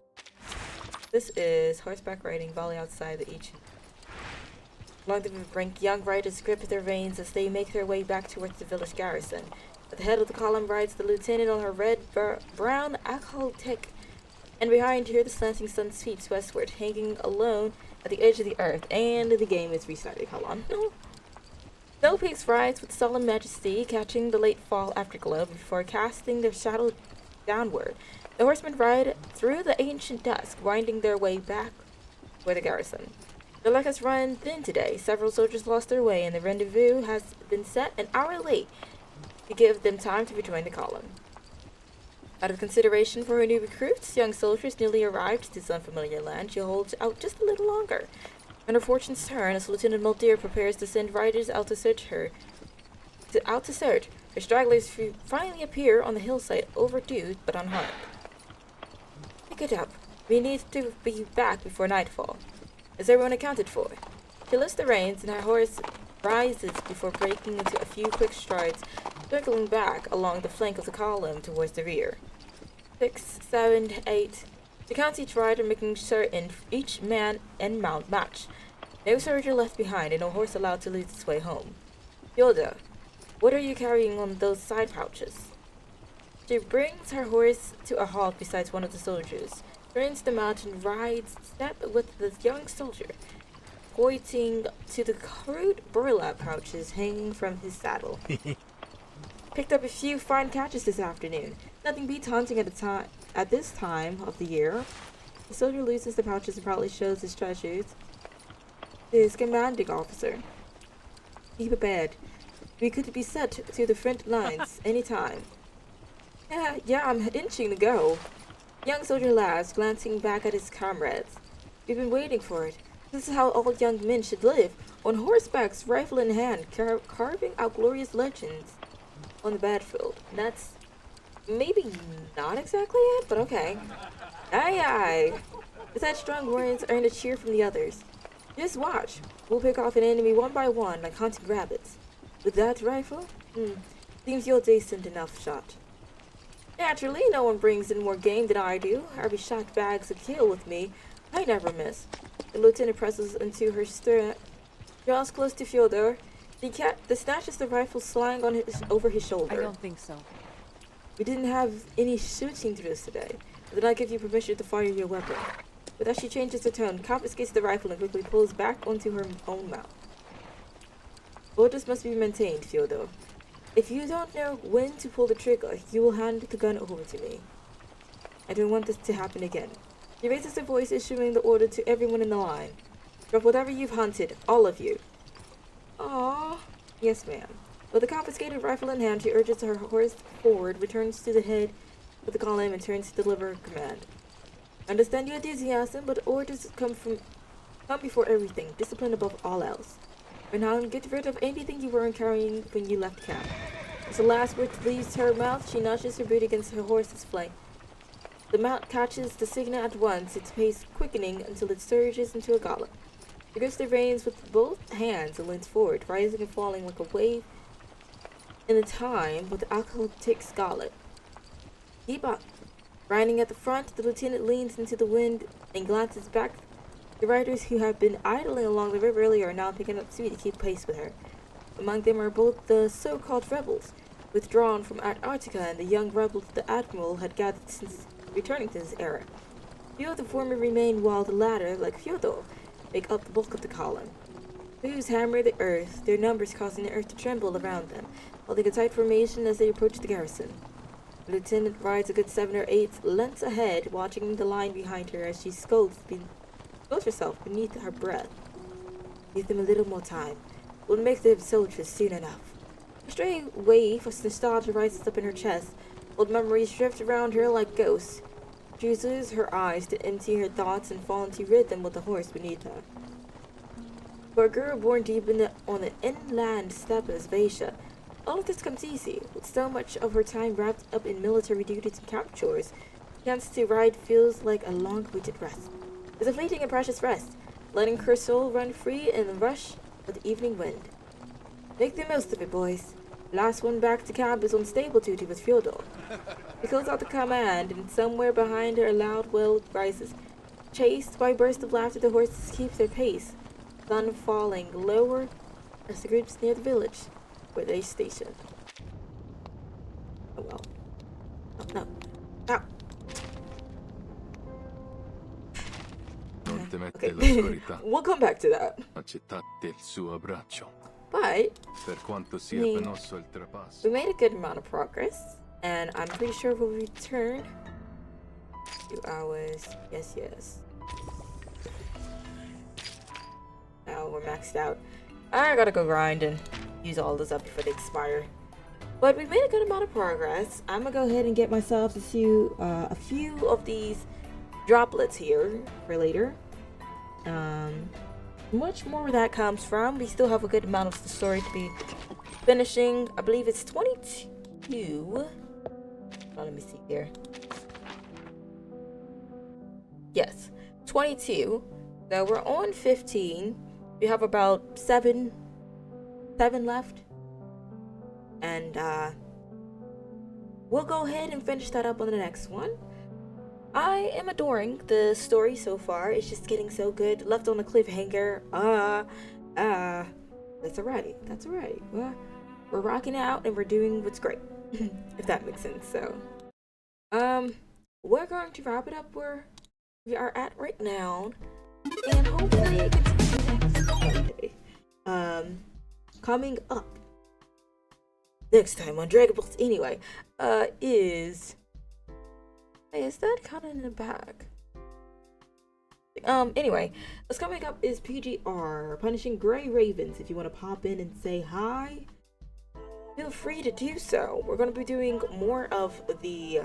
This is horseback riding volley outside the ancient. Along the brink, young riders grip their reins as they make their way back towards the village garrison. At the head of the column rides the lieutenant on her brown Akholtek, and behind her the slanting sun sweeps westward, hanging alone at the edge of the earth. And the game is restarting. Hold on. Snow Peaks rides with solemn majesty, catching the late fall afterglow before casting their shadow downward. The horsemen ride through the ancient dusk, winding their way back for the garrison. The luck has run thin today. Several soldiers lost their way, and the rendezvous has been set an hour late to give them time to rejoin the column. Out of consideration for her new recruits, young soldiers newly arrived to this unfamiliar land, she holds out just a little longer. On her fortune's turn, as Lieutenant Muldeer prepares to send riders out to search her, her stragglers finally appear on the hillside, overdue but unharmed. Pick it up. We need to be back before nightfall. Is everyone accounted for? She lifts the reins, and her horse rises before breaking into a few quick strides, circling back along the flank of the column towards the rear. 6, 7, 8. She counts each rider, making certain each man and mount match. No soldier left behind, and no horse allowed to lose its way home. Yoda, what are you carrying on those side pouches? She brings her horse to a halt beside one of the soldiers, turns the mount and rides step with the young soldier, pointing to the crude burlap pouches hanging from his saddle. Picked up a few fine catches this afternoon. Nothing beats hunting at this time of the year. The soldier loosens the pouches and proudly shows his treasures to his commanding officer. Be prepared. We could be set to the front lines any time. Yeah, I'm inching to go. Young soldier laughs, glancing back at his comrades. We've been waiting for it. This is how all young men should live, on horseback, rifle in hand, carving out glorious legends on the battlefield. That's maybe not exactly it, but okay. Aye aye. With that strong words earned a cheer from the others. Just watch. We'll pick off an enemy one by one like hunting rabbits. With that rifle? Seems you're a decent enough shot. Naturally, no one brings in more game than I do. Every shot bags a kill with me. I never miss. The lieutenant presses into her stirrup, draws close to Fyodor. The snatches the rifle slung on over his shoulder. I don't think so. We didn't have any shooting drills today. I did not give you permission to fire your weapon. But as she changes her tone, confiscates the rifle and quickly pulls back onto her own mount. Orders must be maintained, Fyodor. If you don't know when to pull the trigger, you will hand the gun over to me. I don't want this to happen again. She raises her voice, issuing the order to everyone in the line. Drop whatever you've hunted, all of you. Aww. Yes, ma'am. With the confiscated rifle in hand, she urges her horse forward, returns to the head of the column, and turns to deliver her command. Understand your enthusiasm, but orders come before everything. Discipline above all else. For now, get rid of anything you weren't carrying when you left camp. As the last word leaves her mouth, she nudges her boot against her horse's flank. The mount catches the signal at once, its pace quickening until it surges into a gallop. She grips the reins with both hands and leans forward, rising and falling like a wave in the time with the alcoholic gallop. Keep up. Riding at the front, the lieutenant leans into the wind and glances back. The riders who have been idling along the river earlier are now picking up speed to keep pace with her. Among them are both the so-called rebels, withdrawn from Antarctica, and the young rebels the Admiral had gathered since returning to this era. Few of the former remain, while the latter, like Fyodor, make up the bulk of the column. Waves hammer the earth, their numbers causing the earth to tremble around them, holding a tight formation as they approach the garrison. The lieutenant rides a good 7 or 8 lengths ahead, watching the line behind her as she scolds herself beneath her breath. Give them a little more time. We'll make them soldiers soon enough. A stray wave of nostalgia rises up in her chest. Old memories drift around her like ghosts. She uses her eyes to empty her thoughts and fall into rhythm with the horse beneath her. For a girl born deep on the inland steppes of Asia, all of this comes easy. With so much of her time wrapped up in military duties and camp chores, the chance to ride feels like a long-awaited rest. It's a fleeting and precious rest, letting her soul run free in the rush of the evening wind. Make the most of it, boys. The last one back to camp is on stable duty with Fyodor. He calls out the command, and somewhere behind her a loud wail rises. Chased by bursts of laughter, the horses keep their pace, sun falling lower as the groups near the village where they stationed. Oh well. Oh no. Ow! Okay. We'll come back to that. Accettate il suo abbraccio. But Per quanto sia I mean, penoso il trapasso. we made a good amount of progress, and I'm pretty sure we'll return 2 hours. Yes. Now we're maxed out. I gotta go grind and use all this up before they expire. But we made a good amount of progress. I'm gonna go ahead and get myself a few of these droplets here for later. Much more where that comes from. We still have a good amount of the story to be finishing. I believe it's 22. Oh, let me see here. Yes, 22. So we're on 15. We have about 7 left. And we'll go ahead and finish that up on the next one. I am adoring the story so far. It's just getting so good. Left on a cliffhanger. That's alright. We're rocking out and we're doing what's great. If that makes sense. So, we're going to wrap it up where we are at right now. And hopefully continue next Sunday. Coming up next time on Dragon Balls anyway, is that kind of in the back? Anyway, what's coming up is PGR, Punishing Gray Ravens. If you want to pop in and say hi, feel free to do so. We're going to be doing more of the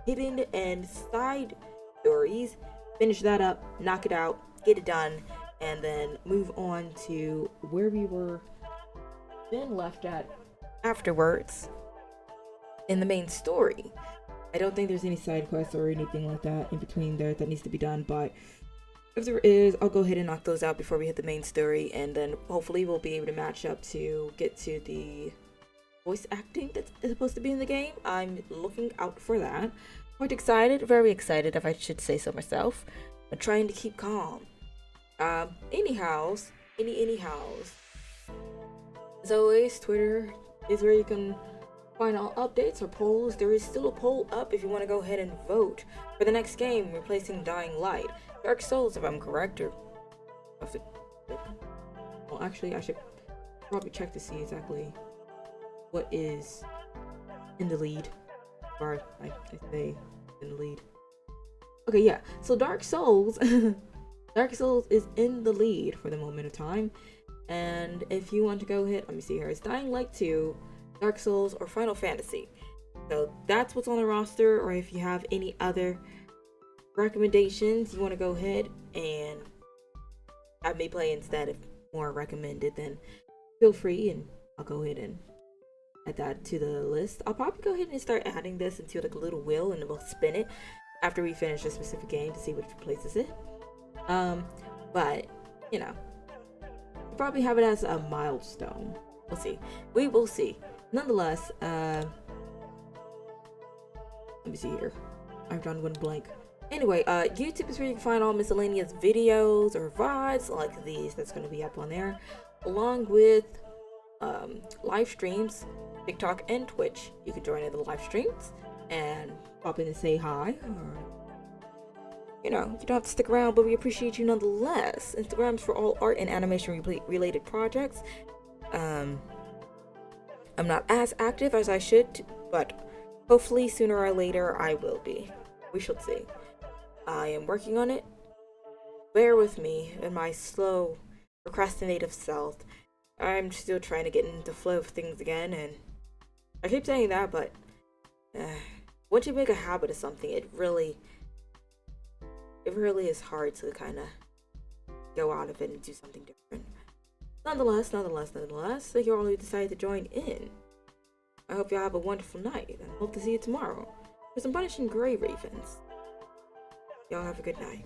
hidden and side stories. Finish that up, knock it out, get it done, and then move on to where we were then left at afterwards in the main story. I don't think there's any side quests or anything like that in between there that needs to be done, but if there is, I'll go ahead and knock those out before we hit the main story, and then hopefully we'll be able to match up to get to the voice acting that's supposed to be in the game. I'm looking out for that. Quite excited, very excited if I should say so myself, but trying to keep calm. Anyhows, as always, Twitter is where you can find all updates or polls. There is still a poll up if you want to go ahead and vote for the next game replacing Dying Light. Dark Souls, if I'm correct, or... Well, actually, I should probably check to see exactly what is in the lead. Or I say in the lead. Okay, yeah. So Dark Souls... Dark Souls is in the lead for the moment of time. And if you want to go ahead... Let me see here. It's Dying Light 2... Dark Souls, or Final Fantasy. So that's what's on the roster, or if you have any other recommendations you want to go ahead and have me play instead if more recommended, then feel free and I'll go ahead and add that to the list. I'll probably go ahead and start adding this into like a little wheel and we'll spin it after we finish a specific game to see which places it. But you know, we'll probably have it as a milestone. We'll see. We will see. Nonetheless, let me see here. I've drawn one blank. Anyway, YouTube is where you can find all miscellaneous videos or VODs like these that's going to be up on there, along with live streams, TikTok and Twitch. You can join in the live streams and pop in and say hi, or you know, you don't have to stick around, but we appreciate you nonetheless. Instagram's for all art and animation related projects. I'm not as active as I should, but hopefully sooner or later I will be. We shall see. I am working on it. Bear with me in my slow, procrastinative self. I'm still trying to get into the flow of things again, and I keep saying that, but once you make a habit of something, it really is hard to kind of go out of it and do something different. Nonetheless, thank you all who decided to join in. I hope y'all have a wonderful night, and hope to see you tomorrow for some Punishing Gray Ravens. Y'all have a good night.